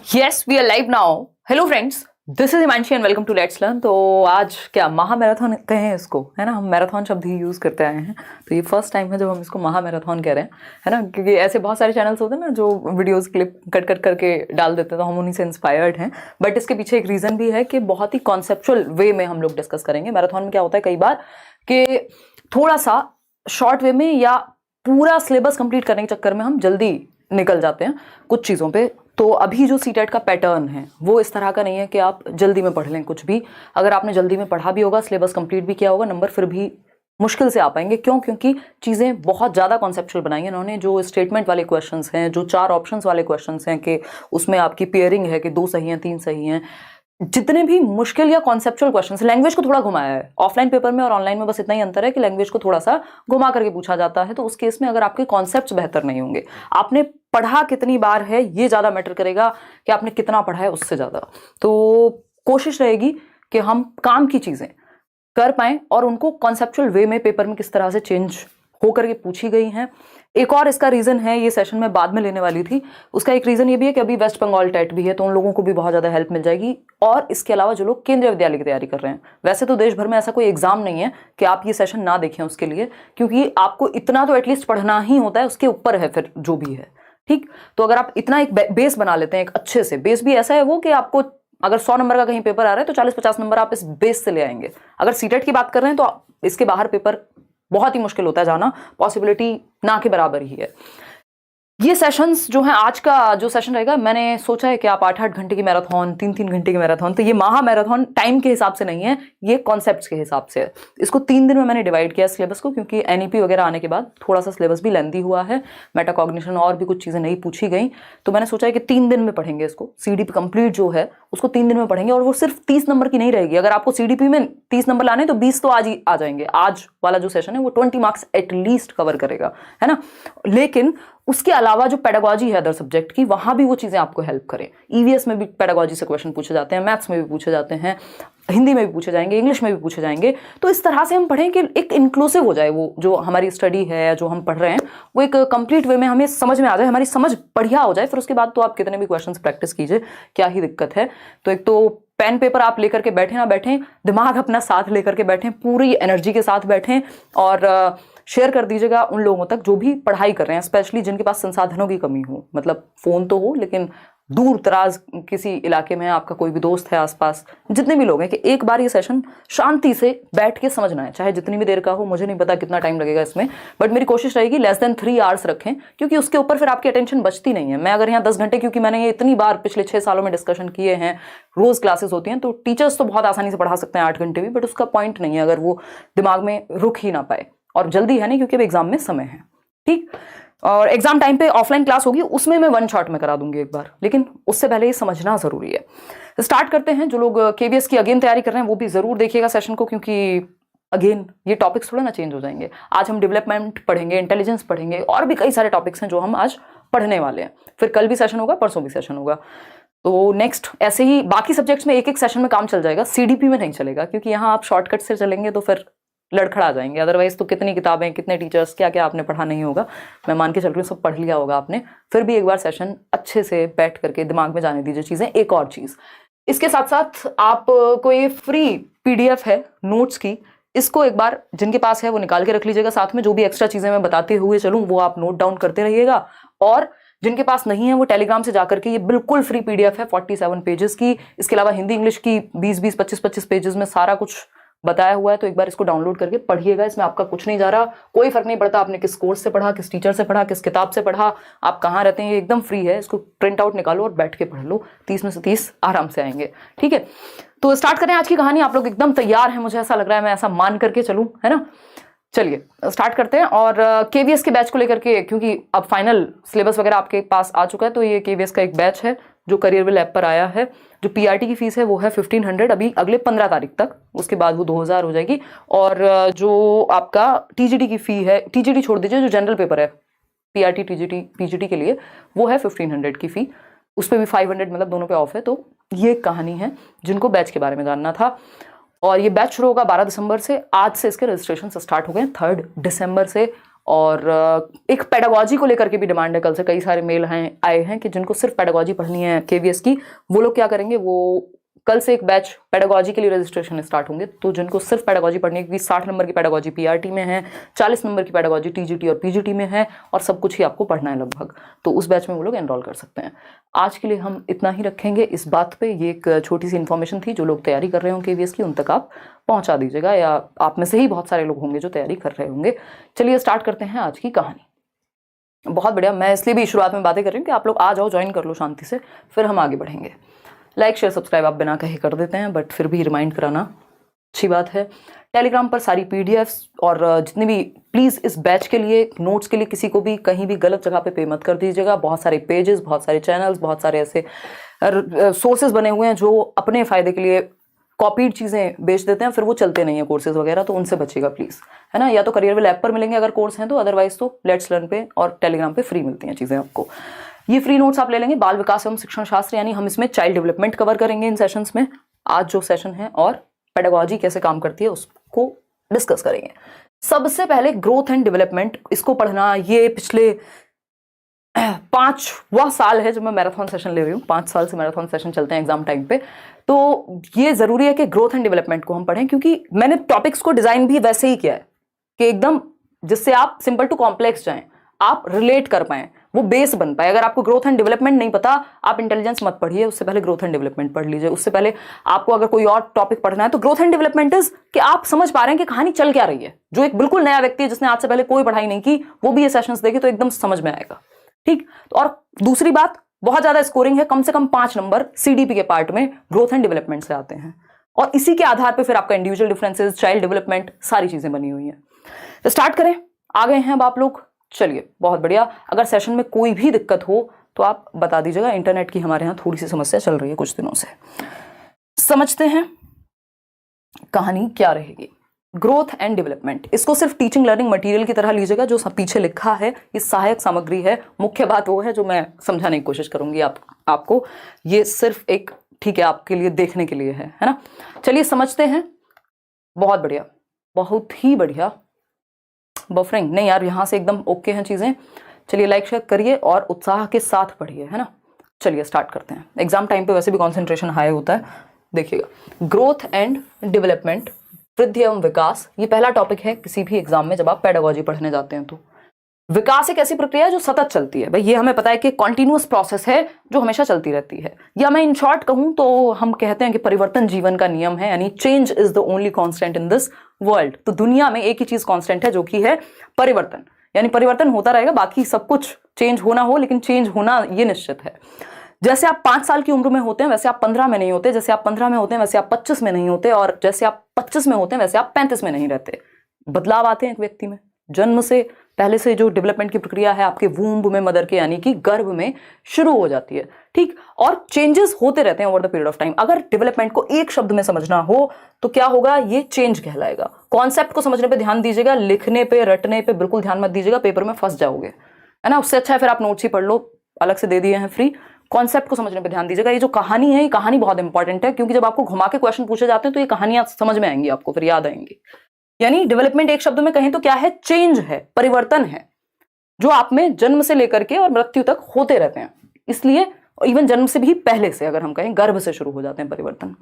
Yes we are live now. Hello friends, this is Himanshi and welcome to let's learn. तो आज क्या महा marathon कहें इसको, है ना। हम मैराथन शब्द ही यूज़ करते आए हैं, तो ये फर्स्ट टाइम है जब हम इसको महा मैराथन कह रहे हैं, है ना। क्योंकि ऐसे बहुत सारे चैनल्स होते हैं ना जो वीडियोस क्लिप कट कट करके डाल देते हैं, तो हम उन्हीं से इंस्पायर्ड हैं। बट इसके पीछे एक रीज़न भी है कि बहुत ही कॉन्सेप्चुअल वे में हम लोग डिस्कस करेंगे। मैराथन में क्या होता है कई बार कि थोड़ा सा शॉर्ट वे में या पूरा सिलेबस कंप्लीट करने के चक्कर में हम जल्दी निकल जाते हैं कुछ चीज़ों पे। तो अभी जो सीटेट का पैटर्न है वो इस तरह का नहीं है कि आप जल्दी में पढ़ लें कुछ भी। अगर आपने जल्दी में पढ़ा भी होगा, सिलेबस कंप्लीट भी किया होगा, नंबर फिर भी मुश्किल से आ पाएंगे। क्यों? क्योंकि चीज़ें बहुत ज़्यादा कॉन्सेप्चुअल बनाई हैं इन्होंने। जो स्टेटमेंट वाले क्वेश्चंस हैं, जो 4 ऑप्शंस वाले क्वेश्चंस हैं कि उसमें आपकी पेयरिंग है कि 2 सही हैं 3 सही हैं, जितने भी मुश्किल या कॉन्सेप्चुअल क्वेश्चंस, लैंग्वेज को थोड़ा घुमाया है। ऑफलाइन पेपर में और ऑनलाइन में बस इतना ही अंतर है कि लैंग्वेज को थोड़ा सा घुमा करके पूछा जाता है। तो उस केस में अगर आपके कॉन्सेप्ट्स बेहतर नहीं होंगे, आपने पढ़ा कितनी बार है ये ज़्यादा मैटर करेगा कि आपने कितना पढ़ा है, उससे ज़्यादा। तो कोशिश रहेगी कि हम काम की चीज़ें कर पाएं और उनको कॉन्सेप्चुअल वे में पेपर में किस तरह से चेंज होकर के पूछी गई हैं। एक और इसका रीज़न है, ये सेशन में बाद में लेने वाली थी, उसका एक रीज़न ये भी है कि अभी वेस्ट बंगाल टेट भी है, तो उन लोगों को भी बहुत ज़्यादा हेल्प मिल जाएगी। और इसके अलावा जो लोग केंद्रीय विद्यालय की तैयारी कर रहे हैं, वैसे तो देश भर में ऐसा कोई एग्जाम नहीं है कि आप ये सेशन ना देखें उसके लिए, क्योंकि आपको इतना तो एटलीस्ट पढ़ना ही होता है, उसके ऊपर है फिर जो भी है। ठीक, तो अगर आप इतना एक बेस बना लेते हैं, एक अच्छे से बेस भी ऐसा है वो कि आपको अगर 100 नंबर का कहीं पेपर आ रहा है तो 40-50 नंबर आप इस बेस से ले आएंगे। अगर सीटेट की बात कर रहे हैं तो इसके बाहर पेपर बहुत ही मुश्किल होता है जाना, पॉसिबिलिटी ना के बराबर ही है। ये सेशंस जो हैं, आज का जो सेशन रहेगा, मैंने सोचा है कि आप 8-8 घंटे की मैराथन, 3-3 घंटे की मैराथन, तो ये महा मैराथन टाइम के हिसाब से नहीं है, ये कॉन्सेप्ट्स के हिसाब से है। इसको 3 दिन में मैंने डिवाइड किया सिलेबस को, क्योंकि एनईपी वगैरह आने के बाद थोड़ा सा सिलेबस भी लेंथी हुआ है, मेटाकॉग्निशन और भी कुछ चीज़ें नहीं पूछी गई। तो मैंने सोचा है कि 3 दिन में पढ़ेंगे इसको। सीडीपी कंप्लीट जो है उसको 3 दिन में पढ़ेंगे, और वो सिर्फ 30 नंबर की नहीं रहेगी। अगर आपको सीडीपी में 30 नंबर लाने तो 20 तो आज ही आ जाएंगे। आज वाला जो सेशन है वो 20 मार्क्स एटलीस्ट कवर करेगा, है ना। लेकिन उसके अलावा जो पेडागोजी है अदर सब्जेक्ट की, वहां भी वो चीजें आपको हेल्प करें। ईवीएस में भी पेडागोजी से क्वेश्चन पूछे जाते हैं, मैथ्स में भी पूछे जाते हैं, हिंदी में भी पूछे जाएंगे, इंग्लिश में भी पूछे जाएंगे। तो इस तरह से हम पढ़ें कि एक इंक्लूसिव हो जाए, वो जो हमारी स्टडी है, जो हम पढ़ रहे हैं, वो एक कंप्लीट वे में हमें समझ में आ जाए, हमारी समझ बढ़िया हो जाए। फिर उसके बाद तो आप कितने भी क्वेश्चन प्रैक्टिस कीजिए, क्या ही दिक्कत है। तो एक तो पेन पेपर आप लेकर के बैठे ना बैठें, दिमाग अपना साथ लेकर के बैठें, पूरी एनर्जी के साथ बैठें, और शेयर कर दीजिएगा उन लोगों तक जो भी पढ़ाई कर रहे हैं, स्पेशली जिनके पास संसाधनों की कमी हो। मतलब फ़ोन तो हो, लेकिन दूर दराज किसी इलाके में आपका कोई भी दोस्त है आसपास, जितने भी लोग हैं, कि एक बार ये सेशन शांति से बैठ के समझना है, चाहे जितनी भी देर का हो। मुझे नहीं पता कितना टाइम लगेगा इसमें, बट मेरी कोशिश रहेगी लेस देन 3 आवर्स रखें, क्योंकि उसके ऊपर फिर आपकी अटेंशन बचती नहीं है। मैं अगर यहाँ 10 घंटे, क्योंकि मैंने ये इतनी बार पिछले 6 सालों में डिस्कशन किए हैं, रोज़ क्लासेस होती हैं, तो टीचर्स तो बहुत आसानी से पढ़ा सकते हैं 8 घंटे भी, बट उसका पॉइंट नहीं है अगर वो दिमाग में रुक ही ना पाए। और जल्दी है नहीं, क्योंकि अब एग्जाम में समय है। ठीक, और एग्जाम टाइम पे ऑफलाइन क्लास होगी, उसमें मैं 1 शॉट में करा दूंगी एक बार, लेकिन उससे पहले ये समझना जरूरी है। स्टार्ट करते हैं। जो लोग केवीएस की अगेन तैयारी कर रहे हैं वो भी जरूर देखिएगा सेशन को, क्योंकि अगेन ये टॉपिक्स थोड़ा ना चेंज हो जाएंगे। आज हम डेवलपमेंट पढ़ेंगे, इंटेलिजेंस पढ़ेंगे, और भी कई सारे टॉपिक्स हैं जो हम आज पढ़ने वाले हैं। फिर कल भी सेशन होगा, परसों भी सेशन होगा। तो नेक्स्ट ऐसे ही बाकी सब्जेक्ट्स में एक सेशन में काम चल जाएगा, सीडीपी में नहीं चलेगा, क्योंकि यहाँ आप शॉर्टकट से चलेंगे तो फिर लड़खड़ा जाएंगे। अदरवाइज तो कितनी किताबें, कितने टीचर्स, क्या क्या आपने पढ़ा नहीं होगा। मैं मान के चल रही हूँ सब पढ़ लिया होगा आपने। फिर भी एक बार सेशन अच्छे से बैठ करके दिमाग में जाने दीजिए चीज़ें। एक और चीज़, इसके साथ साथ आप कोई फ्री पीडीएफ है नोट्स की, इसको एक बार जिनके पास है वो निकाल के रख लीजिएगा। साथ में जो भी एक्स्ट्रा चीज़ें मैं बताते हुए चलूँ वो आप नोट डाउन करते रहिएगा। और जिनके पास नहीं है वो टेलीग्राम से जाकर के, ये बिल्कुल फ्री पीडीएफ है 47 पेजेस की। इसके अलावा हिंदी इंग्लिश की 20-20, 25-25 पेजेस में सारा कुछ बताया हुआ है। तो एक बार इसको डाउनलोड करके पढ़िएगा। इसमें आपका कुछ नहीं जा रहा, कोई फर्क नहीं पड़ता आपने किस कोर्स से पढ़ा, किस टीचर से पढ़ा, किस किताब से पढ़ा, आप कहाँ रहते हैं, ये एकदम फ्री है। इसको प्रिंट आउट निकालो और बैठ के पढ़ लो, 30 में से 30 आराम से आएंगे। ठीक है, तो स्टार्ट करें आज की कहानी। आप लोग एकदम तैयार हैं, मुझे ऐसा लग रहा है, मैं ऐसा मान करके चलूँ, है ना। चलिए स्टार्ट करते हैं। और केवीएस के बैच को लेकर के, क्योंकि अब फाइनल सिलेबस वगैरह आपके पास आ चुका है, तो ये केवीएस का एक बैच है जो करियरविल ऐप पर आया है। जो पीआरटी की फीस है वो है 1500 अभी अगले 15 तारीख तक, उसके बाद वो 2000 हो जाएगी। और जो आपका टीजीटी की फी है, टीजीटी छोड़ दीजिए, जो जनरल पेपर है पीआरटी टीजीटी पीजीटी के लिए, वो है 1500 की फी। उस पर भी 500, मतलब दोनों पे ऑफ है। तो ये कहानी है जिनको बैच के बारे में जानना था। और ये बैच शुरू होगा 12 दिसंबर से। आज से इसके रजिस्ट्रेशन स्टार्ट हो गए 3 दिसंबर से। और एक पेडागोजी को लेकर के भी डिमांड है। कल से कई सारे मेल आए हैं कि जिनको सिर्फ पेडागोजी पढ़नी है केवीएस की, वो लोग क्या करेंगे, वो कल से एक बैच पेडागोजी के लिए रजिस्ट्रेशन स्टार्ट होंगे। तो जिनको सिर्फ पेडागोजी पढ़नी है, क्योंकि 60 नंबर की पेडागोजी पीआरटी में है, 40 नंबर की पेडागोजी टीजीटी और पीजीटी में है, और सब कुछ ही आपको पढ़ना है लगभग, तो उस बैच में वो लोग एनरोल कर सकते हैं। आज के लिए हम इतना ही रखेंगे इस बात पे। ये एक छोटी सी इन्फॉर्मेशन थी, जो लोग तैयारी कर रहे हो केवीएस की उन तक आप पहुंचा दीजिएगा, या आप में से ही बहुत सारे लोग होंगे जो तैयारी कर रहे होंगे। चलिए स्टार्ट करते हैं आज की कहानी। बहुत बढ़िया, मैं इसलिए भी शुरुआत में बातें कर रही हूँ कि आप लोग आ जाओ, ज्वाइन कर लो शांति से, फिर हम आगे बढ़ेंगे। लाइक शेयर सब्सक्राइब आप बिना कहे कर देते हैं, बट फिर भी रिमाइंड कराना अच्छी बात है। टेलीग्राम पर सारी पीडीएफ्स और जितने भी, प्लीज़ इस बैच के लिए, नोट्स के लिए किसी को भी कहीं भी गलत जगह पे मत कर दीजिएगा। बहुत सारे पेजेस, बहुत सारे चैनल्स, बहुत सारे ऐसे सोर्सेज बने हुए हैं जो अपने फ़ायदे के लिए कॉपीड चीज़ें बेच देते हैं, फिर वो चलते नहीं है कोर्सेज वगैरह, तो उनसे बचिएगा प्लीज़, है ना। या तो करियर विल ऐप पर मिलेंगे अगर कोर्स हैं तो, अदरवाइज तो लेट्स लर्न पे और टेलीग्राम पे फ्री मिलती हैं चीज़ें आपको। ये फ्री नोट्स आप ले लेंगे। बाल विकास एवं शिक्षण शास्त्र, यानी हम इसमें चाइल्ड डेवलपमेंट कवर करेंगे इन सेशंस में, आज जो सेशन है, और पेडागोजी कैसे काम करती है उसको डिस्कस करेंगे। सबसे पहले ग्रोथ एंड डेवलपमेंट, इसको पढ़ना, ये पिछले 5वां साल है जब मैं मैराथन सेशन ले रही हूँ। 5 साल से मैराथन सेशन चलते हैं एग्जाम टाइम पे, तो ये जरूरी है कि ग्रोथ एंड डेवलपमेंट को हम पढ़ें, क्योंकि मैंने टॉपिक्स को डिजाइन भी वैसे ही किया है कि एकदम जिससे आप सिंपल टू कॉम्प्लेक्स जाएं, आप रिलेट कर पाए, वो बेस बन पाए। अगर आपको ग्रोथ एंड डेवलपमेंट नहीं पता, आप इंटेलिजेंस मत पढ़िए, उससे पहले ग्रोथ एंड डेवलपमेंट पढ़ लीजिए। उससे पहले आपको अगर कोई और टॉपिक पढ़ना है तो ग्रोथ एंड डेवलपमेंट इज कि आप समझ पा रहे हैं कि कहानी चल क्या रही है। जो एक बिल्कुल नया व्यक्ति है जिसने आज से पहले कोई पढ़ाई नहीं की, वो भी ये सेशंस देखे तो एकदम समझ में आएगा, ठीक। और दूसरी बात, बहुत ज्यादा स्कोरिंग है, कम से कम 5 नंबर सीडीपी के पार्ट में ग्रोथ एंड डेवलपमेंट से आते हैं, और इसी के आधार पर फिर आपका इंडिविजुअल डिफरेंसेस, चाइल्ड डेवलपमेंट, सारी चीजें बनी हुई हैं। तो स्टार्ट करें, आ गए हैं अब आप लोग। चलिए बहुत बढ़िया। अगर सेशन में कोई भी दिक्कत हो तो आप बता दीजिएगा, इंटरनेट की हमारे यहाँ थोड़ी सी समस्या चल रही है कुछ दिनों से। समझते हैं कहानी क्या रहेगी। ग्रोथ एंड डेवलपमेंट, इसको सिर्फ टीचिंग लर्निंग मटेरियल की तरह लीजिएगा। जो सब पीछे लिखा है ये सहायक सामग्री है, मुख्य बात वो है जो मैं समझाने की कोशिश करूंगी आपको। ये सिर्फ एक, ठीक है, आपके लिए देखने के लिए है ना। चलिए समझते हैं। बहुत बढ़िया, बहुत ही बढ़िया। बफरिंग नहीं यार, यहाँ से एकदम ओके हैं चीज़ें। चलिए लाइक शेयर करिए और उत्साह के साथ पढ़िए, है ना। चलिए स्टार्ट करते हैं। एग्जाम टाइम पे वैसे भी कंसंट्रेशन हाई होता है, देखिएगा। ग्रोथ एंड डेवलपमेंट, वृद्धि एवं विकास, ये पहला टॉपिक है किसी भी एग्जाम में जब आप पेडागोजी पढ़ने जाते हैं तो। विकास एक ऐसी प्रक्रिया है जो सतत चलती है, भाई ये हमें पता है कि कॉन्टिन्यूअस प्रोसेस है जो हमेशा चलती रहती है। या मैं इन शॉर्ट कहूं तो हम कहते हैं कि परिवर्तन जीवन का नियम है, यानी change is the only constant in this world. तो दुनिया में एक ही चीज कांस्टेंट है, जो कि है परिवर्तन, यानी परिवर्तन होता रहेगा, बाकी सब कुछ चेंज होना हो, लेकिन चेंज होना ये निश्चित है। जैसे आप 5 साल की उम्र में होते हैं वैसे आप 15 में नहीं होते, जैसे आप 15 में होते हैं वैसे आप 25 में नहीं होते, और जैसे आप 25 में होते हैं वैसे आप 35 में नहीं रहते। बदलाव आते हैं एक व्यक्ति में, जन्म से पहले से जो डेवलपमेंट की प्रक्रिया है आपके वूम्ब में, मदर के यानी कि गर्भ में शुरू हो जाती है, ठीक। और चेंजेस होते रहते हैं over the period of time. अगर डेवलपमेंट को एक शब्द में समझना हो तो क्या होगा, ये चेंज कहलाएगा। कॉन्सेप्ट को समझने पे ध्यान दीजिएगा, लिखने पे रटने पे बिल्कुल ध्यान मत दीजिएगा, पेपर में फंस जाओगे, है ना। उससे अच्छा है फिर आप नोट्स ही पढ़ लो, अलग से दे दिए हैं फ्री। कॉन्सेप्ट को समझने पे ध्यान दीजिएगा। ये जो कहानी है, ये कहानी बहुत इंपॉर्टेंट है, क्योंकि जब आपको घुमा के क्वेश्चन पूछे जाते हैं तो ये कहानियां समझ में आएंगी आपको, फिर याद आएंगी। यानी डेवलपमेंट एक शब्द में कहें तो क्या है, चेंज है, परिवर्तन है, जो आप में जन्म से लेकर के और मृत्यु तक होते रहते हैं। इसलिए इवन जन्म से भी पहले से, अगर हम कहें गर्भ से शुरू हो जाते हैं परिवर्तन।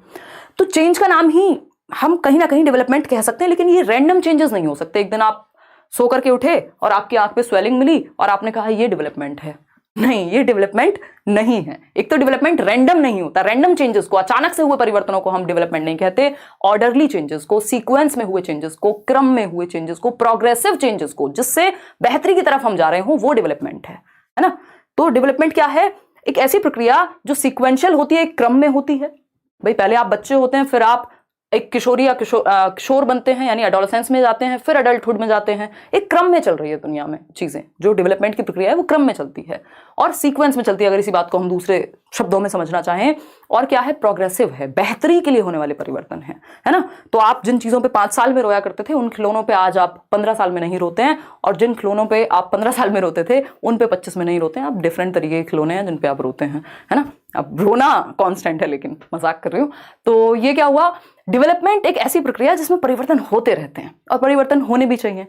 तो चेंज का नाम ही हम कहीं ना कहीं डेवलपमेंट कह सकते हैं, लेकिन ये रैंडम चेंजेस नहीं हो सकते। एक दिन आप सो करके उठे और आपकी आंख पे स्वेलिंग मिली और आपने कहा ये डेवलपमेंट है, नहीं, ये डेवलपमेंट नहीं है। एक तो डेवलपमेंट रैंडम नहीं होता, रैंडम चेंजेस को, अचानक से हुए परिवर्तनों को हम डेवलपमेंट नहीं कहते। ऑर्डरली चेंजेस को, सीक्वेंस में हुए चेंजेस को, क्रम में हुए चेंजेस को, प्रोग्रेसिव चेंजेस को, जिससे बेहतरी की तरफ हम जा रहे हो, वो डेवलपमेंट है ना। तो डेवलपमेंट क्या है, एक ऐसी प्रक्रिया जो सीक्वेंशियल होती है, एक क्रम में होती है। भाई पहले आप बच्चे होते हैं, फिर आप एक किशोरी या किशोर बनते हैं, यानी एडोलेसेंस में जाते हैं, फिर अडल्टहुड में जाते हैं। एक क्रम में चल रही है दुनिया में चीजें, जो डेवलपमेंट की प्रक्रिया है वो क्रम में चलती है और सीक्वेंस में चलती है, अगर इसी बात को हम दूसरे शब्दों में समझना चाहें। और क्या है, प्रोग्रेसिव है, बेहतरी के लिए होने वाले परिवर्तन है ना। तो आप जिन चीजों पे 5 साल में रोया करते थे, उन खिलौनों पे आज आप 15 साल में नहीं रोते हैं, और जिन खिलौनों पे आप 15 साल में रोते थे उन पे 25 में नहीं रोते हैं। आप डिफरेंट तरीके के खिलौने हैं जिन पे आप रोते हैं, है ना। अब रोना कांस्टेंट है, लेकिन मजाक कर रही हूँ। तो ये क्या हुआ, डेवलपमेंट एक ऐसी प्रक्रिया जिसमें परिवर्तन होते रहते हैं और परिवर्तन होने भी चाहिए।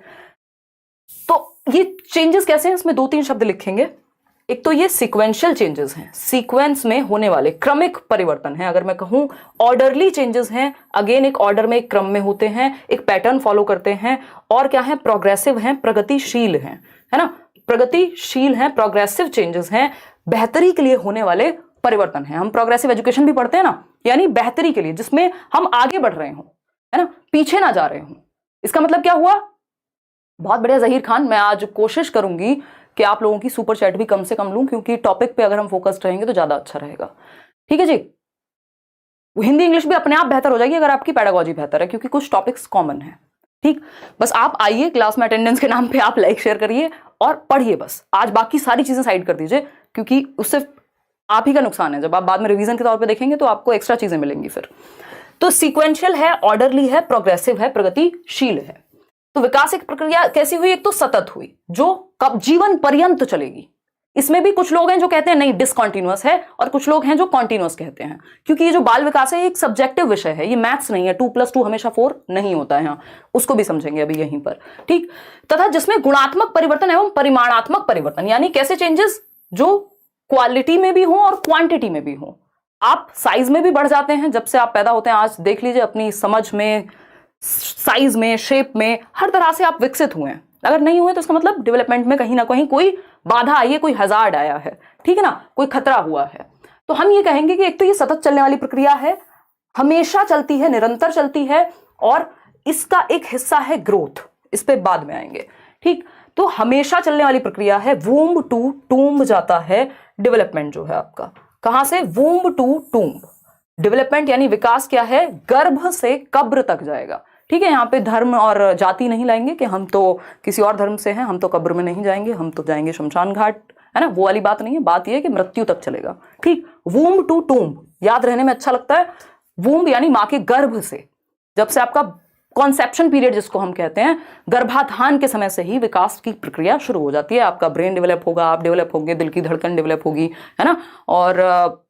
तो ये चेंजेस कैसे हैं, इसमें 2-3 शब्द लिखेंगे। एक तो ये सीक्वेंशियल चेंजेस हैं, सीक्वेंस में होने वाले क्रमिक परिवर्तन हैं। अगर मैं कहूं ऑर्डरली चेंजेस हैं, अगेन एक ऑर्डर में एक क्रम में होते हैं, एक पैटर्न फॉलो करते हैं। और क्या है, प्रोग्रेसिव हैं, प्रगतिशील हैं, है ना, प्रगतिशील हैं, प्रोग्रेसिव चेंजेस हैं, बेहतरी के लिए होने वाले परिवर्तन हैं। हम प्रोग्रेसिव एजुकेशन भी पढ़ते हैं ना, यानी बेहतरी के लिए, जिसमें हम आगे बढ़ रहे हो, है ना, पीछे ना जा रहे हो। इसका मतलब क्या हुआ, बहुत बढ़िया जहीर खान, मैं आज कोशिश करूंगी कि आप लोगों की सुपर चैट भी कम से कम लूं, क्योंकि टॉपिक पे अगर हम फोकस्ड रहेंगे तो ज्यादा अच्छा रहेगा। ठीक है जी, हिंदी इंग्लिश भी अपने आप बेहतर हो जाएगी अगर आपकी पेडागोजी बेहतर है, क्योंकि कुछ टॉपिक्स कॉमन है। ठीक, बस आप आइए क्लास में, अटेंडेंस के नाम पे आप लाइक शेयर करिए और पढ़िए बस। आज बाकी सारी चीजें साइड कर दीजिए, क्योंकि उससे आप ही का नुकसान है। जब आप बाद में रिवीजन के तौर पे देखेंगे तो आपको एक्स्ट्रा चीजें मिलेंगी फिर। तो सीक्वेंशियल है, ऑर्डरली है, प्रोग्रेसिव है, प्रगतिशील है। तो विकास एक प्रक्रिया कैसी हुई, एक तो सतत हुई, जो कब जीवन पर्यंत चलेगी। इसमें भी कुछ लोग हैं जो कहते हैं नहीं डिसकंटिन्यूअस है, और कुछ लोग हैं जो कॉन्टिन्यूअस कहते हैं, क्योंकि ये जो बाल विकास है ये एक सब्जेक्टिव विषय है, ये मैथ्स नहीं है, 2+2 हमेशा 4 नहीं होता है। यहाँ उसको भी समझेंगे अभी यहीं पर। ठीक, तथा जिसमें गुणात्मक परिवर्तन एवं परिमाणात्मक परिवर्तन, यानी कैसे चेंजेस जो क्वालिटी में भी हो और क्वांटिटी में भी हो। आप साइज में भी बढ़ जाते हैं जब से आप पैदा होते हैं। आज देख लीजिए, अपनी समझ में, साइज में, शेप में, हर तरह से आप विकसित हुए हैं। अगर नहीं हुए तो इसका मतलब डेवलपमेंट में कहीं ना कहीं कोई बाधा आई है, कोई हजार्ड आया है, ठीक है ना, कोई खतरा हुआ है। तो हम ये कहेंगे कि एक तो ये सतत चलने वाली प्रक्रिया है, हमेशा चलती है, निरंतर चलती है, और इसका एक हिस्सा है ग्रोथ। इस पे बाद में आएंगे। ठीक, तो हमेशा चलने वाली प्रक्रिया है, वूम्ब टू टूम्ब जाता है डेवलपमेंट जो है आपका। कहां से, वूम्ब टू टूम्ब। डेवलपमेंट यानी विकास क्या है, गर्भ से कब्र तक जाएगा। ठीक है, यहाँ पे धर्म और जाति नहीं लाएंगे कि हम तो किसी और धर्म से हैं, हम तो कब्र में नहीं जाएंगे, हम तो जाएंगे शमशान घाट, है ना, वो वाली बात नहीं है। बात यह है कि मृत्यु तक चलेगा। ठीक, वूम्ब टू टूम्ब याद रहने में अच्छा लगता है। वूम्ब यानी मां के गर्भ से, जब से आपका कॉन्सेप्शन पीरियड जिसको हम कहते हैं, गर्भाधान के समय से ही विकास की प्रक्रिया शुरू हो जाती है। आपका ब्रेन डेवलप होगा, आप डेवलप होंगे, दिल की धड़कन डेवलप होगी, है ना, और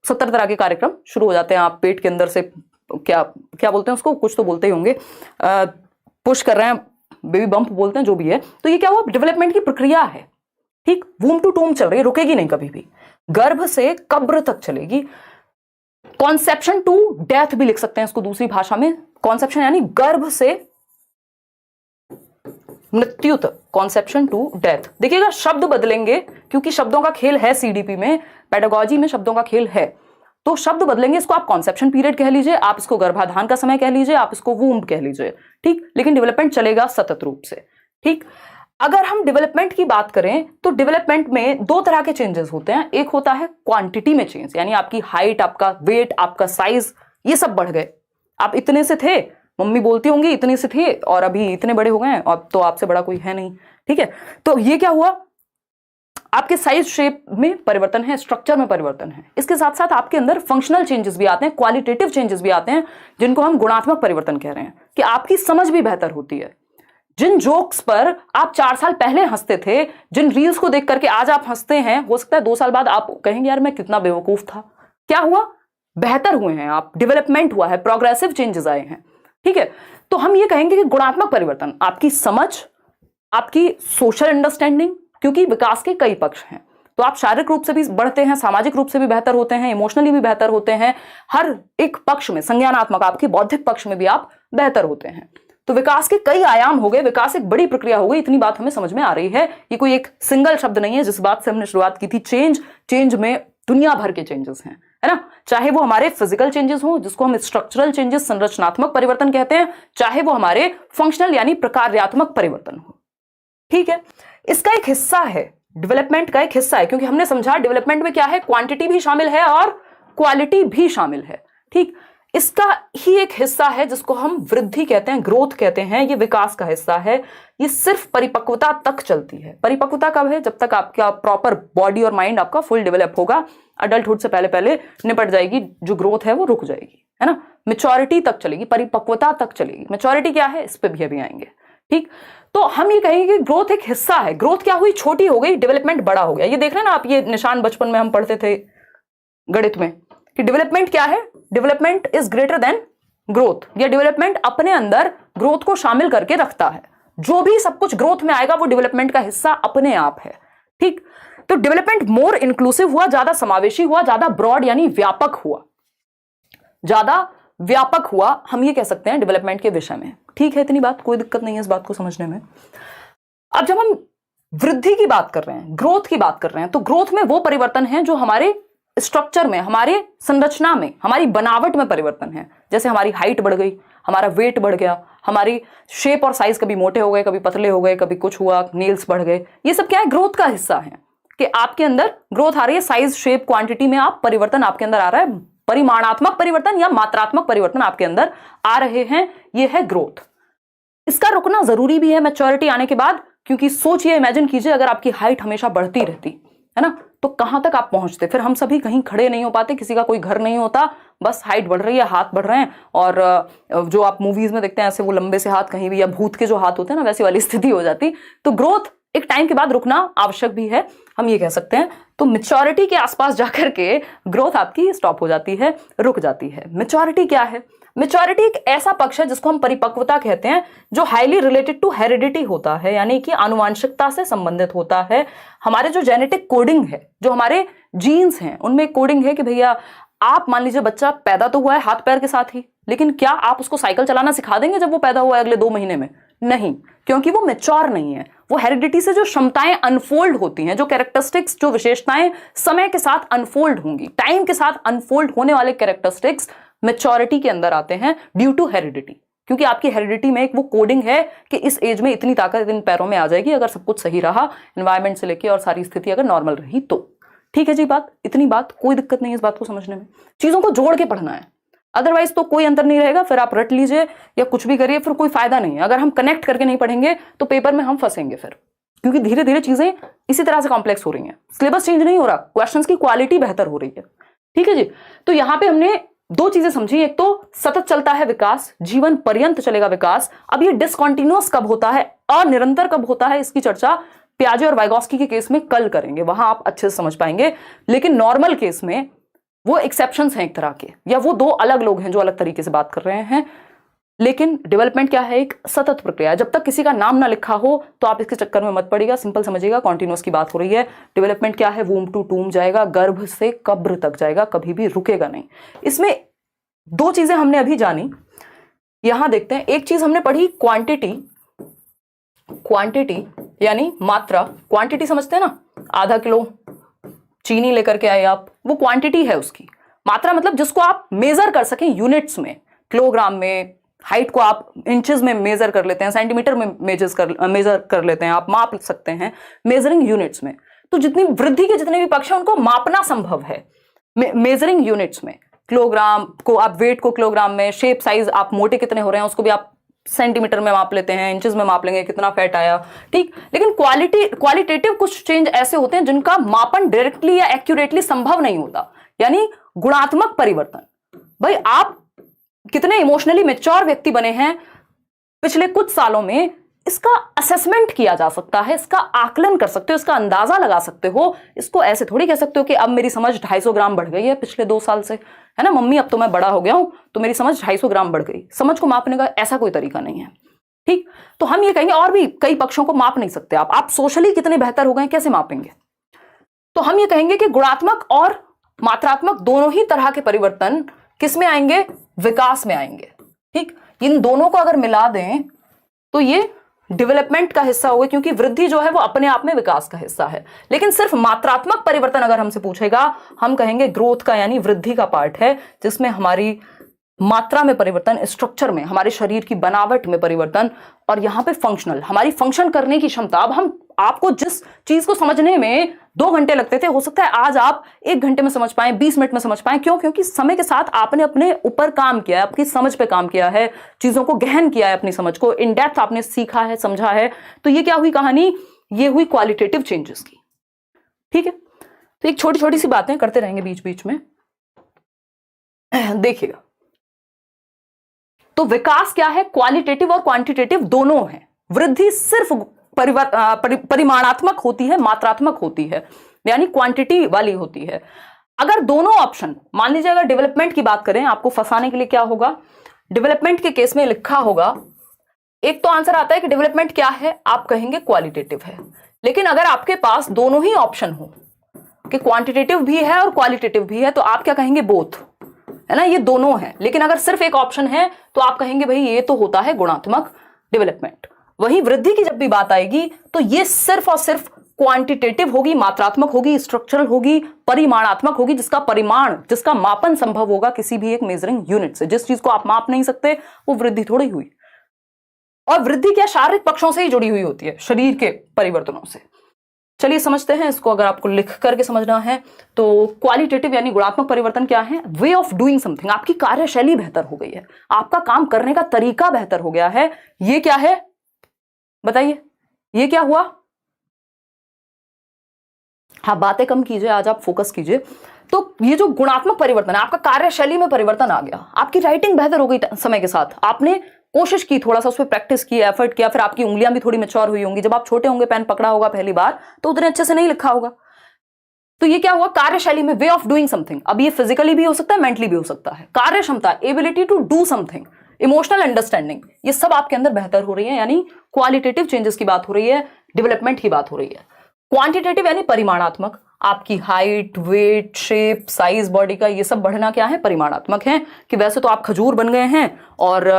70 तरह के कार्यक्रम शुरू हो जाते हैं। आप पेट के अंदर से क्या क्या बोलते हैं उसको, कुछ तो बोलते ही होंगे, पुश कर रहे हैं, बेबी बम्प बोलते हैं, जो भी है। तो ये क्या हुआ, डेवलपमेंट की प्रक्रिया है। ठीक, वूम्ब टू टूम्ब चल रही है, रुकेगी नहीं कभी भी, गर्भ से कब्र तक चलेगी। कॉन्सेप्शन टू डेथ भी लिख सकते हैं इसको दूसरी भाषा में। कॉन्सेप्शन यानी गर्भ से मृत्यु तक, कॉन्सेप्शन टू डेथ। देखिएगा शब्द बदलेंगे, क्योंकि शब्दों का खेल है सीडीपी में, पेडागोजी में शब्दों का खेल है, तो शब्द बदलेंगे। इसको आप कॉन्सेप्शन पीरियड कह लीजिए, आप इसको गर्भाधान का समय कह लीजिए, आप इसको वूम्ब कह लीजिए। ठीक, लेकिन डेवलपमेंट चलेगा सतत रूप से। ठीक, अगर हम डेवलपमेंट की बात करें तो डेवलपमेंट में 2 तरह के चेंजेस होते हैं। एक होता है क्वांटिटी में चेंज, यानी आपकी हाइट, आपका वेट, आपका साइज, ये सब बढ़ गए। आप इतने से थे, मम्मी बोलती होंगी इतने से थे, और अभी इतने बड़े हो गए हैं, अब तो आपसे बड़ा कोई है नहीं। ठीक है, तो ये क्या हुआ, आपके साइज शेप में परिवर्तन है, स्ट्रक्चर में परिवर्तन है। इसके साथ साथ आपके अंदर फंक्शनल चेंजेस भी आते हैं, क्वालिटेटिव चेंजेस भी आते हैं, जिनको हम गुणात्मक परिवर्तन कह रहे हैं, कि आपकी समझ भी बेहतर होती है। जिन जोक्स पर आप 4 साल पहले हंसते थे, जिन रील्स को देख करके आज आप हंसते हैं, हो सकता है 2 साल बाद आप कहेंगे यार मैं कितना बेवकूफ था। क्या हुआ, बेहतर हुए हैं आप, डेवलपमेंट हुआ है, प्रोग्रेसिव चेंजेस आए हैं। ठीक है, तो हम ये कहेंगे कि गुणात्मक परिवर्तन, आपकी समझ, आपकी सोशल अंडरस्टैंडिंग, क्योंकि विकास के कई पक्ष हैं। तो आप शारीरिक रूप से भी बढ़ते हैं, सामाजिक रूप से भी बेहतर होते हैं, इमोशनली भी बेहतर होते हैं, हर एक पक्ष में, संज्ञानात्मक, आपके बौद्धिक पक्ष में भी आप बेहतर होते हैं। तो विकास के कई आयाम हो गए, विकास एक बड़ी प्रक्रिया हो गई, इतनी बात हमें समझ में आ रही है। ये कोई एक सिंगल शब्द नहीं है, जिस बात से हमने शुरुआत की थी, चेंज में दुनिया भर के चेंजेस हैं, है ना, चाहे वो हमारे फिजिकल चेंजेस हो, जिसको हम स्ट्रक्चरल चेंजेस, संरचनात्मक परिवर्तन कहते हैं, चाहे वो हमारे फंक्शनल यानी प्रकार्यात्मक परिवर्तन हो। ठीक है, इसका एक हिस्सा है, डेवलपमेंट का एक हिस्सा है, क्योंकि हमने समझा डेवलपमेंट में क्या है, क्वांटिटी भी शामिल है और क्वालिटी भी शामिल है। ठीक, इसका ही एक हिस्सा है जिसको हम वृद्धि कहते हैं, ग्रोथ कहते हैं, ये विकास का हिस्सा है। ये सिर्फ परिपक्वता तक चलती है। परिपक्वता कब है, जब तक आपका प्रॉपर बॉडी और माइंड आपका फुल डेवलप होगा। अडल्टहुड से पहले पहले निपट जाएगी, जो ग्रोथ है वो रुक जाएगी, है ना, मेच्योरिटी तक चलेगी, परिपक्वता तक चलेगी। मेच्योरिटी क्या है, इस पे भी अभी आएंगे। ठीक, तो हम ये कहेंगे कि ग्रोथ एक हिस्सा है। ग्रोथ क्या हुई, छोटी हो गई, डेवलपमेंट बड़ा हो गया। ये देख रहे हैं ना आप, ये निशान बचपन में हम पढ़ते थे गणित में, कि डेवलपमेंट क्या है, development is greater than growth, या डेवलपमेंट अपने अंदर ग्रोथ को शामिल करके रखता है। जो भी सब कुछ ग्रोथ में आएगा वो डेवलपमेंट का हिस्सा अपने आप है। ठीक, तो डेवलपमेंट मोर इंक्लूसिव हुआ, ज्यादा समावेशी हुआ, ज्यादा ब्रॉड यानी व्यापक हुआ, ज्यादा व्यापक हुआ, हम ये कह सकते हैं डेवलपमेंट के विषय में। ठीक है, इतनी बात, कोई दिक्कत नहीं है इस बात को समझने में। अब जब हम वृद्धि की बात कर रहे हैं, ग्रोथ की बात कर रहे हैं, तो ग्रोथ में वो परिवर्तन है जो हमारे स्ट्रक्चर में, हमारे संरचना में, हमारी बनावट में परिवर्तन है। जैसे हमारी हाइट बढ़ गई, हमारा वेट बढ़ गया, हमारी शेप और साइज कभी मोटे हो गए, कभी पतले हो गए, कभी कुछ हुआ, नेल्स बढ़ गए, ये सब क्या है, ग्रोथ का हिस्सा है कि आपके अंदर ग्रोथ आ रही है, साइज, शेप, क्वांटिटी में आप परिवर्तन आपके अंदर आ रहा है, परिमाणात्मक परिवर्तन या मात्रात्मक परिवर्तन आपके अंदर आ रहे हैं, ये है ग्रोथ। इसका रुकना जरूरी भी है मैच्योरिटी आने के बाद, क्योंकि सोचिए, इमेजिन कीजिए अगर आपकी हाइट हमेशा बढ़ती रहती है ना, तो कहां तक आप पहुंचते। फिर हम सभी कहीं खड़े नहीं हो पाते, किसी का कोई घर नहीं होता, बस हाइट बढ़ रही है, हाथ बढ़ रहे हैं, और जो आप मूवीज में देखते हैं ऐसे वो लंबे से हाथ कहीं भी, या भूत के जो हाथ होते हैं ना, वैसी वाली स्थिति हो जाती। तो ग्रोथ एक टाइम के बाद रुकना आवश्यक भी है, हम ये कह सकते हैं। तो मैच्योरिटी के आसपास जाकर के ग्रोथ आपकी स्टॉप हो जाती है, रुक जाती है। मैच्योरिटी क्या है? मैच्योरिटी एक ऐसा पक्ष है जिसको हम परिपक्वता कहते हैं, जो हाईली रिलेटेड टू हेरिडिटी होता है, यानी कि आनुवांशिकता से संबंधित होता है। हमारे जो जेनेटिक कोडिंग है, जो हमारे जीन्स हैं, उनमें कोडिंग है कि भैया आप मान लीजिए बच्चा पैदा तो हुआ है हाथ पैर के साथ ही, लेकिन क्या आप उसको साइकिल चलाना सिखा देंगे जब वो पैदा हुआ है अगले 2 महीने में? नहीं, क्योंकि वो मैच्योर नहीं है। वो हेरिडिटी से जो क्षमताएं अनफोल्ड होती हैं, जो कैरेक्टरिस्टिक्स, जो विशेषताएं समय के साथ अनफोल्ड होंगी, टाइम के साथ अनफोल्ड होने वाले कैरेक्टरिस्टिक्स मैच्योरिटी के अंदर आते हैं ड्यू टू हेरिडिटी। क्योंकि आपकी हेरिडिटी में एक वो कोडिंग है कि इस एज में इतनी ताकत इन पैरों में आ जाएगी, अगर सब कुछ सही रहा, एनवायरमेंट से लेके और सारी स्थिति अगर नॉर्मल रही तो। ठीक है जी, बात, इतनी बात, कोई दिक्कत नहीं है इस बात को समझने में। चीजों को जोड़ के पढ़ना है, अदरवाइज तो कोई अंतर नहीं रहेगा। फिर आप रट लीजिए या कुछ भी करिए, फिर कोई फायदा नहीं है। अगर हम कनेक्ट करके नहीं पढ़ेंगे तो पेपर में हम फंसेंगे फिर, क्योंकि धीरे धीरे चीजें इसी तरह से कॉम्प्लेक्स हो रही हैं। सिलेबस चेंज नहीं हो रहा, क्वेश्चंस की क्वालिटी बेहतर हो रही है। ठीक है जी, तो यहां पे हमने 2 चीजें समझी। एक तो सतत चलता है विकास, जीवन पर्यंत चलेगा विकास। अब ये डिसकंटिन्यूअस कब होता है, अनिरंतर कब होता है, इसकी चर्चा पियाजे और वाइगोस्की के केस में कल करेंगे, वहां आप अच्छे से समझ पाएंगे। लेकिन नॉर्मल केस में वो एक्सेप्शंस हैं एक तरह के, या वो 2 अलग लोग हैं जो अलग तरीके से बात कर रहे हैं। लेकिन डेवलपमेंट क्या है? एक सतत प्रक्रिया है। जब तक किसी का नाम ना लिखा हो तो आप इसके चक्कर में मत पड़िएगा, सिंपल समझिएगा, कॉन्टिन्यूअस की बात हो रही है। डेवलपमेंट क्या है? वूम टू टूम जाएगा, गर्भ से कब्र तक जाएगा, कभी भी रुकेगा नहीं। इसमें 2 चीजें हमने अभी जानी, यहां देखते हैं। एक चीज हमने पढ़ी क्वांटिटी, क्वांटिटी यानी मात्रा। क्वांटिटी समझते हैं ना, आधा किलो चीनी लेकर के आए आप, वो क्वांटिटी है उसकी। मात्रा मतलब जिसको आप मेजर कर सकें यूनिट्स में, किलोग्राम में। हाइट को आप इंचेस में मेजर कर लेते हैं, सेंटीमीटर में मेजर कर लेते हैं, आप माप सकते हैं मेजरिंग यूनिट्स में। तो जितनी वृद्धि के जितने भी पक्ष हैं उनको मापना संभव है मेजरिंग यूनिट्स में। किलोग्राम को आप, वेट को किलोग्राम में, शेप साइज आप मोटे कितने हो रहे हैं उसको भी आप सेंटीमीटर में माप लेते हैं, इंचेस में माप लेंगे कितना फैट आया। ठीक, लेकिन क्वालिटेटिव कुछ चेंज ऐसे होते हैं जिनका मापन डायरेक्टली या एक्यूरेटली संभव नहीं होता, यानी गुणात्मक परिवर्तन। भाई आप कितने इमोशनली मैच्योर व्यक्ति बने हैं पिछले कुछ सालों में, इसका असेसमेंट किया जा सकता है, इसका आकलन कर सकते हो, इसका अंदाजा लगा सकते हो। इसको ऐसे थोड़ी कह सकते हो कि अब मेरी समझ 250 ग्राम बढ़ गई है पिछले 2 साल से, है ना मम्मी, अब तो मैं बड़ा हो गया हूं तो मेरी समझ 250 ग्राम बढ़ गई। समझ को मापने का ऐसा कोई तरीका नहीं है। ठीक, तो हम ये कहेंगे, और भी कई पक्षों को माप नहीं सकते आप सोशली कितने बेहतर हो गए कैसे मापेंगे? तो हम ये कहेंगे कि गुणात्मक और मात्रात्मक दोनों ही तरह के परिवर्तन किस में आएंगे? विकास में आएंगे। ठीक, इन दोनों को अगर मिला दें तो ये डेवलपमेंट का हिस्सा होगा, क्योंकि वृद्धि जो है वो अपने आप में विकास का हिस्सा है। लेकिन सिर्फ मात्रात्मक परिवर्तन अगर हमसे पूछेगा, हम कहेंगे ग्रोथ का यानी वृद्धि का पार्ट है, जिसमें हमारी मात्रा में परिवर्तन, स्ट्रक्चर में, हमारे शरीर की बनावट में परिवर्तन, और यहां पे फंक्शनल, हमारी फंक्शन करने की क्षमता। अब हम आपको जिस चीज को समझने में 2 घंटे लगते थे, हो सकता है आज आप 1 घंटे में समझ पाएं, 20 मिनट में समझ पाएं। क्यों? क्योंकि समय के साथ आपने अपने ऊपर काम किया है, आपकी समझ पे काम किया है, चीजों को गहन किया है, अपनी समझ को इन डेप्थ आपने सीखा है, समझा है। तो ये क्या हुई कहानी? ये हुई क्वालिटेटिव चेंजेस की। ठीक है, तो एक छोटी छोटी सी बातें करते रहेंगे बीच बीच में, देखिएगा। तो विकास क्या है? क्वालिटेटिव और क्वांटिटेटिव दोनों है। वृद्धि सिर्फ परिमाणात्मक होती है, मात्रात्मक होती है, यानी क्वांटिटी वाली होती है। अगर दोनों ऑप्शन, मान लीजिए अगर डेवलपमेंट की बात करें, आपको फंसाने के लिए क्या होगा, डेवलपमेंट के केस में लिखा होगा एक तो आंसर आता है कि डेवलपमेंट क्या है, आप कहेंगे क्वालिटेटिव है। लेकिन अगर आपके पास दोनों ही ऑप्शन हो कि क्वांटिटेटिव भी है और क्वालिटेटिव भी है, तो आप क्या कहेंगे, बोथ, है ना, ये दोनों है। लेकिन अगर सिर्फ एक ऑप्शन है तो आप कहेंगे भाई ये तो होता है गुणात्मक डेवलपमेंट। वहीं वृद्धि की जब भी बात आएगी तो ये सिर्फ और सिर्फ क्वांटिटेटिव होगी, मात्रात्मक होगी, स्ट्रक्चरल होगी, परिमाणात्मक होगी, जिसका परिमाण, जिसका मापन संभव होगा किसी भी एक मेजरिंग यूनिट से। जिस चीज को आप माप नहीं सकते वो वृद्धि थोड़ी हुई। और वृद्धि क्या शारीरिक पक्षों से ही जुड़ी हुई होती है, शरीर के परिवर्तनों से। चलिए समझते हैं इसको। अगर आपको लिख करके समझना है तो क्वालिटेटिव यानी गुणात्मक परिवर्तन क्या है, वे ऑफ डूइंग समथिंग, आपकी कार्यशैली बेहतर हो गई है, आपका काम करने का तरीका बेहतर हो गया है। ये क्या है बताइए, ये क्या हुआ? हाँ, बातें कम कीजिए, आज आप फोकस कीजिए। तो ये जो गुणात्मक परिवर्तन है, आपका कार्यशैली में परिवर्तन आ गया, आपकी राइटिंग बेहतर हो गई समय के साथ, आपने कोशिश की, थोड़ा सा उस पर प्रैक्टिस की, एफर्ट किया, फिर आपकी उंगलियां भी थोड़ी मैच्योर हुई होंगी। जब आप छोटे होंगे, पेन पकड़ा होगा पहली बार तो उतने अच्छे से नहीं लिखा होगा। तो ये क्या हुआ, कार्यशैली में, वे ऑफ डूइंग समथिंग। अब ये फिजिकली भी हो सकता है, मेंटली भी हो सकता है। कार्य क्षमता, ability to do something, emotional understanding, ये सब आपके अंदर बेहतर हो रही है, यानी क्वालिटेटिव चेंजेस की बात हो रही है, डेवलपमेंट की बात हो रही है। क्वांटिटेटिव यानी परिमाणात्मक, आपकी height, weight, shape, size body का, ये सब बढ़ना क्या है, परिमाणात्मक है। कि वैसे तो आप खजूर बन गए हैं और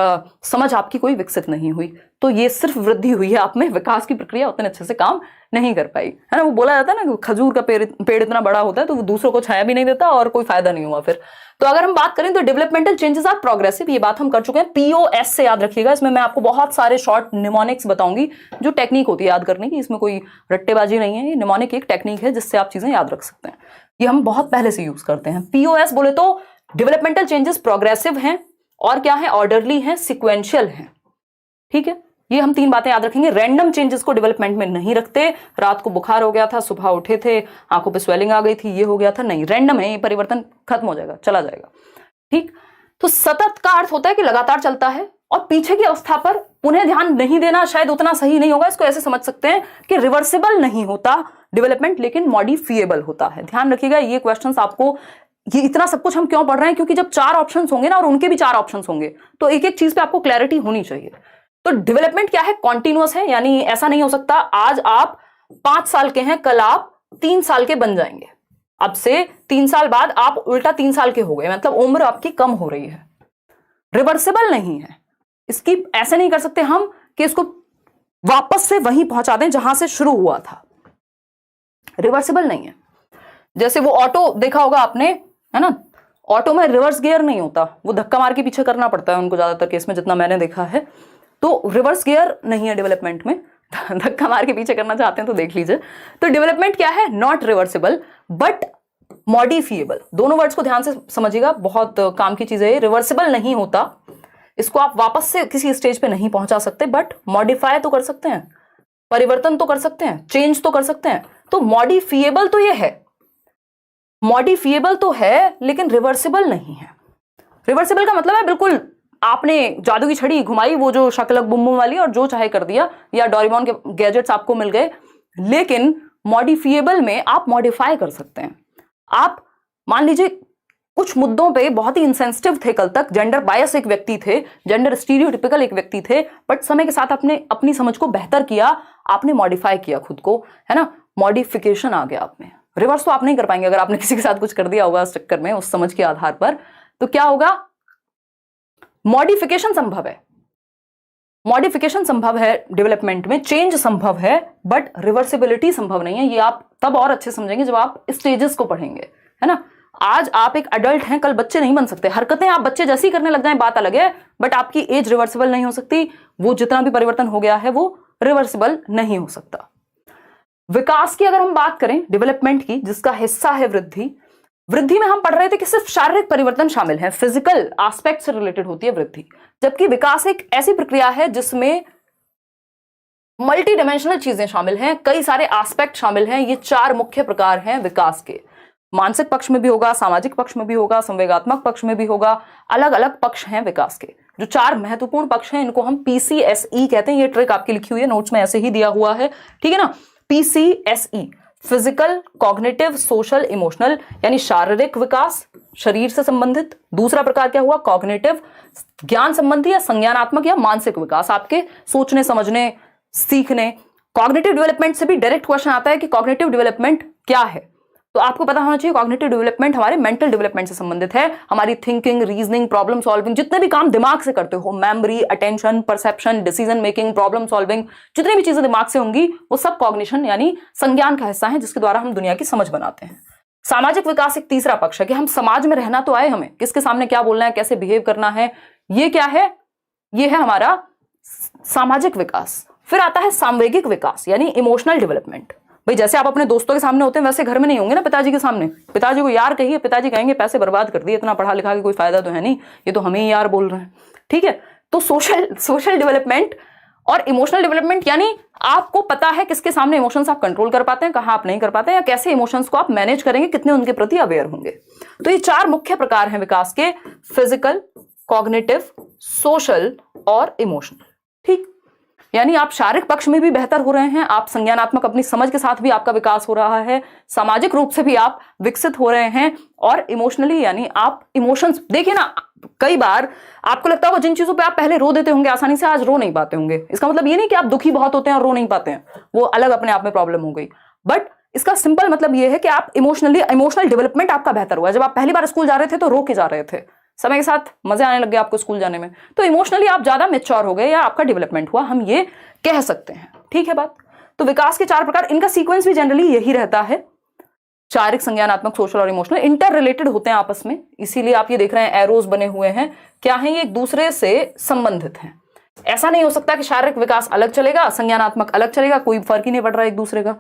समझ आपकी कोई विकसित नहीं हुई, तो ये सिर्फ वृद्धि हुई है आप में, विकास की प्रक्रिया उतने अच्छे से काम नहीं कर पाई, है ना। वो बोला जाता है ना कि खजूर का पेड़ इतना बड़ा होता है तो वो दूसरों को छाया भी नहीं देता और कोई फायदा नहीं हुआ फिर। तो अगर हम बात करें तो डेवलपमेंटल चेंजेस आर प्रोग्रेसिव, ये बात हम कर चुके हैं। POS से याद रखिएगा, इसमें मैं आपको बहुत सारे शॉर्ट निमोनिक्स बताऊंगी, जो टेक्निक होती है याद करने की, इसमें कोई रट्टेबाजी नहीं है। ये निमोनिक एक टेक्निक है जिससे आप चीजें याद रख सकते हैं, ये हम बहुत पहले से यूज करते हैं। POS बोले तो डेवलपमेंटल चेंजेस प्रोग्रेसिव हैं और क्या है, ऑर्डरली हैं, सिक्वेंशियल हैं, ठीक है। ये हम 3 बातें याद रखेंगे। रैंडम चेंजेस को डेवलपमेंट में नहीं रखते, रात को बुखार हो गया था, सुबह उठे थे, आंखों पे स्वेलिंग आ गई थी, ये हो गया था, नहीं, रैंडम है, ये परिवर्तन खत्म हो जाएगा, चला जाएगा, ठीक। तो सतत का अर्थ होता है कि लगातार चलता है, और पीछे की अवस्था पर पुनः ध्यान नहीं देना शायद उतना सही नहीं होगा। इसको ऐसे समझ सकते हैं कि रिवर्सिबल नहीं होता डेवलपमेंट, लेकिन मॉडिफिएबल होता है। ध्यान रखिएगा, ये क्वेश्चंस आपको, ये इतना सब कुछ हम क्यों पढ़ रहे हैं, क्योंकि जब 4 ऑप्शंस होंगे ना और उनके भी 4 ऑप्शंस होंगे तो एक एक चीज पे आपको क्लैरिटी होनी चाहिए। तो डेवलपमेंट क्या है, कॉन्टिन्यूअस है, यानी ऐसा नहीं हो सकता आज आप 5 साल के हैं, कल आप 3 साल के बन जाएंगे, अब से 3 साल बाद आप उल्टा 3 साल के हो गए, मतलब उम्र आपकी कम हो रही है। रिवर्सिबल नहीं है, इसकी ऐसे नहीं कर सकते हम कि इसको वापस से वहीं पहुंचा दें जहां से शुरू हुआ था, रिवर्सिबल नहीं है। जैसे वो ऑटो देखा होगा आपने, है ना, ऑटो में रिवर्स गियर नहीं होता, वो धक्का मार के पीछे करना पड़ता है उनको, ज्यादातर केस में जितना मैंने देखा है। तो रिवर्स गियर नहीं है डेवलपमेंट में, धक्का मार के पीछे करना चाहते हैं तो देख लीजिए। तो डेवलपमेंट क्या है, नॉट रिवर्सिबल बट मॉडिफिएबल। दोनों वर्ड्स को ध्यान से समझिएगा, बहुत काम की चीज है। रिवर्सिबल नहीं होता, इसको आप वापस से किसी स्टेज पे नहीं पहुंचा सकते, बट मॉडिफाई तो कर सकते हैं, परिवर्तन तो कर सकते हैं, चेंज तो कर सकते हैं। तो मॉडिफिएबल तो ये है, मॉडिफिएबल तो है लेकिन रिवर्सिबल नहीं है। रिवर्सिबल का मतलब है बिल्कुल आपने जादू की छड़ी घुमाई, वो जो शकलक बुम बुम वाली, और जो चाहे कर दिया, या डोरेमोन के गैजेट्स आपको मिल गए। लेकिन मॉडिफिएबल में आप मॉडिफाई कर सकते हैं। आप मान लीजिए कुछ मुद्दों पे बहुत ही इंसेंसिटिव थे, कल तक जेंडर बायस एक व्यक्ति थे, जेंडर स्टीरियोटिपिकल एक व्यक्ति थे, बट समय के साथ आपने अपनी समझ को बेहतर किया, आपने मॉडिफाई किया खुद को, है ना, मॉडिफिकेशन आ गया आप में। रिवर्स तो आप नहीं कर पाएंगे अगर आपने किसी के साथ कुछ कर दिया होगा उस चक्कर में, उस समझ के आधार पर। तो क्या होगा, मॉडिफिकेशन संभव है, मॉडिफिकेशन संभव है डेवलपमेंट में, चेंज संभव है, बट रिवर्सिबिलिटी संभव नहीं है। ये आप तब और अच्छे समझेंगे जब आप स्टेजेस को पढ़ेंगे, है ना। आज आप एक अडल्ट हैं, कल बच्चे नहीं बन सकते। हरकतें आप बच्चे जैसी करने लग जाएं बात अलग है, बट आपकी एज रिवर्सिबल नहीं हो सकती। वो जितना भी परिवर्तन हो गया है वो रिवर्सिबल नहीं हो सकता। विकास की अगर हम बात करें, डेवलपमेंट की, जिसका हिस्सा है वृद्धि, वृद्धि में हम पढ़ रहे थे कि सिर्फ शारीरिक परिवर्तन शामिल है, फिजिकल एस्पेक्ट से रिलेटेड होती है वृद्धि, जबकि विकास एक ऐसी प्रक्रिया है जिसमें मल्टी डायमेंशनल चीजें शामिल हैं, कई सारे एस्पेक्ट शामिल हैं। ये 4 मुख्य प्रकार हैं विकास के। मानसिक पक्ष में भी होगा, सामाजिक पक्ष में भी होगा, संवेगात्मक पक्ष में भी होगा, अलग अलग पक्ष हैं विकास के। जो 4 महत्वपूर्ण पक्ष हैं इनको हम PCSE कहते हैं। ये ट्रिक आपकी लिखी हुई है नोट्स में, ऐसे ही दिया हुआ है, ठीक है ना। PCSE, physical, cognitive, social, emotional, यानी शारीरिक विकास, शरीर से संबंधित। दूसरा प्रकार क्या हुआ? कॉग्निटिव, ज्ञान संबंधी या संज्ञानात्मक या मानसिक विकास, आपके सोचने, समझने, सीखने। कॉग्निटिव डेवलपमेंट से भी डायरेक्ट क्वेश्चन आता है कि कॉग्निटिव डेवलपमेंट क्या है, तो आपको पता होना चाहिए कॉग्निटिव डेवलपमेंट हमारे मेंटल डेवलपमेंट से संबंधित है। हमारी थिंकिंग, रीजनिंग, प्रॉब्लम सॉल्विंग, जितने भी काम दिमाग से करते हो, memory, attention, perception, decision making, problem solving, जितनी भी चीजें दिमाग से होंगी वो सब कॉग्निशन यानी संज्ञान का हिस्सा है, जिसके द्वारा हम दुनिया की समझ बनाते हैं। सामाजिक विकास एक तीसरा पक्ष है कि हम समाज में रहना तो आए, हमें किसके सामने क्या बोलना है, कैसे बिहेव करना है, ये क्या है? ये है हमारा सामाजिक विकास। फिर आता है सामवेगिक विकास यानी इमोशनल डेवलपमेंट। भाई जैसे आप अपने दोस्तों के सामने होते हैं वैसे घर में नहीं होंगे ना पिताजी के सामने। पिताजी को यार कहिए, पिताजी कहेंगे पैसे बर्बाद कर दिए, इतना पढ़ा लिखा के कोई फायदा तो है नहीं, ये तो हमें ही यार बोल रहे हैं। ठीक है, तो सोशल डेवलपमेंट और इमोशनल डेवलपमेंट यानी आपको पता है किसके सामने इमोशंस आप कंट्रोल कर पाते हैं, कहां आप नहीं कर पाते हैं, या कैसे इमोशंस को आप मैनेज करेंगे, कितने उनके प्रति अवेयर होंगे। तो ये चार मुख्य प्रकार हैं विकास के, फिजिकल, कॉग्निटिव, सोशल और इमोशनल। ठीक, यानी आप शारीरिक पक्ष में भी बेहतर हो रहे हैं, आप संज्ञानात्मक अपनी समझ के साथ भी आपका विकास हो रहा है, सामाजिक रूप से भी आप विकसित हो रहे हैं, और इमोशनली यानी आप इमोशंस, देखिए ना, कई बार आपको लगता होगा जिन चीजों पे आप पहले रो देते होंगे आसानी से, आज रो नहीं पाते होंगे। इसका मतलब ये नहीं कि आप दुखी बहुत होते हैं और रो नहीं पाते हैं, वो अलग अपने आप में प्रॉब्लम हो गई, बट इसका सिंपल मतलब ये है कि आप इमोशनल डेवलपमेंट आपका बेहतर हुआ। जब आप पहली बार स्कूल जा रहे थे तो रो के जा रहे थे, समय के साथ मजे आने लग गए आपको स्कूल जाने में, तो इमोशनली आप ज्यादा मैच्योर हो गए या आपका डेवलपमेंट हुआ, हम ये कह सकते हैं। ठीक है बात। तो विकास के चार प्रकार, इनका सीक्वेंस भी जनरली यही रहता है, शारीरिक, संज्ञानात्मक, सोशल और इमोशनल, इंटर रिलेटेड होते हैं आपस में, इसीलिए आप ये देख रहे हैं एरोज बने हुए हैं, क्या है ये? एक दूसरे से संबंधित हैं। ऐसा नहीं हो सकता कि शारीरिक विकास अलग चलेगा, संज्ञानात्मक अलग चलेगा, कोई फर्क ही नहीं पड़ रहा एक दूसरे का।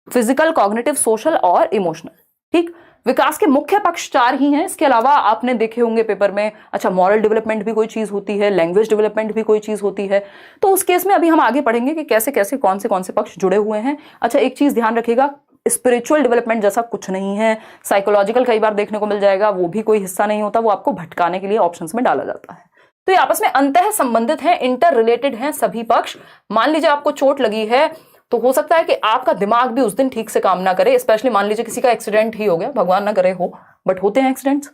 फिजिकल, कॉग्निटिव, सोशल और इमोशनल। ठीक, विकास के मुख्य पक्ष चार ही हैं, इसके अलावा आपने देखे होंगे पेपर में, अच्छा मॉरल डेवलपमेंट भी कोई चीज होती है, लैंग्वेज डेवलपमेंट भी कोई चीज होती है, तो उस केस में अभी हम आगे पढ़ेंगे कि कैसे कैसे कौन से पक्ष जुड़े हुए हैं। अच्छा एक चीज ध्यान रखिएगा, स्पिरिचुअल डेवलपमेंट जैसा कुछ नहीं है, साइकोलॉजिकल कई बार देखने को मिल जाएगा, वो भी कोई हिस्सा नहीं होता, वो आपको भटकाने के लिए ऑप्शंस में डाला जाता है। तो ये आपस में अंतः संबंधित हैं, इंटर रिलेटेड हैं सभी पक्ष। मान लीजिए आपको चोट लगी है तो हो सकता है कि आपका दिमाग भी उस दिन ठीक से काम ना करे, स्पेशली मान लीजिए किसी का एक्सीडेंट ही हो गया, भगवान ना करे हो, बट होते हैं एक्सीडेंट्स।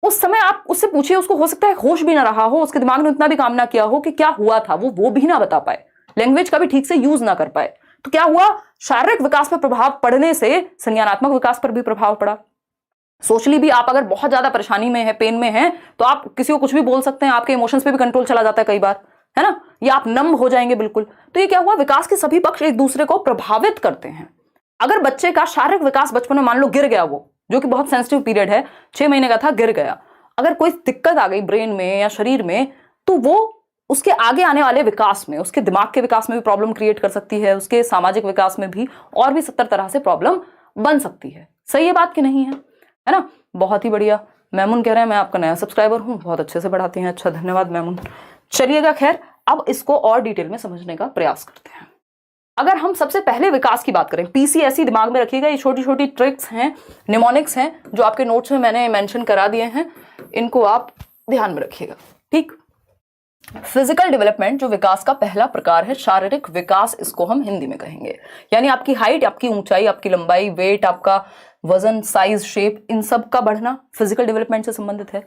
उस समय आप उससे पूछिए, उसको हो सकता है होश भी ना रहा हो, उसके दिमाग ने उतना भी काम ना किया हो कि क्या हुआ था, वो भी ना बता पाए, लैंग्वेज का भी ठीक से यूज ना कर पाए, तो क्या हुआ? शारीरिक विकास पर प्रभाव पड़ने से संज्ञानात्मक विकास पर भी प्रभाव पड़ा। सोशली भी आप अगर बहुत ज्यादा परेशानी में है, पेन में है, तो आप किसी को कुछ भी बोल सकते हैं, आपके इमोशंस पे भी कंट्रोल चला जाता है कई बार, है ना, या आप नम हो जाएंगे बिल्कुल। तो ये क्या हुआ? विकास के सभी पक्ष एक दूसरे को प्रभावित करते हैं। अगर बच्चे का शारीरिक विकास बचपन में मान लो गिर गया, वो जो कि बहुत सेंसिटिव पीरियड है, 6 महीने का था, गिर गया, अगर कोई दिक्कत आ गई ब्रेन में या शरीर में, तो वो उसके आगे आने वाले विकास में, उसके दिमाग के विकास में भी प्रॉब्लम क्रिएट कर सकती है, उसके सामाजिक विकास में भी, और भी 70 तरह से प्रॉब्लम बन सकती है। सही है बात कि नहीं है ना? बहुत ही बढ़िया। मैमुन कह रहे हैं मैं आपका नया सब्सक्राइबर हूं, बहुत अच्छे से पढ़ाती हैं। अच्छा, धन्यवाद मैमुन। चलिएगा, खैर अब इसको और डिटेल में समझने का प्रयास करते हैं। अगर हम सबसे पहले विकास की बात करें, पीसीएसई दिमाग में रखिएगा, ये छोटी छोटी ट्रिक्स हैं, निमोनिक्स हैं, जो आपके नोट्स में मैंने मेंशन करा दिए हैं, इनको आप ध्यान में रखिएगा। ठीक, फिजिकल डेवलपमेंट जो विकास का पहला प्रकार है, शारीरिक विकास इसको हम हिंदी में कहेंगे, यानी आपकी हाइट, आपकी ऊंचाई, आपकी लंबाई, वेट, आपका वजन, साइज, शेप, इन सब का बढ़ना फिजिकल डेवलपमेंट से संबंधित है।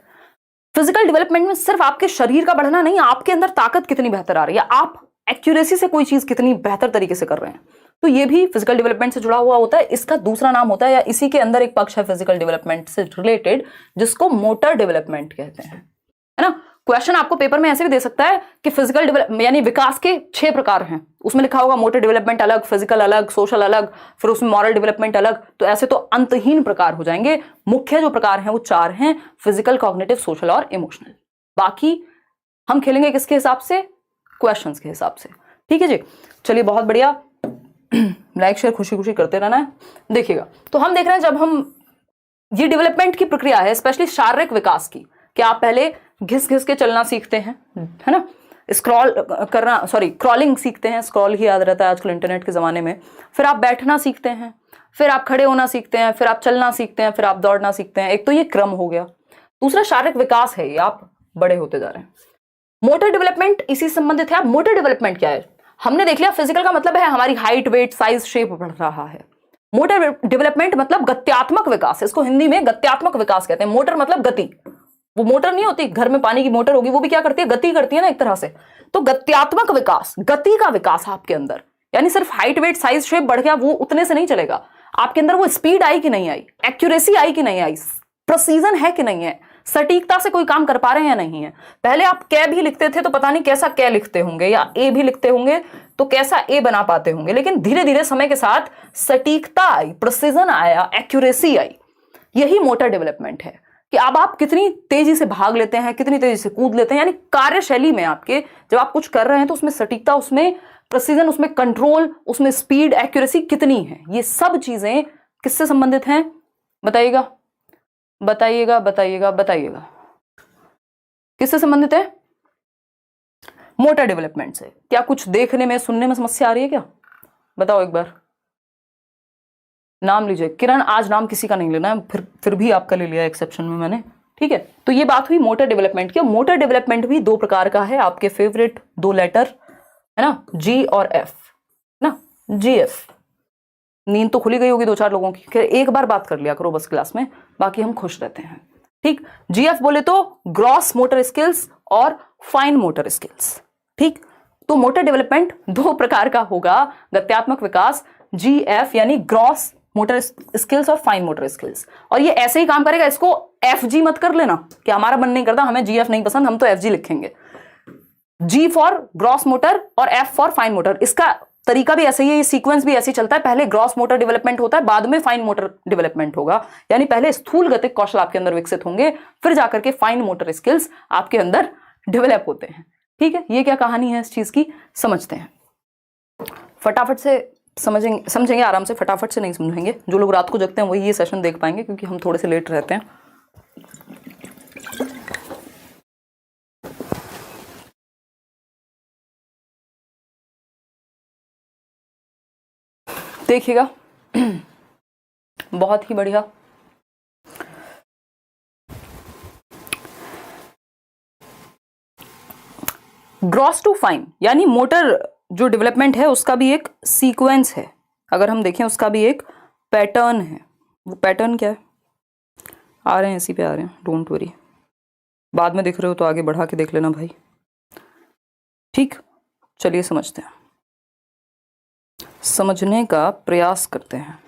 फिजिकल डेवलपमेंट में सिर्फ आपके शरीर का बढ़ना नहीं, आपके अंदर ताकत कितनी बेहतर आ रही है, आप एक्यूरेसी से कोई चीज कितनी बेहतर तरीके से कर रहे हैं, तो ये भी फिजिकल डेवलपमेंट से जुड़ा हुआ होता है। इसका दूसरा नाम होता है, या इसी के अंदर एक पक्ष है फिजिकल डेवलपमेंट से रिलेटेड, जिसको मोटर डेवलपमेंट कहते हैं, है ना। क्वेश्चन आपको पेपर में ऐसे भी दे सकता है कि फिजिकल डेवलपमेंट यानी विकास के 6 प्रकार हैं, उसमें लिखा होगा मोटर डेवलपमेंट अलग, फिजिकल अलग, सोशल अलग, फिर उसमें मॉरल डेवलपमेंट अलग, तो ऐसे तो अंतहीन प्रकार हो जाएंगे। मुख्य जो प्रकार हैं वो 4 हैं, फिजिकल, कॉग्निटिव, सोशल और इमोशनल। बाकी हम खेलेंगे किसके हिसाब से? क्वेश्चंस के हिसाब से। ठीक है जी, चलिए बहुत बढ़िया। लाइक शेयर खुशी खुशी करते रहना है। देखिएगा, तो हम देख रहे हैं जब हम ये डेवलपमेंट की प्रक्रिया है, स्पेशली शारीरिक विकास की, कि आप पहले घिस घिस के चलना सीखते हैं, है ना, क्रॉलिंग सीखते हैं, स्क्रॉल ही याद रहता है आजकल इंटरनेट के जमाने में। फिर आप बैठना सीखते हैं, फिर आप खड़े होना सीखते हैं, फिर आप चलना सीखते हैं, फिर आप दौड़ना सीखते हैं। एक तो ये क्रम हो गया। दूसरा शारीरिक विकास है, ये आप बड़े होते जा रहे हैं। मोटर डेवलपमेंट इसी संबंधित है। अब मोटर डेवलपमेंट क्या है? हमने देख लिया, फिजिकल का मतलब है हमारी हाइट, वेट, साइज, शेप बढ़ रहा है। मोटर डेवलपमेंट मतलब गत्यात्मक विकास, इसको हिंदी में गत्यात्मक विकास कहते हैं। मोटर मतलब गति, वो मोटर नहीं होती घर में पानी की मोटर होगी, वो भी क्या करती है, गति करती है ना एक तरह से। तो गत्यात्मक विकास, गति का विकास आपके अंदर, यानी सिर्फ हाइट वेट साइज शेप बढ़ गया वो उतने से नहीं चलेगा। आपके अंदर वो स्पीड आई कि नहीं आई, एक्यूरेसी आई कि नहीं आई, प्रिसीजन है कि नहीं है, सटीकता से कोई काम कर पा रहे हैं या नहीं है। पहले आप कै भी लिखते थे तो पता नहीं कैसा कै लिखते होंगे, या ए भी लिखते होंगे तो कैसा ए बना पाते होंगे, लेकिन धीरे धीरे समय के साथ सटीकता आई, प्रिसीजन आया, एक्यूरेसी आई। यही मोटर डेवलपमेंट है कि अब आप कितनी तेजी से भाग लेते हैं, कितनी तेजी से कूद लेते हैं, यानी कार्यशैली में आपके जब आप कुछ कर रहे हैं तो उसमें सटीकता, उसमें प्रिसीजन, उसमें कंट्रोल, उसमें स्पीड, एक्यूरेसी कितनी है। ये सब चीजें किससे संबंधित हैं, बताइएगा बताइएगा बताइएगा बताइएगा, किससे संबंधित है, मोटर डेवलपमेंट से। क्या कुछ देखने में सुनने में समस्या आ रही है क्या, बताओ एक बार। नाम लीजिए, किरण आज नाम किसी का नहीं लेना है, फिर भी आपका ले लिया एक्सेप्शन में मैंने, ठीक है। तो ये बात हुई मोटर डेवलपमेंट की। मोटर डेवलपमेंट भी दो प्रकार का है, आपके फेवरेट दो लेटर है ना, जी और एफ ना, जी एफ। नींद तो खुली गई होगी दो चार लोगों की, फिर एक बार बात कर लिया करो बस क्लास में, बाकी हम खुश रहते हैं, ठीक। जीएफ बोले तो ग्रॉस मोटर स्किल्स और फाइन मोटर स्किल्स, ठीक। तो मोटर डेवलपमेंट दो प्रकार का होगा, गत्यात्मक विकास जीएफ यानी ग्रॉस मोटर स्किल्स और फाइन मोटर स्किल्स। और ये ऐसे ही काम करेगा, इसको एफ जी मत कर लेना कि हमारा मन नहीं करता, हमें जीएफ नहीं पसंद, हम तो एफ जी लिखेंगे। जी फॉर ग्रॉस मोटर और एफ फॉर फाइन मोटर। इसका तरीका भी ऐसे ही है, ये सीक्वेंस भी ऐसे ही चलता है, पहले ग्रॉस मोटर डेवलपमेंट होता है, बाद में फाइन मोटर डेवलपमेंट होगा। यानी पहले स्थूल गतिक कौशल आपके अंदर विकसित होंगे, फिर जाकर के फाइन मोटर स्किल्स आपके अंदर डेवलप होते हैं, ठीक है। ये क्या कहानी है इस चीज की, समझते हैं फटाफट से, समझेंगे आराम से, फटाफट से नहीं समझेंगे। जो लोग रात को जगते हैं वही ये सेशन देख पाएंगे, क्योंकि हम थोड़े से लेट रहते हैं। देखिएगा बहुत ही बढ़िया। ग्रॉस टू फाइन यानी मोटर जो डेवलपमेंट है उसका भी एक सीक्वेंस है, अगर हम देखें उसका भी एक पैटर्न है। वो पैटर्न क्या है, आ रहे हैं इसी पे आ रहे हैं, डोंट वरी, बाद में देख रहे हो तो आगे बढ़ा के देख लेना भाई, ठीक। चलिए समझते हैं, समझने का प्रयास करते हैं,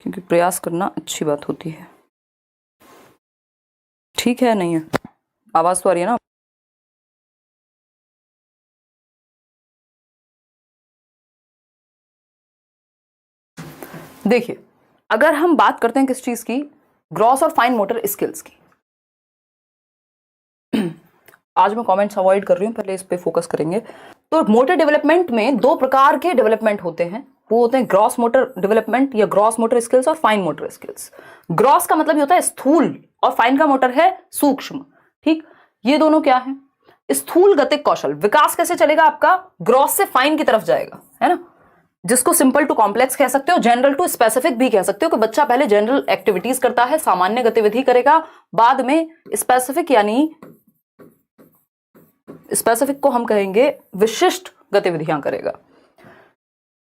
क्योंकि प्रयास करना अच्छी बात होती है, ठीक है। नहीं है आवाज तो आ रही है ना, देखिए अगर हम बात करते हैं किस चीज की, ग्रॉस और फाइन मोटर स्किल्स की। आज मैं कमेंट्स अवॉइड कर रही हूं, पहले इस पे फोकस करेंगे। तो मोटर डेवलपमेंट में दो प्रकार के डेवलपमेंट होते हैं, वो होते हैं ग्रॉस मोटर डेवलपमेंट या ग्रॉस मोटर स्किल्स और फाइन मोटर स्किल्स। ग्रॉस का मतलब होता है स्थूल और फाइन का मोटर है सूक्ष्म, ठीक। ये दोनों क्या है, स्थूल गतिक कौशल। विकास कैसे चलेगा आपका, ग्रॉस से फाइन की तरफ जाएगा, है ना, जिसको सिंपल टू कॉम्प्लेक्स कह सकते हो, जनरल टू स्पेसिफिक भी कह सकते हो, कि बच्चा पहले जनरल एक्टिविटीज करता है, सामान्य गतिविधि करेगा, बाद में स्पेसिफिक, यानी स्पेसिफिक को हम कहेंगे विशिष्ट गतिविधियां करेगा।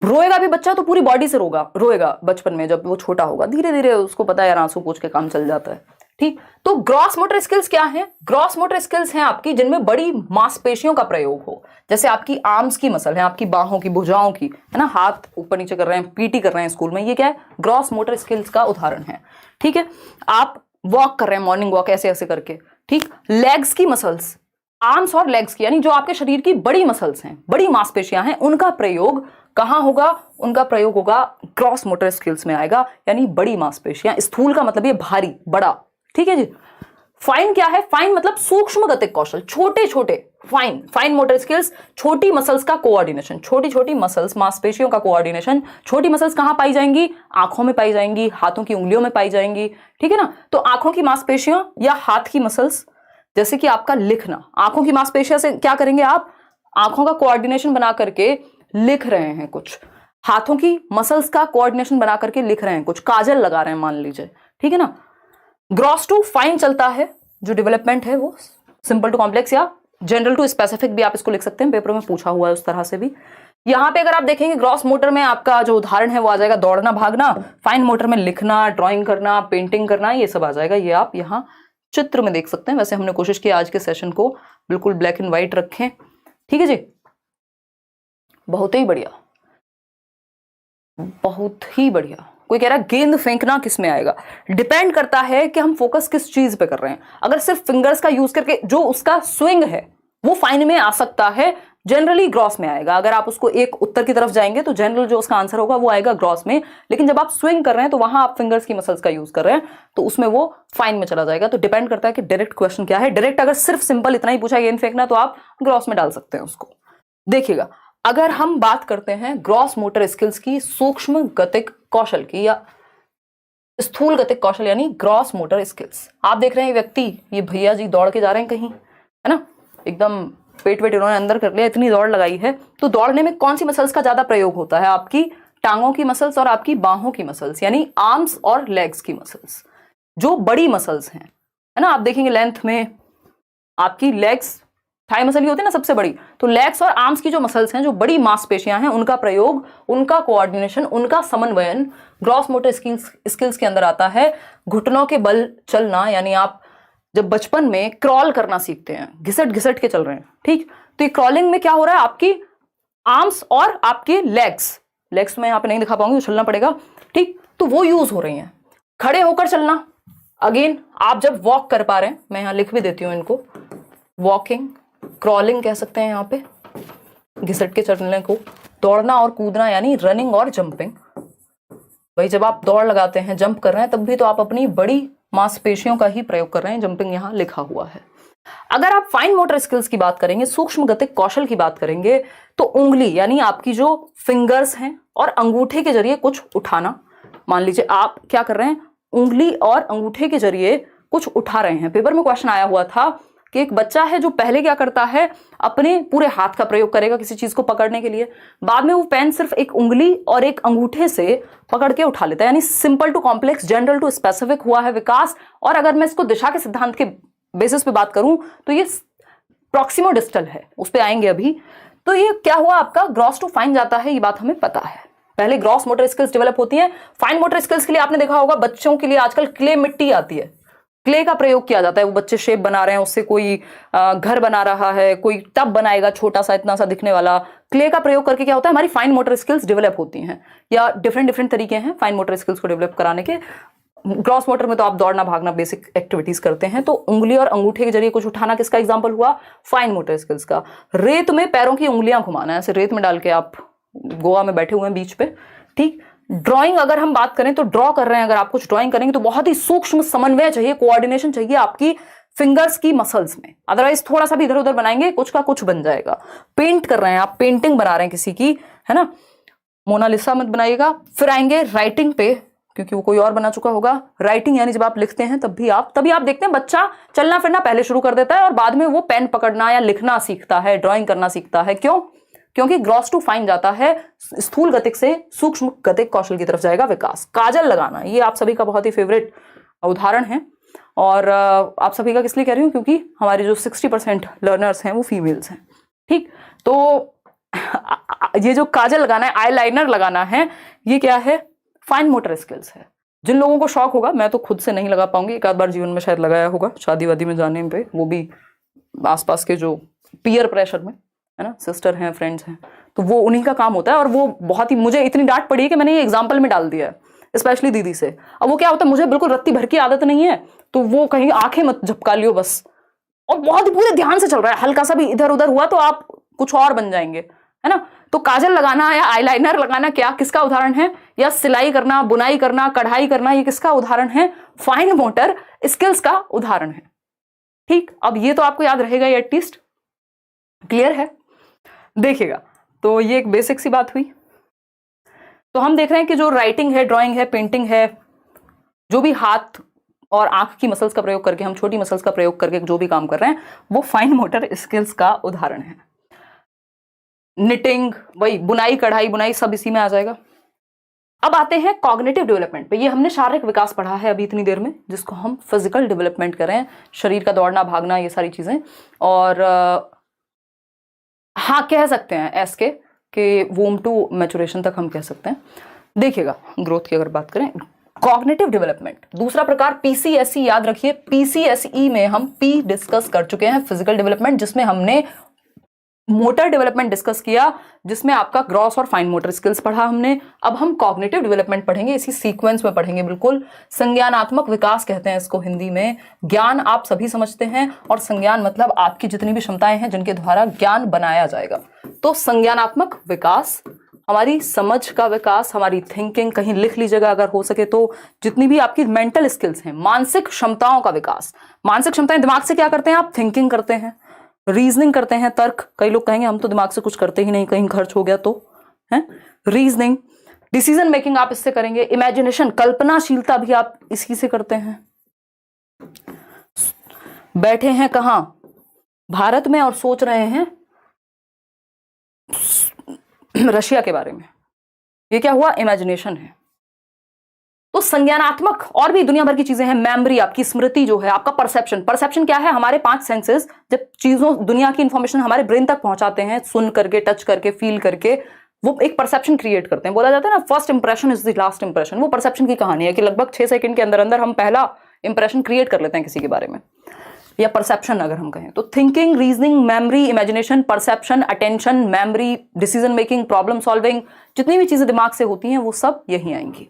रोएगा भी बच्चा तो पूरी बॉडी से रोएगा बचपन में, जब वो छोटा होगा धीरे धीरे उसको पता है यार आंसू पोंछ के काम चल जाता है, ठीक। तो ग्रॉस मोटर स्किल्स क्या है, ग्रॉस मोटर स्किल्स हैं आपकी जिनमें बड़ी मांसपेशियों का प्रयोग हो, जैसे आपकी आर्म्स की मसल है, आपकी बाहों की, भुजाओं की, है ना, हाथ ऊपर नीचे कर रहे हैं, पीटी कर रहे हैं स्कूल में, ये क्या है, ग्रॉस मोटर स्किल्स का उदाहरण है, ठीक है। आप वॉक कर रहे हैं, मॉर्निंग वॉक ऐसे ऐसे करके, ठीक। लेग्स की मसल्स, आर्म्स और लेग्स की, यानी जो आपके शरीर की बड़ी मसल्स हैं, बड़ी मांसपेशियां हैं, उनका प्रयोग कहां होगा, उनका प्रयोग होगा ग्रॉस मोटर स्किल्स में आएगा, यानी बड़ी मांसपेशियां। स्थूल का मतलब ये भारी बड़ा, ठीक है जी। फाइन क्या है, फाइन मतलब सूक्ष्म गतिक कौशल, छोटे छोटे, फाइन मोटर स्किल्स, छोटी मसल्स का कोऑर्डिनेशन, छोटी छोटी मसल्स, मांसपेशियों का कोऑर्डिनेशन। छोटी मसल्स कहां पाई जाएंगी, आंखों में पाई जाएंगी, हाथों की उंगलियों में पाई जाएंगी, ठीक है ना। तो आंखों की मांसपेशियों या हाथ की मसल्स, जैसे कि आपका लिखना, आंखों की मांसपेशियों से क्या करेंगे आप, आंखों का कोऑर्डिनेशन बना करके लिख रहे हैं कुछ, हाथों की मसल्स का कोऑर्डिनेशन बना करके लिख रहे हैं कुछ, काजल लगा रहे हैं मान लीजिए, ठीक है ना। ग्रॉस टू फाइन चलता है जो डेवलपमेंट है, वो सिंपल टू कॉम्प्लेक्स या जनरल टू स्पेसिफिक भी आप इसको लिख सकते हैं, पेपर में पूछा हुआ है उस तरह से भी। यहाँ पे अगर आप देखेंगे ग्रॉस मोटर में आपका जो उदाहरण है वो आ जाएगा दौड़ना भागना, फाइन मोटर में लिखना, ड्राइंग करना, पेंटिंग करना, ये सब आ जाएगा। ये आप यहाँ चित्र में देख सकते हैं। वैसे हमने कोशिश की आज के सेशन को बिल्कुल ब्लैक एंड व्हाइट रखें, ठीक है जी। बहुत ही बढ़िया, बहुत ही बढ़िया। कोई कह रहा है गेंद फेंकना किस में आएगा? डिपेंड करता है कि हम फोकस किस चीज पे कर रहे हैं। अगर सिर्फ फिंगर्स का यूज करके जो उसका स्विंग है वो फाइन में आ सकता है, जनरली ग्रॉस में आएगा। अगर आप उसको एक उत्तर की तरफ जाएंगे तो जनरल जो उसका आंसर होगा वो आएगा ग्रॉस में। लेकिन जब आप स्विंग कर रहे हैं तो वहां आप फिंगर्स की मसल्स का यूज कर रहे हैं तो उसमें वो फाइन में चला जाएगा। तो डिपेंड करता है कि डायरेक्ट क्वेश्चन क्या है। डायरेक्ट अगर सिर्फ सिंपल इतना ही पूछा गेंद फेंकना तो आप ग्रॉस में डाल सकते हैं उसको। देखिएगा, अगर हम बात करते हैं ग्रॉस मोटर स्किल्स की, सूक्ष्म गतिक कौशल की या स्थूल गतिक कौशल यानी ग्रॉस मोटर स्किल्स, आप देख रहे हैं व्यक्ति, ये भैया जी दौड़ के जा रहे हैं कहीं, है ना, एकदम पेट वेट इन्होंने अंदर कर लिया, इतनी दौड़ लगाई है। तो दौड़ने में कौन सी मसल्स का ज्यादा प्रयोग होता है? आपकी टांगों की मसल्स और आपकी बाहों की मसल्स, यानी आर्म्स और लेग्स की मसल्स, जो बड़ी मसल्स हैं, है ना। आप देखेंगे लेंथ में आपकी लेग्स, थाई मसल ही होती है ना सबसे बड़ी, तो लेग्स और आर्म्स की जो मसल्स हैं, जो बड़ी मांसपेशियां हैं, उनका प्रयोग, उनका कोऑर्डिनेशन, उनका समन्वयन ग्रॉस मोटर स्किल्स के अंदर आता है। घुटनों के बल चलना, यानी आप जब बचपन में क्रॉल करना सीखते हैं, घिसट घिसट के चल रहे हैं, ठीक, तो ये क्रॉलिंग में क्या हो रहा है, आपकी आर्म्स और आपके लेग्स में यहाँ पे नहीं दिखा पाऊंगी, उछलना पड़ेगा, ठीक, तो वो यूज हो रही हैं। खड़े होकर चलना, अगेन आप जब वॉक कर पा रहे हैं, मैं यहाँ लिख भी देती हूँ इनको, वॉकिंग, क्रॉलिंग कह सकते हैं यहाँ पे, घिसट के चलने को। दौड़ना और कूदना यानी रनिंग और जंपिंग। भाई जब आप दौड़ लगाते हैं, जंप कर रहे हैं, तब भी तो आप अपनी बड़ी मांसपेशियों का ही प्रयोग कर रहे हैं, जंपिंग यहाँ लिखा हुआ है। अगर आप फाइन मोटर स्किल्स की बात करेंगे, सूक्ष्म गतिक कौशल की बात करेंगे, तो उंगली यानी आपकी जो फिंगर्स हैं और अंगूठे के जरिए कुछ उठाना। मान लीजिए आप क्या कर रहे हैं, उंगली और अंगूठे के जरिए कुछ उठा रहे हैं। पेपर में क्वेश्चन आया हुआ था कि एक बच्चा है जो पहले क्या करता है, अपने पूरे हाथ का प्रयोग करेगा किसी चीज को पकड़ने के लिए, बाद में वो पेन सिर्फ एक उंगली और एक अंगूठे से पकड़ के उठा लेता है। यानी simple to complex, general to specific हुआ है विकास। और अगर मैं इसको दिशा के सिद्धांत के बेसिस पे बात करूं तो ये प्रॉक्सिमो डिस्टल है, उस पर आएंगे अभी। तो ये क्या हुआ, आपका ग्रॉस टू फाइन जाता है, ये बात हमें पता है। पहले ग्रॉस मोटर स्किल्स डेवलप होती हैं। फाइन मोटर स्किल्स के लिए आपने देखा होगा बच्चों के लिए आजकल क्ले मिट्टी आती है, क्ले का प्रयोग किया जाता है। वो बच्चे शेप बना रहे हैं, उससे कोई घर बना रहा है, कोई टब बनाएगा छोटा सा, इतना सा दिखने वाला। क्ले का प्रयोग करके क्या होता है, हमारी फाइन मोटर स्किल्स डेवलप होती हैं। या डिफरेंट तरीके हैं फाइन मोटर स्किल्स को डेवलप कराने के। ग्रॉस मोटर में तो आप दौड़ना भागना बेसिक एक्टिविटीज करते हैं, तो उंगली और अंगूठे के जरिए कुछ उठाना किसका एग्जाम्पल हुआ, फाइन मोटर स्किल्स का। रेत में पैरों की उंगलियां घुमाना, ऐसे रेत में डाल के आप गोवा में बैठे हुए हैं बीच पे, ठीक। ड्राइंग अगर हम बात करें तो ड्रॉ कर रहे हैं, अगर आप कुछ ड्राइंग करेंगे तो बहुत ही सूक्ष्म समन्वय चाहिए, कोऑर्डिनेशन चाहिए आपकी फिंगर्स की मसल्स में, अदरवाइज थोड़ा सा भी इधर उधर बनाएंगे कुछ का कुछ बन जाएगा। पेंट कर रहे हैं आप, पेंटिंग बना रहे हैं किसी की, है ना, मोनालिसा मत बनाइएगा। फिर आएंगे राइटिंग पे, क्योंकि वो कोई और बना चुका होगा। राइटिंग यानी जब आप लिखते हैं तभी आप देखते हैं बच्चा चलना फिरना पहले शुरू कर देता है और बाद में वो पेन पकड़ना या लिखना सीखता है, ड्राइंग करना सीखता है। क्यों? क्योंकि ग्रॉस टू फाइन जाता है, स्थूल गतिक से सूक्ष्म गतिक कौशल की तरफ जाएगा विकास। काजल लगाना, ये आप सभी का बहुत ही फेवरेट उदाहरण है। और आप सभी का किस लिए कह रही हूँ, क्योंकि हमारे जो 60% लर्नर्स हैं वो फीमेल्स हैं, ठीक। तो ये जो काजल लगाना है, आई लाइनर लगाना है, ये क्या है, फाइन मोटर स्किल्स है। जिन लोगों को शौक होगा, मैं तो खुद से नहीं लगा पाऊंगी, एक आध बार जीवन में शायद लगाया होगा शादी वादी में जाने पे, वो भी आसपास के जो पीयर प्रेशर में, है ना, सिस्टर हैं, फ्रेंड्स हैं, तो वो उन्हीं का काम होता है। और वो बहुत ही, मुझे इतनी डांट पड़ी है कि मैंने ये एग्जाम्पल में डाल दिया है, स्पेशली दीदी से। अब वो क्या होता है, मुझे बिल्कुल रत्ती भर की आदत नहीं है, तो वो कहीं आंखें मत झपका लियो बस, और बहुत ही पूरे ध्यान से चल रहा है, हल्का सा भी इधर उधर हुआ तो आप कुछ और बन जाएंगे, है ना। तो काजल लगाना या आईलाइनर लगाना क्या किसका उदाहरण है, या सिलाई करना, बुनाई करना, कढ़ाई करना, ये किसका उदाहरण है, फाइन मोटर स्किल्स का उदाहरण है, ठीक। अब ये तो आपको याद रहेगा एटलीस्ट, क्लियर है। देखिएगा, तो ये एक बेसिक सी बात हुई। तो हम देख रहे हैं कि जो राइटिंग है, ड्राइंग है, पेंटिंग है, जो भी हाथ और आंख की मसल्स का प्रयोग करके, हम छोटी मसल्स का प्रयोग करके जो भी काम कर रहे हैं, वो फाइन मोटर स्किल्स का उदाहरण है। निटिंग, वही बुनाई, कढ़ाई बुनाई, सब इसी में आ जाएगा। अब आते हैं कॉग्निटिव डेवलपमेंट पे। ये हमने शारीरिक विकास पढ़ा है अभी इतनी देर में, जिसको हम फिजिकल डेवलपमेंट करें, शरीर का दौड़ना भागना, ये सारी चीजें। और हाँ, कह सकते हैं ऐस के के वोम टू मैचुरेशन तक हम कह सकते हैं। देखिएगा ग्रोथ की अगर बात करें, कॉग्निटिव डेवलपमेंट दूसरा प्रकार पीसीएसई, याद रखिए पीसीएसई में हम पी डिस्कस कर चुके हैं, फिजिकल डेवलपमेंट, जिसमें हमने मोटर डेवलपमेंट डिस्कस किया, जिसमें आपका ग्रॉस और फाइन मोटर स्किल्स पढ़ा हमने। अब हम कॉग्निटिव डेवलपमेंट पढ़ेंगे, इसी सीक्वेंस में पढ़ेंगे बिल्कुल। संज्ञानात्मक विकास कहते हैं इसको हिंदी में। ज्ञान आप सभी समझते हैं, और संज्ञान मतलब आपकी जितनी भी क्षमताएं हैं जिनके द्वारा ज्ञान बनाया जाएगा। तो संज्ञानात्मक विकास, हमारी समझ का विकास, हमारी थिंकिंग, कहीं लिख लीजिएगा अगर हो सके तो, जितनी भी आपकी मेंटल स्किल्स हैं, मानसिक क्षमताओं का विकास। मानसिक क्षमताएं दिमाग से क्या करते हैं आप? थिंकिंग करते हैं, रीजनिंग करते हैं, तर्क। कई लोग कहेंगे हम तो दिमाग से कुछ करते ही नहीं, कहीं खर्च हो गया तो है। रीजनिंग, डिसीजन मेकिंग आप इससे करेंगे। इमेजिनेशन, कल्पनाशीलता भी आप इसी से करते हैं। बैठे हैं कहां? भारत में, और सोच रहे हैं रशिया के बारे में। ये क्या हुआ? इमेजिनेशन है। तो संज्ञानात्मक और भी दुनिया भर की चीजें हैं। मेमोरी, आपकी स्मृति जो है, आपका परसेप्शन। परसेप्शन क्या है? हमारे 5 सेंसेस जब चीजों, दुनिया की इंफॉर्मेशन हमारे ब्रेन तक पहुंचाते हैं, सुन करके, टच करके, फील करके, वो एक परसेप्शन क्रिएट करते हैं। बोला जाता है ना, first impression is the last impression. वो परसेप्शन की कहानी है कि लगभग 6 सेकंड के अंदर अंदर हम पहला इंप्रेशन क्रिएट कर लेते हैं किसी के बारे में, या परसेप्शन अगर हम कहें तो। Thinking, reasoning, memory, imagination, perception, attention, memory, decision making, problem solving, जितनी भी चीजें दिमाग से होती हैं वो सब यही आएंगी।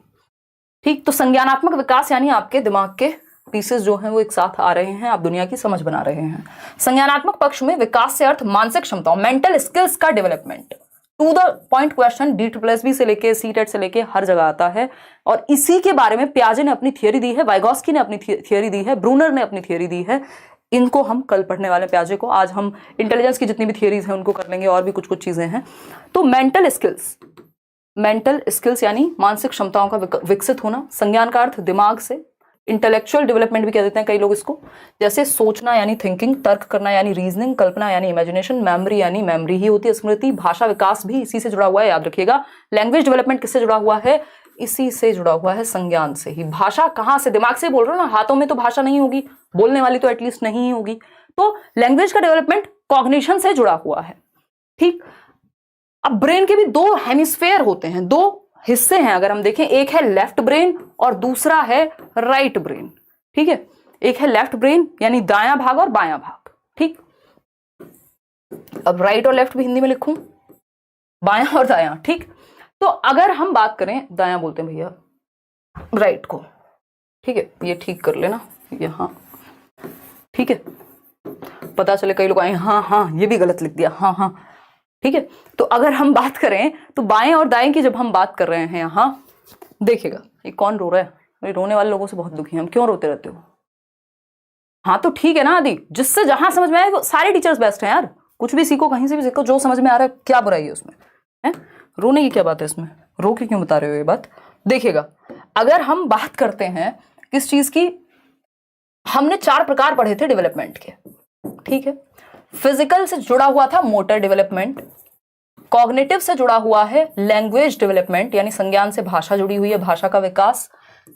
ठीक, तो संज्ञानात्मक विकास यानी आपके दिमाग के पीसेस जो हैं वो एक साथ आ रहे हैं, आप दुनिया की समझ बना रहे हैं। संज्ञानात्मक पक्ष में विकास से अर्थ मानसिक क्षमताओं, मेंटल स्किल्स का development. To the point question DSSB से लेके CTET से लेके हर जगह आता है, और इसी के बारे में पियाजे ने अपनी थियरी दी है, वाइगोस्की ने अपनी थियरी दी है, ब्रूनर ने अपनी थियरी दी है। इनको हम कल पढ़ने वाले पियाजे को। आज हम इंटेलिजेंस की जितनी भी थियरीज हैं उनको कर लेंगे, और भी कुछ कुछ चीजें हैं। तो मेंटल स्किल्स यानी मानसिक क्षमताओं का विकसित होना। संज्ञान का अर्थ दिमाग से, इंटेलेक्चुअल डेवलपमेंट भी कह देते हैं कई लोग इसको, जैसे सोचना यानी थिंकिंग, तर्क करना यानी रीजनिंग, कल्पना यानी इमेजिनेशन, मेमोरी यानी मेमोरी ही होती है स्मृति। भाषा विकास भी इसी से जुड़ा हुआ है, याद रखिएगा। लैंग्वेज डेवलपमेंट किससे जुड़ा हुआ है? इसी से जुड़ा हुआ है, संज्ञान से ही। भाषा कहां से? दिमाग से बोल रहे हो ना, हाथों में तो भाषा नहीं होगी, बोलने वाली तो एटलीस्ट नहीं ही होगी। तो लैंग्वेज का डेवलपमेंट कॉग्निशन से जुड़ा हुआ है। ठीक, अब ब्रेन के भी 2 हेमिस्फेयर होते हैं, 2 हिस्से हैं अगर हम देखें। एक है लेफ्ट ब्रेन और दूसरा है राइट ब्रेन। ठीक है, एक है लेफ्ट ब्रेन यानी दायां भाग और बायां भाग। ठीक, अब राइट और लेफ्ट भी हिंदी में लिखूं, बायां और दायां। ठीक, तो अगर हम बात करें, दायां बोलते हैं भैया राइट को, ठीक है, ये ठीक कर लेना यहाँ। ठीक है, पता चले कई लोग आए हाँ ये भी गलत लिख दिया, हाँ। ठीक है, तो अगर हम बात करें तो बाएं और दाएं की जब हम बात कर रहे हैं यहाँ, देखिएगा ये कौन रो रहा है? ये रोने वाले लोगों से बहुत दुखी हैं हम। क्यों रोते रहते हो? हाँ तो ठीक है ना आदि, जिससे जहां समझ में आए वो सारे टीचर्स बेस्ट हैं यार। कुछ भी सीखो, कहीं से भी सीखो, जो समझ में आ रहा है, क्या बुराई है उसमें? है रोने की क्या बात है इसमें? रो के क्यों बता रहे हो ये बात? देखिएगा, अगर हम बात करते हैं किस चीज की, हमने 4 प्रकार पढ़े थे डेवलपमेंट के। ठीक है, फिजिकल से जुड़ा हुआ था मोटर डेवलपमेंट, कॉग्निटिव से जुड़ा हुआ है लैंग्वेज डेवलपमेंट यानी संज्ञान से भाषा जुड़ी हुई है, भाषा का विकास।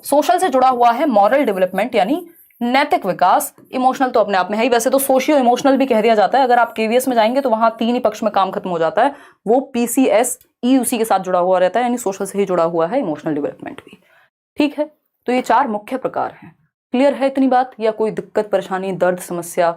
सोशल से जुड़ा हुआ है मॉरल डेवलपमेंट यानी नैतिक विकास। इमोशनल तो अपने आप में है ही, वैसे तो सोशियो इमोशनल भी कह दिया जाता है। अगर आप KVS में जाएंगे तो वहां 3 ही पक्ष में काम खत्म हो जाता है, वो PCSE उसी के साथ जुड़ा हुआ रहता है, यानी सोशल से ही जुड़ा हुआ है इमोशनल डेवलपमेंट भी। ठीक है, तो ये 4 मुख्य प्रकार हैं। क्लियर है इतनी बात, या कोई दिक्कत, परेशानी, दर्द, समस्या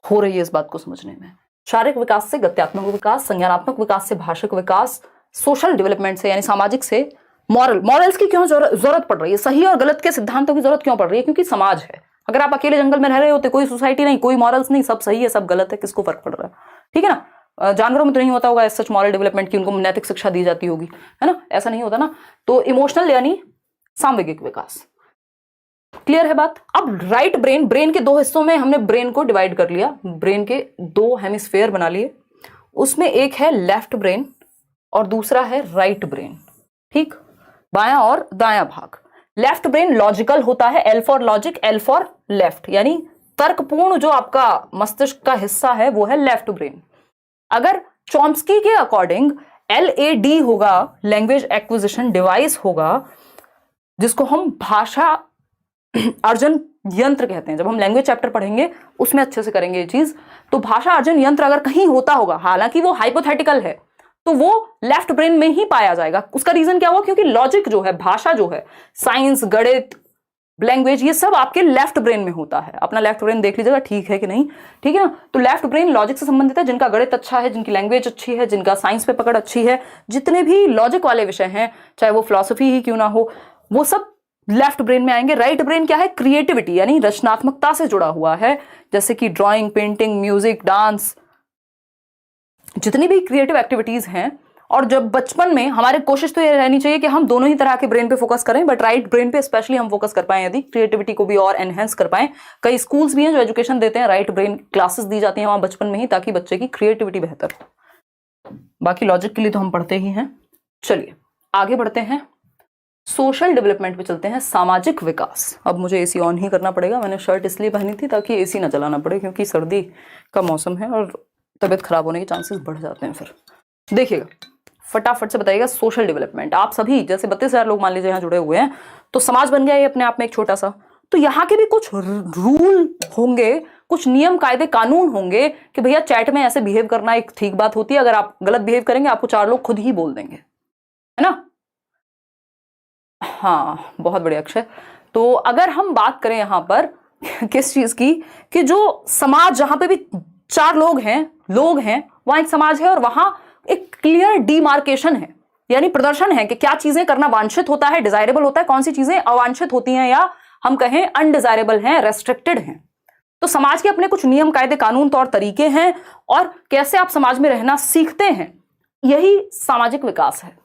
हो रही है इस बात को समझने में? शारीरिक विकास से गत्यात्मक विकास, संज्ञानात्मक विकास से भाषिक विकास, सोशल डेवलपमेंट से यानी सामाजिक से मॉरल्स की क्यों जरूरत पड़ रही है? सही और गलत के सिद्धांतों की जरूरत क्यों पड़ रही है? क्योंकि समाज है। अगर आप अकेले जंगल में रह रहे होते, कोई सोसाइटी नहीं, कोई मॉरल्स नहीं, सब सही है सब गलत है, किसको फर्क पड़ रहा है? ठीक है ना, जानवरों में तो नहीं होता होगा सच मॉरल डेवलपमेंट की, उनको नैतिक शिक्षा दी जाती होगी, है ना, ऐसा नहीं होता ना। तो इमोशनल यानी सामूहिक विकास। क्लियर है बात? अब राइट ब्रेन के 2 हिस्सों में हमने ब्रेन को डिवाइड कर लिया, ब्रेन के 2 हेमिस्फेयर बना लिए। उसमें एक है लेफ्ट ब्रेन और दूसरा है राइट ब्रेन। ठीक, बायां और दायां भाग। लेफ्ट ब्रेन लॉजिकल होता है, L for logic, L for left, यानी तर्कपूर्ण जो आपका मस्तिष्क का हिस्सा है वो है लेफ्ट ब्रेन। अगर चॉम्स्की के अकॉर्डिंग LAD होगा, लैंग्वेज एक्विजिशन डिवाइस होगा, जिसको हम भाषा अर्जन यंत्र कहते हैं। जब हम लैंग्वेज चैप्टर पढ़ेंगे उसमें अच्छे से करेंगे ये चीज। तो भाषा अर्जन यंत्र अगर कहीं होता होगा, हालांकि वो हाइपोथेटिकल है, तो वो लेफ्ट ब्रेन में ही पाया जाएगा। उसका रीजन क्या हुआ? क्योंकि लॉजिक जो है, भाषा जो है, साइंस, गणित, लैंग्वेज, ये सब आपके लेफ्ट ब्रेन में होता है। अपना लेफ्ट ब्रेन देख लीजिएगा, ठीक है कि नहीं, ठीक है ना। तो लेफ्ट ब्रेन लॉजिक से संबंधित है। जिनका गणित अच्छा है, जिनकी लैंग्वेज अच्छी है, जिनका साइंस पे पकड़ अच्छी है, जितने भी लॉजिक वाले विषय हैं, चाहे वो फिलॉसफी ही क्यों ना हो, वो सब लेफ्ट ब्रेन में आएंगे। राइट ब्रेन क्या है? क्रिएटिविटी यानी रचनात्मकता से जुड़ा हुआ है, जैसे कि ड्राइंग, पेंटिंग, म्यूजिक, डांस, जितनी भी क्रिएटिव एक्टिविटीज हैं। और जब बचपन में हमारी कोशिश तो ये रहनी चाहिए कि हम दोनों ही तरह के ब्रेन पे फोकस करें, बट राइट ब्रेन पे स्पेशली हम फोकस कर पाएं, यदि क्रिएटिविटी को भी और एनहेंस कर पाएं। कई स्कूल्स भी हैं जो एजुकेशन देते हैं, राइट ब्रेन क्लासेस दी जाती हैं वहां बचपन में ही, ताकि बच्चे की क्रिएटिविटी बेहतर हो। बाकी लॉजिक के लिए तो हम पढ़ते ही हैं। चलिए आगे बढ़ते हैं, सोशल डेवलपमेंट पे चलते हैं, सामाजिक विकास। अब मुझे एसी ऑन ही करना पड़ेगा, मैंने शर्ट इसलिए पहनी थी ताकि एसी ना चलाना पड़े, क्योंकि सर्दी का मौसम है और तबीयत खराब होने के चांसेस बढ़ जाते हैं। फिर देखिएगा, फटाफट से बताइएगा, सोशल डेवलपमेंट। आप सभी जैसे 32,000 लोग मान लीजिए यहाँ जुड़े हुए हैं, तो समाज बन गया ये अपने आप में एक छोटा सा। तो यहाँ के भी कुछ रूल होंगे, कुछ नियम, कायदे, कानून होंगे कि भैया चैट में ऐसे बिहेव करना एक ठीक बात होती है। अगर आप गलत बिहेव करेंगे, आपको 4 लोग खुद ही बोल देंगे, है ना। हाँ, बहुत बढ़िया अक्षय। तो अगर हम बात करें यहाँ पर किस चीज की, कि जो समाज जहां पे भी 4 लोग हैं वहां एक समाज है, और वहां एक क्लियर डिमार्केशन है, यानी प्रदर्शन है कि क्या चीजें करना वांछित होता है, डिजायरेबल होता है, कौन सी चीजें अवांछित होती हैं, या हम कहें अनडिजायरेबल हैं, रेस्ट्रिक्टेड हैं। तो समाज के अपने कुछ नियम, कायदे, कानून, तौर तरीके हैं, और कैसे आप समाज में रहना सीखते हैं, यही सामाजिक विकास है।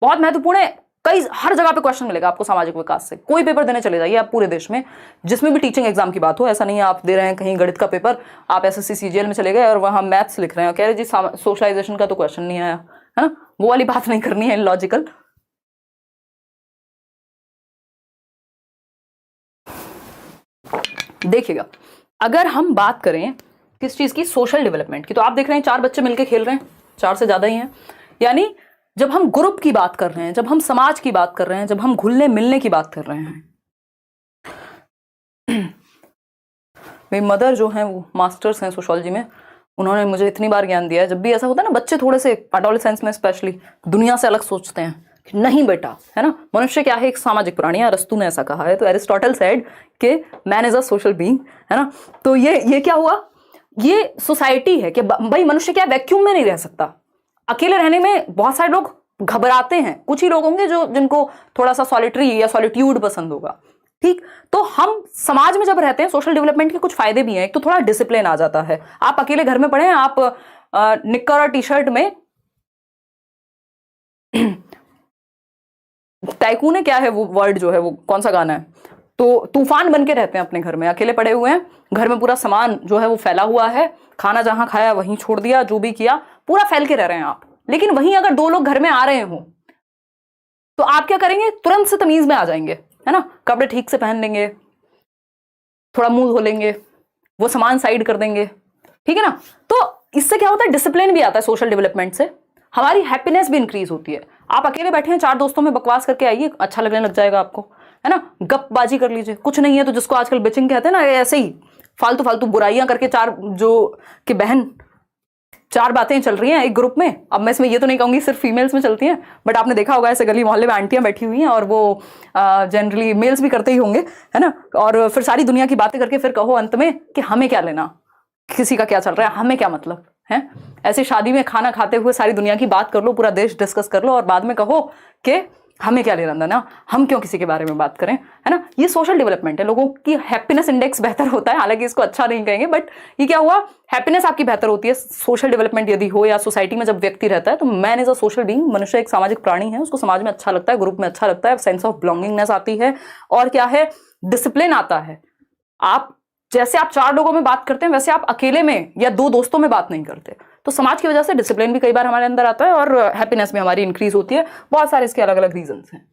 बहुत महत्वपूर्ण है। हर जगह पे क्वेश्चन मिलेगा आपको सामाजिक विकास से। कोई पेपर देने चले जाइए आप पूरे देश में, जिसमें भी टीचिंग एग्जाम की बात हो, ऐसा नहीं है आप दे रहे हैं कहीं गणित का पेपर, आप एसएससी सीजीएल में चले गए और वहां मैथ्स लिख रहे हैं, कह रहे जी सोशलाइजेशन का तो क्वेश्चन नहीं आया, है ना। वो वाली बात नहीं करनी है, लॉजिकल। देखिएगा, अगर हम बात करें किस चीज की, सोशल डेवलपमेंट की, तो आप देख रहे हैं 4 बच्चे मिलकर खेल रहे हैं, 4 से ज्यादा ही हैं। यानी जब हम ग्रुप की बात कर रहे हैं, जब हम समाज की बात कर रहे हैं, जब हम घुलने मिलने की बात कर रहे हैं। मेरी मदर जो हैं वो मास्टर्स हैं सोशियोलॉजी में, उन्होंने मुझे इतनी बार ज्ञान दिया है। जब भी ऐसा होता है ना, बच्चे थोड़े से एडोलेसेंस में स्पेशली दुनिया से अलग सोचते हैं कि नहीं बेटा, है ना, मनुष्य क्या है, एक सामाजिक प्राणी है। अरस्तु ने ऐसा कहा है। तो एरिस्टोटल सेड कि man is a social being, है ना। तो ये क्या हुआ, ये सोसाइटी है कि भाई मनुष्य क्या वैक्यूम में नहीं रह सकता। अकेले रहने में बहुत सारे लोग घबराते हैं, कुछ ही लोग होंगे जिनको थोड़ा सा सॉलिटरी या सॉलिट्यूड पसंद होगा, ठीक। तो हम समाज में जब रहते हैं, सोशल डेवलपमेंट के कुछ फायदे भी हैं। एक तो थोड़ा डिसिप्लिन आ जाता है। आप अकेले घर में पड़े हैं, आप निक्कर और टी शर्ट में टाइकून है, क्या है वो वर्ड जो है, वो कौन सा गाना है, तो तूफान बन के रहते हैं अपने घर में, अकेले पड़े हुए हैं, घर में पूरा सामान जो है वो फैला हुआ है, खाना जहां खाया वहीं छोड़ दिया, जो भी किया पूरा फैल के रह रहे हैं आप। लेकिन वहीं अगर 2 लोग घर में आ रहे हो, तो आप क्या करेंगे, तुरंत से तमीज में आ जाएंगे, है ना। कपड़े ठीक से पहन लेंगे, थोड़ा मुंह धो लेंगे, वो सामान साइड कर देंगे, ठीक है ना। तो इससे क्या होता है, डिसिप्लिन भी आता है सोशल डेवलपमेंट से, हमारी हैप्पीनेस भी इंक्रीज होती है। आप अकेले बैठे हैं, 4 दोस्तों में बकवास करके आइए, अच्छा लगने लग जाएगा आपको, है ना। गपबाजी कर लीजिए, कुछ नहीं है तो जिसको आजकल बिचिंग कहते हैं ना, ऐसे ही फालतू फालतू बुराइयां करके 4 जो कि बहन 4 बातें चल रही हैं एक ग्रुप में। अब मैं इसमें ये तो नहीं कहूंगी सिर्फ फीमेल्स में चलती हैं, बट आपने देखा होगा ऐसे गली मोहल्ले में आंटियां बैठी हुई हैं, और वो जनरली मेल्स भी करते ही होंगे, है ना। और फिर सारी दुनिया की बातें करके फिर कहो अंत में कि हमें क्या लेना, किसी का क्या चल रहा है, हमें क्या मतलब है। ऐसे शादी में खाना खाते हुए सारी दुनिया की बात कर लो, पूरा देश डिस्कस कर लो, और बाद में कहो कि हमें क्या लेना देना, हम क्यों किसी के बारे में बात करें, है ना। ये सोशल डेवलपमेंट है। लोगों की हैप्पीनेस इंडेक्स बेहतर होता है, हालांकि इसको अच्छा नहीं कहेंगे, बट ये क्या हुआ, हैप्पीनेस आपकी बेहतर होती है सोशल डेवलपमेंट यदि हो, या सोसाइटी में जब व्यक्ति रहता है। तो man is a social being, मनुष्य एक सामाजिक प्राणी है, उसको समाज में अच्छा लगता है, ग्रुप में अच्छा लगता है, सेंस ऑफ बिलोंगिंगनेस आती है, और क्या है, डिसिप्लिन आता है। आप जैसे आप 4 लोगों में बात करते हैं, वैसे आप अकेले में या 2 दोस्तों में बात नहीं करते। तो समाज की वजह से डिसिप्लिन भी कई बार हमारे अंदर आता है, और हैप्पीनेस भी हमारी इंक्रीज होती है। बहुत सारे इसके अलग अलग रीजंस हैं।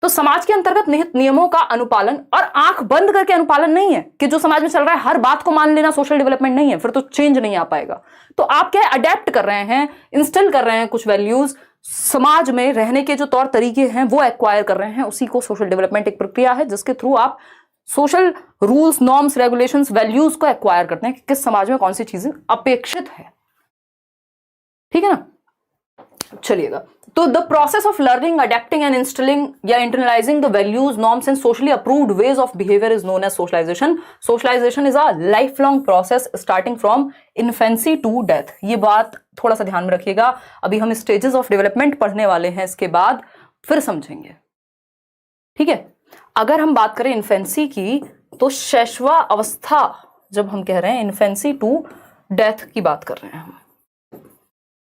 तो समाज के अंतर्गत निहित नियमों का अनुपालन, और आंख बंद करके अनुपालन नहीं है कि जो समाज में चल रहा है हर बात को मान लेना सोशल डेवलपमेंट नहीं है, फिर तो चेंज नहीं आ पाएगा। तो आप क्या अडेप्ट कर रहे हैं, इंस्टॉल कर रहे हैं कुछ वैल्यूज, समाज में रहने के जो तौर तरीके हैं वो एक्वायर कर रहे हैं, उसी को सोशल डेवलपमेंट एक प्रक्रिया है जिसके थ्रू आप social rules, norms, regulations, values को एक्वायर करते हैं कि किस समाज में कौन सी चीजें अपेक्षित है, ठीक है ना। चलिएगा, तो the process of learning, adapting and installing या internalising the values, norms and socially approved ways of behaviour is known as socialisation. Socialisation is a life long process starting from infancy to death. ये बात थोड़ा सा ध्यान में रखिएगा, अभी हम स्टेजेस ऑफ डेवलपमेंट पढ़ने वाले हैं, इसके बाद फिर समझेंगे. ठीक है, अगर हम बात करें इन्फेंसी की, तो शैशवा अवस्था जब हम कह रहे हैं, इन्फेंसी टू डेथ की बात कर रहे हैं, हम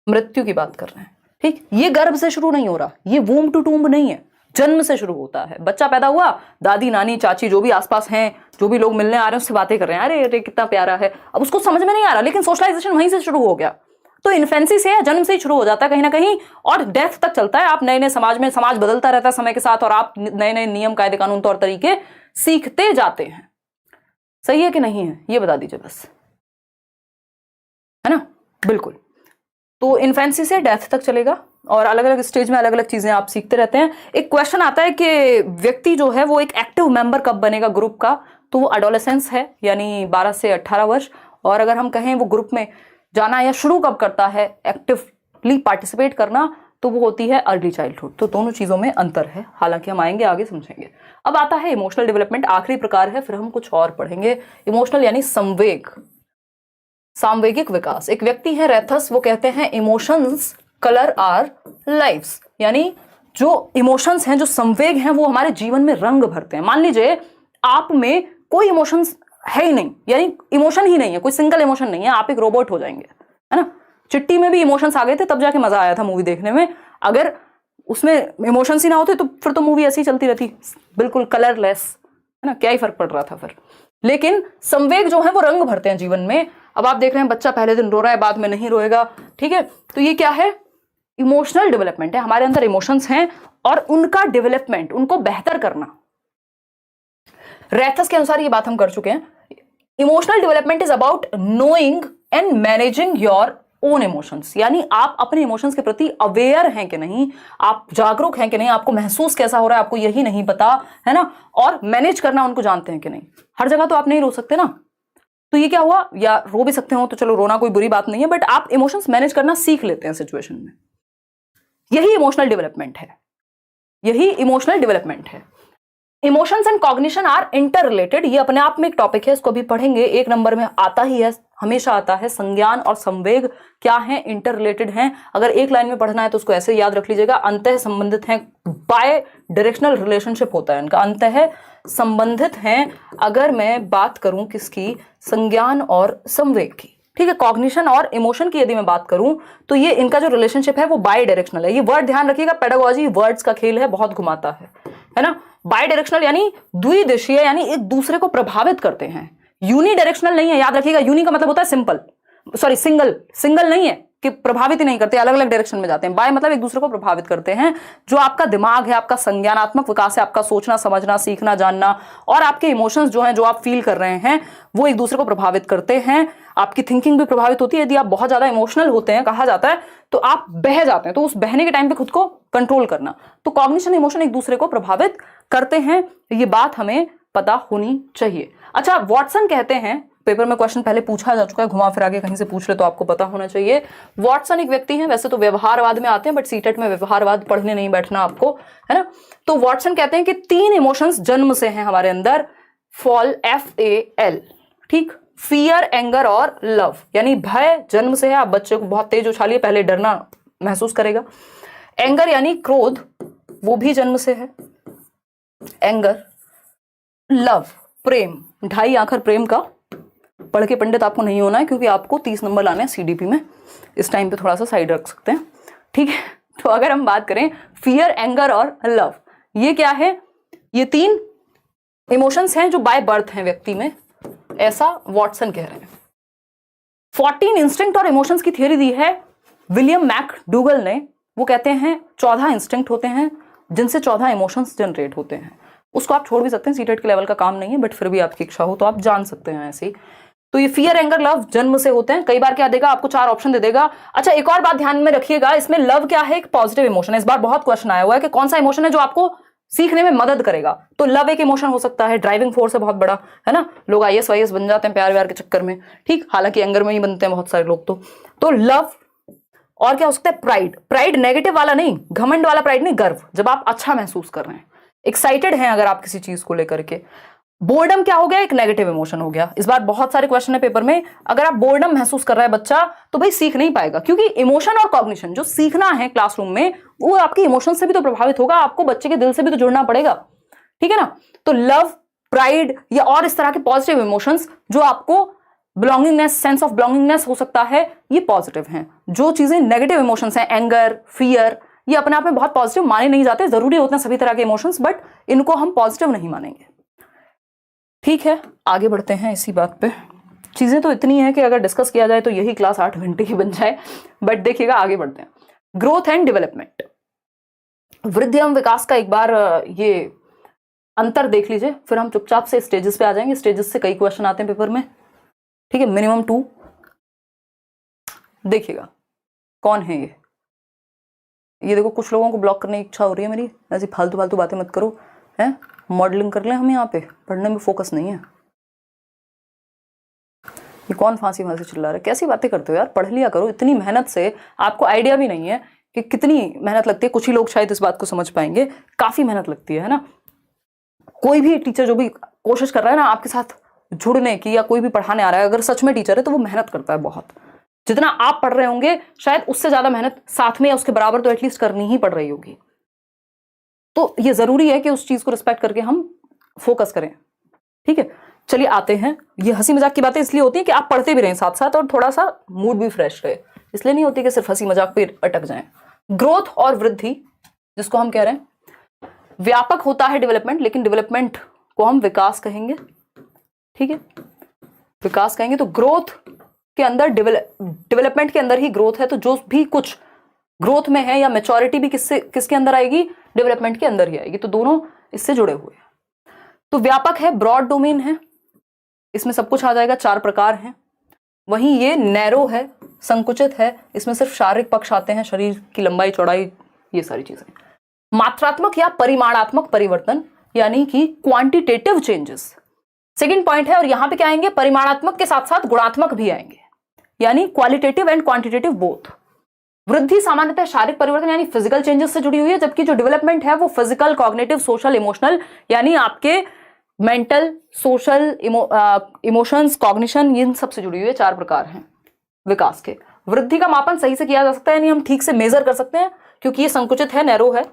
मृत्यु की बात कर रहे हैं. ठीक, ये गर्भ से शुरू नहीं हो रहा, ये वूम टू टूम्ब नहीं है, जन्म से शुरू होता है. बच्चा पैदा हुआ, दादी नानी चाची जो भी आसपास हैं, जो भी लोग मिलने आ रहे हैं उससे बातें कर रहे हैं, अरे अरे कितना प्यारा है. अब उसको समझ में नहीं आ रहा, लेकिन सोशलाइजेशन वहीं से शुरू हो गया. तो इन्फेंसी से या जन्म से ही शुरू हो जाता है कहीं ना कहीं, और डेथ तक चलता है. आप नए नए समाज में, समाज बदलता रहता है समय के साथ, और आप नए नए नियम कायदे कानून तौर तरीके सीखते जाते हैं. सही है कि नहीं है, ये बता दीजिए बस, है ना. बिल्कुल. तो इन्फेंसी से डेथ तक चलेगा, और अलग अलग स्टेज में अलग अलग चीजें आप सीखते रहते हैं. एक क्वेश्चन आता है कि व्यक्ति जो है वो एक एक्टिव मेंबर कब बनेगा ग्रुप का, तो वो एडोलेसेंस है, यानी 12 से 18 वर्ष. और अगर हम कहें वो ग्रुप में जाना या शुरू कब करता है एक्टिवली पार्टिसिपेट करना, तो वो होती है अर्ली चाइल्डहुड. तो दोनों चीजों में अंतर है, हालांकि हम आएंगे आगे समझेंगे. अब आता है इमोशनल डेवलपमेंट, आखिरी प्रकार है, फिर हम कुछ और पढ़ेंगे. इमोशनल यानी संवेग, सामवेगिक विकास. एक व्यक्ति है रेथस, वो कहते हैं इमोशंस कलर आर लाइव्स, यानी जो इमोशंस हैं, जो संवेग हैं, वो हमारे जीवन में रंग भरते हैं. मान लीजिए आप में कोई इमोशंस है ही नहीं, यानी इमोशन ही नहीं है, कोई सिंगल इमोशन नहीं है, आप एक रोबोट हो जाएंगे, है ना. चिट्टी में भी इमोशंस आ गए थे, तब जाके मजा आया था मूवी देखने में. अगर उसमें इमोशंस ही ना होते तो फिर तो मूवी ऐसी ही चलती रहती, बिल्कुल कलरलेस, है ना, क्या ही फर्क पड़ रहा था फिर. लेकिन संवेग जो है वो रंग भरते हैं जीवन में. अब आप देख रहे हैं बच्चा पहले दिन रो रहा है, बाद में नहीं रोएगा. ठीक है, तो ये क्या है, इमोशनल डेवलपमेंट है. हमारे अंदर इमोशंस हैं और उनका डेवलपमेंट, उनको बेहतर करना. रेथस के अनुसार ये बात हम कर चुके हैं. Emotional development is about knowing and managing your own emotions, यानी आप अपने इमोशंस के प्रति अवेयर हैं कि नहीं, आप जागरूक हैं कि नहीं, आपको महसूस कैसा हो रहा है आपको यही नहीं पता, है ना. और मैनेज करना उनको जानते हैं कि नहीं. हर जगह तो आप नहीं रो सकते ना, तो ये क्या हुआ, या रो भी सकते हो तो चलो, रोना कोई बुरी बात नहीं है, बट आप इमोशंस मैनेज करना सीख लेते हैं सिचुएशन में. यही इमोशनल डेवलपमेंट है, यही इमोशनल डेवलपमेंट है. Emotions and cognition are inter related, ये अपने आप में एक टॉपिक है, इसको भी पढ़ेंगे. एक नंबर में आता ही है, हमेशा आता है, संज्ञान और संवेग क्या है, इंटर रिलेटेड हैं. अगर एक लाइन में पढ़ना है तो उसको ऐसे याद रख लीजिएगा, अंतः संबंधित हैं, बाय डायरेक्शनल रिलेशनशिप होता है इनका, अंतः संबंधित हैं. अगर मैं बात करूं किसकी, संज्ञान और संवेग की, ठीक है, कॉग्निशन और इमोशन की यदि मैं बात करूं, तो ये इनका जो रिलेशनशिप है वो बाय डायरेक्शनल है. ये वर्ड ध्यान रखिएगा, पेडागोजी वर्ड्स का खेल है, बहुत घुमाता है ना. बाय डायरेक्शनल यानी द्विदिशीय, यानी एक दूसरे को प्रभावित करते हैं. यूनी डायरेक्शनल नहीं है, याद रखिएगा. यूनी का मतलब होता है सिंपल, सॉरी सिंगल, सिंगल नहीं है कि प्रभावित ही नहीं करते, अलग अलग डायरेक्शन में जाते हैं. बाय मतलब एक दूसरे को प्रभावित करते हैं. जो आपका दिमाग है, आपका संज्ञानात्मक विकास है, आपका सोचना समझना सीखना जानना, और आपके इमोशंस जो हैं, जो आप फील कर रहे हैं, वो एक दूसरे को प्रभावित करते हैं. आपकी थिंकिंग भी प्रभावित होती है. यदि आप बहुत ज्यादा इमोशनल होते हैं, कहा जाता है, तो आप बह जाते हैं. तो उस बहने के टाइम पे खुद को कंट्रोल करना. तो कॉग्निशन इमोशन एक दूसरे को प्रभावित करते हैं, ये बात हमें पता होनी चाहिए. अच्छा, वॉटसन कहते हैं, पेपर में क्वेश्चन पहले पूछा जा चुका है, घुमा फिरा के कहीं से पूछ ले तो आपको पता होना चाहिए. वॉटसन एक व्यक्ति हैं, वैसे तो व्यवहारवाद में आते हैं, बट सीटेट में व्यवहारवाद पढ़ने नहीं बैठना आपको, है ना. तो वॉटसन कहते हैं कि 3 इमोशंस जन्म से हैं हमारे अंदर, फॉल, FAL, ठीक, फियर, एंगर और लव, यानी भय जन्म से है. आप बच्चे को बहुत तेज उछालिए, पहले डरना महसूस करेगा. एंगर यानी क्रोध, वो भी जन्म से है, एंगर. लव, प्रेम, 2.5 आखर प्रेम का. पढ़ के पंडित आपको नहीं होना है, क्योंकि आपको 30 नंबर लाने हैं CDP में. इस टाइम पे थोड़ा सा साइड रख सकते हैं, ठीक है. तो अगर हम बात करें फियर, एंगर और लव, ये क्या है, ये 3 इमोशंस हैं जो बाय बर्थ हैं व्यक्ति में, ऐसा वॉटसन कह रहे हैं. 14 इंस्टिंक्ट और इमोशंस की थियरी दी है विलियम मैकडूगल ने. वो कहते हैं 14 इंस्टिंक्ट होते हैं जिनसे 14 इमोशंस जनरेट होते हैं. उसको आप छोड़ भी सकते हैं, सीटेट के लेवल का काम नहीं है, बट फिर भी आपकी इच्छा हो तो आप जान सकते हैं ऐसे ही. तो ये फियर, एंगर, लव जन्म से होते हैं. कई बार क्या देगा आपको, 4 ऑप्शन दे देगा. अच्छा, एक और बात ध्यान में रखिएगा, इसमें लव क्या है, एक पॉजिटिव इमोशन है. इस बार बहुत क्वेश्चन आया हुआ है कि कौन सा इमोशन है जो आपको सीखने में मदद करेगा. तो लव एक इमोशन हो सकता है, ड्राइविंग फोर्स है बहुत बड़ा, है ना. लोग IAS वाईएस बन जाते हैं प्यार व्यार के चक्कर में, ठीक. हालांकि एंगर में ही बनते हैं बहुत सारे लोग. तो लव और क्या हो सकता है, प्राइड। प्राइड नेगेटिव वाला नहीं, घमंड वाला प्राइड नहीं, गर्व, जब आप अच्छा महसूस कर रहे हैं, एक्साइटेड हैं अगर आप किसी चीज को लेकर के। बोर्डम क्या हो गया, एक नेगेटिव इमोशन हो गया। इस बार बहुत सारे क्वेश्चन है पेपर में, अगर आप बोर्डम महसूस कर रहा है बच्चा तो भाई सीख नहीं पाएगा, क्योंकि इमोशन और कॉग्निशन जो सीखना है क्लासरूम में वो आपके इमोशन से भी तो प्रभावित होगा, आपको बच्चे के दिल से भी तो जुड़ना पड़ेगा, ठीक है ना। तो लव, प्राइड या और इस तरह के पॉजिटिव इमोशंस जो आपको बिलोंगिंगनेस, सेंस ऑफ बिलोंगिंगनेस हो सकता है, ये पॉजिटिव हैं। जो चीजें नेगेटिव इमोशंस हैं, एंगर, फियर, ये अपने आप में बहुत पॉजिटिव माने नहीं जाते, जरूरी होते हैं सभी तरह के इमोशंस, बट इनको हम पॉजिटिव नहीं मानेंगे, ठीक है। आगे बढ़ते हैं इसी बात पे। चीजें तो इतनी है कि अगर डिस्कस किया जाए तो यही क्लास 8 घंटे की बन जाए, बट देखिएगा आगे बढ़ते हैं। ग्रोथ एंड डेवलपमेंट, वृद्धि एवं विकास का एक बार ये अंतर देख लीजिए, फिर हम चुपचाप से स्टेजेस पे आ जाएंगे। स्टेजेस से कई क्वेश्चन आते हैं पेपर में, ठीक है, मिनिमम 2। देखिएगा कौन है ये देखो, कुछ लोगों को ब्लॉक करने की इच्छा हो रही है मेरी, ऐसी फालतू फालतू बातें मत करो, हैं, मॉडलिंग कर लें हम यहाँ पे, पढ़ने में फोकस नहीं है। ये कौन फांसी फांसी चिल्ला रहा है, कैसी बातें करते हो यार, पढ़ लिया करो। इतनी मेहनत से आपको आइडिया भी नहीं है कि कितनी मेहनत लगती है। कुछ ही लोग शायद इस बात को समझ पाएंगे, काफी मेहनत लगती है ना। कोई भी टीचर जो भी कोशिश कर रहा है ना आपके साथ जुड़ने की, या कोई भी पढ़ाने आ रहा है, अगर सच में टीचर है तो वो मेहनत करता है बहुत। जितना आप पढ़ रहे होंगे शायद उससे ज्यादा मेहनत साथ में या उसके बराबर तो एटलीस्ट करनी ही पड़ रही होगी। तो ये जरूरी है कि उस चीज को रिस्पेक्ट करके हम फोकस करें, ठीक है। चलिए आते हैं, ये हंसी मजाक की बातें इसलिए होती है कि आप पढ़ते भी रहें साथ साथ और थोड़ा सा मूड भी फ्रेश रहे, इसलिए नहीं होती कि सिर्फ हंसी मजाक पे अटक जाएं। ग्रोथ और वृद्धि, जिसको हम कह रहे हैं, व्यापक होता है डेवलपमेंट, लेकिन डेवलपमेंट को हम विकास कहेंगे, ठीक है, विकास कहेंगे। तो ग्रोथ के अंदर डेवलपमेंट के अंदर ही ग्रोथ है, तो जो भी कुछ ग्रोथ में है या मैच्योरिटी भी किसके अंदर आएगी, डेवलपमेंट के अंदर ही आएगी। तो दोनों इससे जुड़े हुए हैं। तो व्यापक है, ब्रॉड डोमेन है, इसमें सब कुछ आ जाएगा, 4 प्रकार हैं। वहीं ये नैरो है, संकुचित है, इसमें सिर्फ शारीरिक पक्ष आते हैं, शरीर की लंबाई चौड़ाई, ये सारी चीजें। मात्रात्मक या परिमाणात्मक परिवर्तन, यानी कि क्वांटिटेटिव चेंजेस, सेकंड पॉइंट है। और यहां पे क्या आएंगे, परिमाणात्मक के साथ साथ गुणात्मक भी आएंगे, यानी क्वालिटेटिव एंड क्वांटिटेटिव बोथ। वृद्धि सामान्यतः शारीरिक परिवर्तन यानी फिजिकल चेंजेस से जुड़ी हुई है, जबकि जो डेवलपमेंट है वो फिजिकल, कॉग्निटिव, सोशल, इमोशनल, यानी आपके मेंटल, सोशल, इमोशंस, कॉग्निशन, इन सब से जुड़ी हुई है। 4 प्रकार हैं विकास के। वृद्धि का मापन सही से किया जा सकता है, यानी हम ठीक से मेजर कर सकते हैं, क्योंकि ये संकुचित है, नैरो है।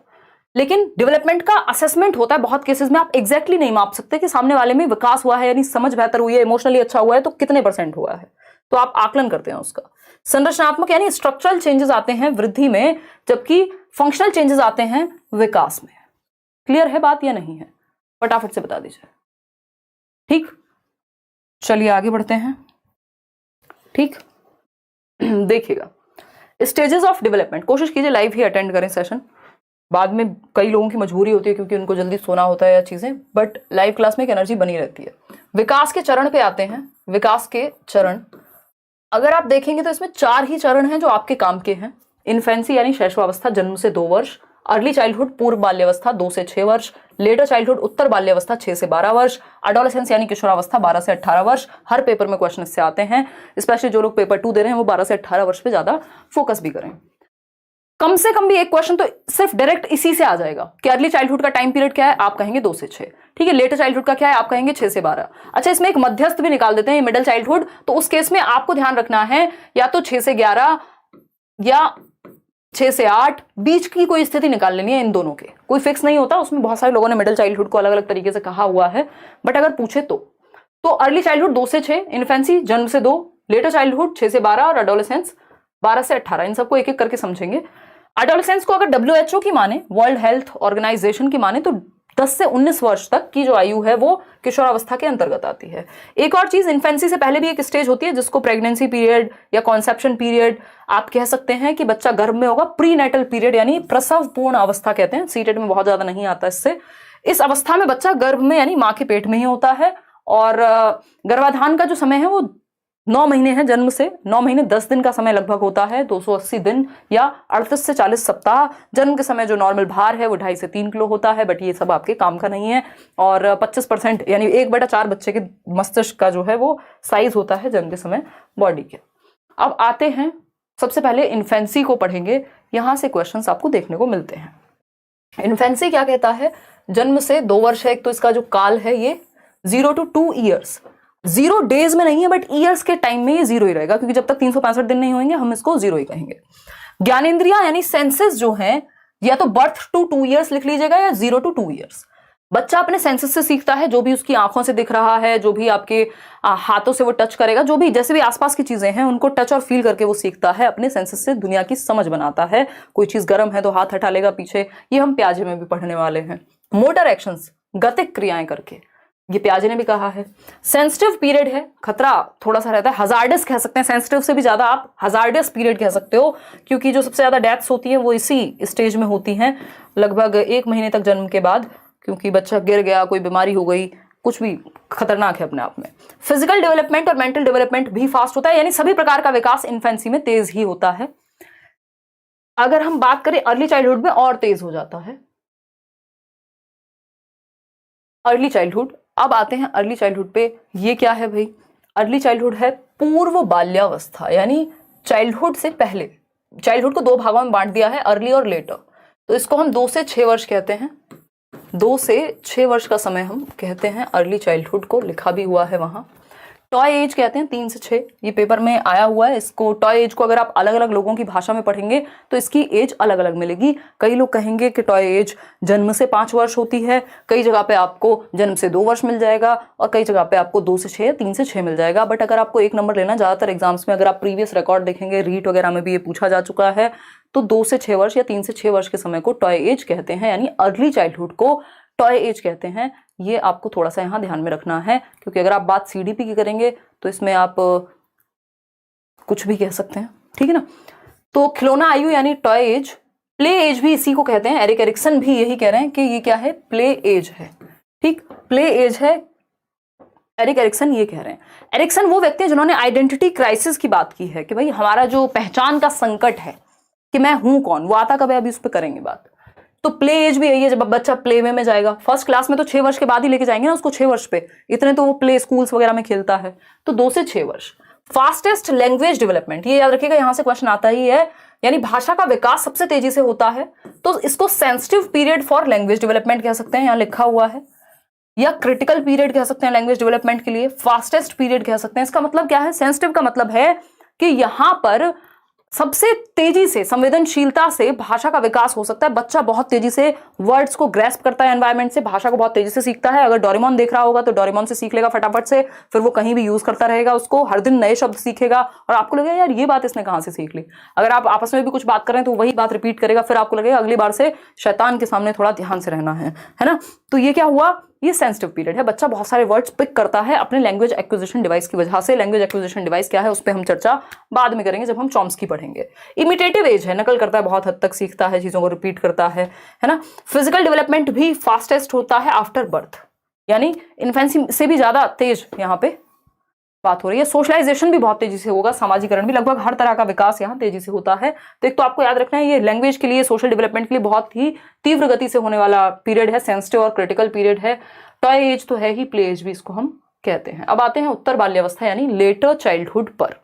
लेकिन डेवलपमेंट का असेसमेंट होता है बहुत केसेस में, आप एग्जैक्टली नहीं माप सकते कि सामने वाले में विकास हुआ है, यानी समझ बेहतर हुई है, इमोशनली अच्छा हुआ है, तो कितने % हुआ है, तो आप आकलन करते हैं उसका। संरचनात्मक यानी स्ट्रक्चरल चेंजेस आते हैं वृद्धि में, जबकि फंक्शनल चेंजेस आते हैं विकास में। क्लियर है बात या नहीं है, फटाफट से बता दीजिए, ठीक। चलिए आगे बढ़ते हैं, ठीक। देखिएगा स्टेजेस ऑफ डेवलपमेंट, कोशिश कीजिए लाइव ही अटेंड करें सेशन, बाद में कई लोगों की मजबूरी होती है क्योंकि उनको जल्दी सोना होता है या चीजें, बट लाइव क्लास में एक एनर्जी बनी रहती है। विकास के चरण पे आते हैं। विकास के चरण अगर आप देखेंगे तो इसमें 4 ही चरण हैं जो आपके काम के हैं। इन्फेंसी यानी शैशवावस्था, जन्म से 2 वर्ष। अर्ली चाइल्डहुड, पूर्व बाल्यावस्था, 2 से 6 वर्ष। लेटर चाइल्डहुड, उत्तर बाल्यावस्था, 6 से 12 वर्ष। एडोलेसेंस यानी किशोरावस्था, 12 से 18 वर्ष। हर पेपर में क्वेश्चन इससे आते हैं, स्पेशली जो लोग पेपर 2 दे रहे हैं वो 12 से 18 वर्ष पे ज्यादा फोकस भी करें। कम से कम भी एक क्वेश्चन तो सिर्फ डायरेक्ट इसी से आ जाएगा कि अर्ली चाइल्डहुड का टाइम पीरियड क्या है, आप कहेंगे 2 से 6, ठीक है। लेटर चाइल्डहुड का क्या है, आप कहेंगे 6 से 12। अच्छा, इसमें एक मध्यस्थ भी निकाल देते हैं, मिडिल चाइल्डहुड, तो उस केस में आपको ध्यान रखना है या तो 6 से 11 या 6 से 8, बीच की कोई स्थिति निकाल लेनी है। इन दोनों के कोई फिक्स नहीं होता, उसमें बहुत सारे लोगों ने मिडिल चाइल्डहुड को अलग अलग तरीके से कहा हुआ है, बट अगर पूछे तो अर्ली चाइल्डहुड 2 से 6, इन्फेंसी जन्म से 2, लेटर चाइल्डहुड 6 से 12 और एडोलेसेंस 12 से 18। इन सबको एक एक करके समझेंगे। एडोलेसेंस को अगर WHO की माने, वर्ल्ड हेल्थ ऑर्गेनाइजेशन की माने, तो 10 से 19 वर्ष तक की जो आयु है वो किशोरावस्था के अंतर्गत आती है। एक और चीज, इन्फेंसी से पहले भी एक स्टेज होती है जिसको प्रेगनेंसी पीरियड या कॉन्सेप्शन पीरियड आप कह सकते हैं, कि बच्चा गर्भ में होगा। प्री नेटल पीरियड यानी प्रसव पूर्ण अवस्था कहते हैं, सीटेट में बहुत ज्यादा नहीं आता इससे। इस अवस्था में बच्चा गर्भ में यानी माँ के पेट में ही होता है, और गर्भाधान का जो समय है वो 9 महीने है, जन्म से 9 महीने 10 दिन का समय लगभग होता है, 280 दिन या 38 से 40 सप्ताह। जन्म के समय जो नॉर्मल भार है वो 2.5 से 3 किलो होता है, बट ये सब आपके काम का नहीं है। और 25% यानी 1/4 बच्चे के मस्तिष्क का जो है वो साइज होता है जन्म के समय बॉडी के। अब आते हैं सबसे पहले इन्फेंसी को पढ़ेंगे, यहां से क्वेश्चंस आपको देखने को मिलते हैं। इन्फेंसी क्या कहता है? जन्म से 2 वर्ष है, एक तो इसका जो काल है ये 0 to 2 ईयर्स, 0 डेज में नहीं है बट ईयर्स के टाइम में ये 0 ही रहेगा, क्योंकि जब तक 365 दिन नहीं होंगे हम इसको 0 ही कहेंगे। ज्ञानेंद्रिया यानी सेंसेस जो हैं, या तो बर्थ टू 2 ईयर्स लिख लीजिएगा या 0 to 2 ईयर्स। बच्चा अपने सेंसेस से सीखता है, जो भी उसकी आंखों से दिख रहा है, जो भी आपके हाथों से वो टच करेगा, जो भी जैसे भी आसपास की चीजें हैं उनको टच और फील करके वो सीखता है, अपने सेंसेस से दुनिया की समझ बनाता है। कोई चीज गर्म है तो हाथ हटा लेगा पीछे, ये हम प्याजे में भी पढ़ने वाले हैं। मोटर एक्शंस, गतिक क्रियाएं करके, ये प्याजे ने भी कहा है। सेंसिटिव पीरियड है, खतरा थोड़ा सा रहता है, हजार्डस कह सकते हैं, सेंसिटिव से भी ज्यादा आप हजार्डस पीरियड कह सकते हो, क्योंकि जो सबसे ज्यादा डेथ्स होती हैं वो इसी स्टेज में होती हैं, लगभग 1 महीने तक जन्म के बाद, क्योंकि बच्चा गिर गया, कोई बीमारी हो गई, कुछ भी खतरनाक है अपने आप में। फिजिकल डेवलपमेंट और मेंटल डेवलपमेंट भी फास्ट होता है, यानी सभी प्रकार का विकास इन्फेंसी में तेज ही होता है। अगर हम बात करें अर्ली चाइल्डहुड में और तेज हो जाता है अर्ली चाइल्डहुड। अब आते हैं अर्ली चाइल्डहुड पे, ये क्या है भाई? अर्ली चाइल्डहुड है पूर्व बाल्यावस्था, यानी चाइल्डहुड से पहले। चाइल्डहुड को 2 भागों में बांट दिया है, अर्ली और लेटर, तो इसको हम 2 से 6 वर्ष कहते हैं। 2 से 6 वर्ष का समय हम कहते हैं अर्ली चाइल्डहुड को, लिखा भी हुआ है वहां। टॉय एज कहते हैं 3 से 6, ये पेपर में आया हुआ है। इसको टॉय एज को अगर आप अलग अलग लोगों की भाषा में पढ़ेंगे तो इसकी एज अलग अलग मिलेगी। कई लोग कहेंगे कि टॉय एज जन्म से 5 वर्ष होती है, कई जगह पे आपको जन्म से 2 वर्ष मिल जाएगा, और कई जगह पे आपको 2 से 6 3 से 6 मिल जाएगा। बट अगर आपको 1 नंबर लेना, ज्यादातर एग्जाम्स में अगर आप प्रीवियस रिकॉर्ड देखेंगे, रीट वगैरह में भी ये पूछा जा चुका है, तो 2 से 6 वर्ष या 3 से 6 वर्ष के समय को टॉय एज कहते हैं, यानी अर्ली चाइल्डहुड को टॉय एज कहते हैं। ये आपको थोड़ा सा यहाँ ध्यान में रखना है, क्योंकि अगर आप बात सीडीपी की करेंगे तो इसमें आप कुछ भी कह सकते हैं, ठीक है ना। तो खिलौना आयु यानी टॉय एज, प्ले एज भी इसी को कहते हैं। एरिक एरिक्सन भी यही कह रहे हैं कि ये क्या है? प्ले एज है, ठीक, प्ले एज है, एरिक एरिक्सन ये कह रहे हैं। एरिक्सन वो व्यक्ति हैं जिन्होंने आइडेंटिटी क्राइसिस की बात की है, कि भाई हमारा जो पहचान का संकट है कि मैं हूं कौन, वो आता कब है, अभी उस पर करेंगे बात। तो प्ले एज भी यही है, जब बच्चा प्ले वे में जाएगा। फर्स्ट क्लास में तो 6 वर्ष के बाद ही लेके जाएंगे ना उसको, 6 वर्ष पे, इतने तो वो प्ले स्कूल्स वगैरह में खेलता है, तो 2 से 6 वर्ष। फास्टेस्ट लैंग्वेज डेवलपमेंट, ये याद रखिएगा, यहां से क्वेश्चन आता ही है, यानी भाषा का विकास सबसे तेजी से होता है, तो इसको sensitive period for language development कह सकते हैं, यहां लिखा हुआ है, या क्रिटिकल पीरियड कह सकते हैं लैंग्वेज डेवलपमेंट के लिए, फास्टेस्ट पीरियड कह सकते हैं। इसका मतलब क्या है? सेंसिटिव का मतलब है कि यहां पर सबसे तेजी से, संवेदनशीलता से भाषा का विकास हो सकता है। बच्चा बहुत तेजी से वर्ड्स को ग्रैस्प करता है एनवायरनमेंट से, भाषा को बहुत तेजी से सीखता है। अगर डोरेमोन देख रहा होगा तो डोरेमोन से सीख लेगा फटाफट से, फिर वो कहीं भी यूज करता रहेगा उसको, हर दिन नए शब्द सीखेगा, और आपको लगेगा यार ये बात इसने कहां से सीख ली। अगर आप आपस में भी कुछ बात करें तो वही बात रिपीट करेगा, फिर आपको लगेगा अगली बार से शैतान के सामने थोड़ा ध्यान से रहना है ना। तो ये क्या हुआ? ये सेंसिटिव पीरियड है, बच्चा बहुत सारे वर्ड्स पिक करता है अपने लैंग्वेज एक्विजिशन डिवाइस की वजह से। लैंग्वेज एक्विजिशन डिवाइस क्या है उस पर हम चर्चा बाद में करेंगे जब हम चॉम्स्की पढ़ेंगे। इमिटेटिव एज है, नकल करता है, बहुत हद तक सीखता है, चीजों को रिपीट करता है ना। फिजिकल डेवलपमेंट भी फास्टेस्ट होता है आफ्टर बर्थ, यानी इन्फेंसी से भी ज्यादा तेज यहाँ पे बात हो रही है। सोशलाइजेशन भी बहुत तेजी से होगा, सामाजिकरण भी, लगभग हर तरह का विकास यहाँ तेजी से होता है। तो एक तो आपको याद रखना है ये लैंग्वेज के लिए, सोशल डेवलपमेंट के लिए बहुत ही तीव्र गति से होने वाला पीरियड है, सेंसिटिव और क्रिटिकल पीरियड है। टॉय एज तो है ही, प्ले एज भी इसको हम कहते हैं। अब आते हैं उत्तर बाल्यावस्था यानी लेटर चाइल्डहुड पर।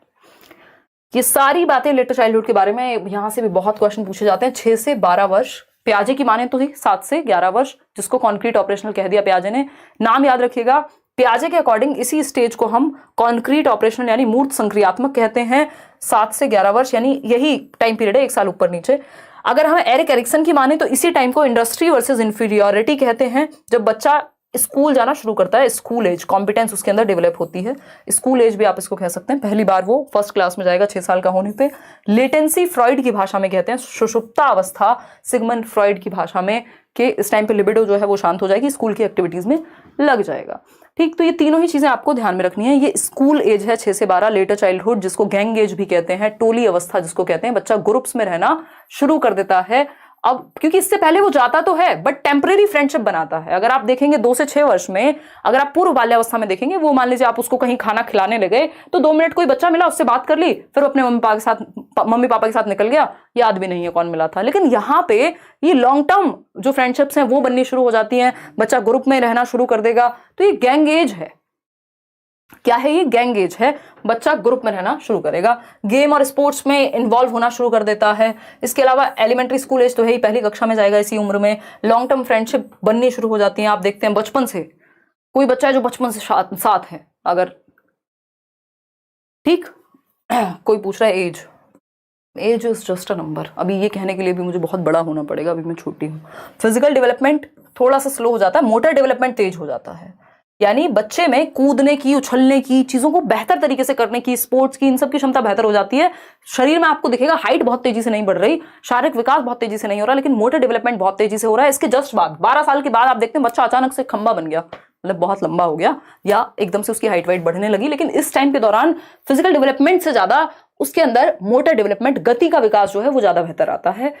ये सारी बातें लेटर चाइल्डहुड के बारे में, यहां से भी बहुत क्वेश्चन पूछे जाते हैं। 6 से 12 वर्ष, प्याजे की माने तो ही 7 से 11 वर्ष, जिसको कॉन्क्रीट ऑपरेशनल कह दिया प्याजे ने। नाम याद रखिएगा, प्याजे के अकॉर्डिंग इसी स्टेज को हम कॉन्क्रीट ऑपरेशनल यानी मूर्त संक्रियात्मक कहते हैं। 7 से 11 वर्ष यानी यही टाइम पीरियड है, 1 साल ऊपर नीचे। अगर हम एरिक एरिक्सन की माने तो इसी टाइम को इंडस्ट्री वर्सेस इंफीरियोरिटी कहते हैं, जब बच्चा स्कूल जाना शुरू करता है, स्कूल एज, कॉम्पिटेंस उसके अंदर डेवलप होती है। स्कूल एज भी आप इसको कह सकते हैं, पहली बार वो फर्स्ट क्लास में जाएगा 6 साल का होने पे। लेटेंसी फ्रॉइड की भाषा में कहते हैं, सुषुप्ता अवस्था सिगमंड फ्रॉइड की भाषा में, कि इस टाइम पे लिबिडो जो है वो शांत हो जाएगी, स्कूल की एक्टिविटीज में लग जाएगा। ठीक, तो ये तीनों ही चीजें आपको ध्यान में रखनी है। ये स्कूल एज है 6 से 12, लेटर चाइल्डहुड जिसको गैंग एज भी कहते हैं, टोली अवस्था जिसको कहते हैं, बच्चा ग्रुप्स में रहना शुरू कर देता है। अब क्योंकि इससे पहले वो जाता तो है बट टेम्परेरी फ्रेंडशिप बनाता है। अगर आप देखेंगे 2 से 6 वर्ष में, अगर आप पूर्व बाल्यावस्था में देखेंगे, वो मान लीजिए आप उसको कहीं खाना खिलाने लगे तो 2 मिनट कोई बच्चा मिला, उससे बात कर ली, फिर अपने मम्मी पापा के साथ निकल गया, याद भी नहीं है कौन मिला था। लेकिन यहाँ पे ये लॉन्ग टर्म जो फ्रेंडशिप्स हैं वो बननी शुरू हो जाती हैं, बच्चा ग्रुप में रहना शुरू कर देगा। तो ये गैंग एज है। क्या है ये? गैंग एज है। बच्चा ग्रुप में रहना शुरू करेगा, गेम और स्पोर्ट्स में इन्वॉल्व होना शुरू कर देता है। इसके अलावा एलिमेंट्री स्कूल एज तो है ही, पहली कक्षा में जाएगा इसी उम्र में। लॉन्ग टर्म फ्रेंडशिप बननी शुरू हो जाती है। आप देखते हैं बचपन से कोई बच्चा है जो बचपन से साथ है, अगर ठीक कोई पूछ रहा है age is just a number. अभी ये कहने के लिए भी मुझे बहुत बड़ा होना पड़ेगा, अभी मैं छोटी हूँ। फिजिकल डेवलपमेंट थोड़ा सा स्लो हो जाता है, मोटर डेवलपमेंट तेज हो जाता है। यानी बच्चे में कूदने की, उछलने की, चीजों को बेहतर तरीके से करने की, स्पोर्ट्स की, इन सब की क्षमता बेहतर हो जाती है। शरीर में आपको दिखेगा हाइट बहुत तेजी से नहीं बढ़ रही, शारीरिक विकास बहुत तेजी से नहीं हो रहा, लेकिन मोटर डेवलपमेंट बहुत तेजी से हो रहा है। इसके जस्ट बाद 12 साल के बाद आप देखते हैं बच्चा अचानक से खंबा बन गया, मतलब बहुत लंबा हो गया, या एकदम से उसकी हाइट वाइट बढ़ने लगी। लेकिन इस टाइम के दौरान फिजिकल डेवलपमेंट से ज्यादा उसके अंदर मोटर डेवलपमेंट, गति का विकास जो है वो ज्यादा बेहतर आता है।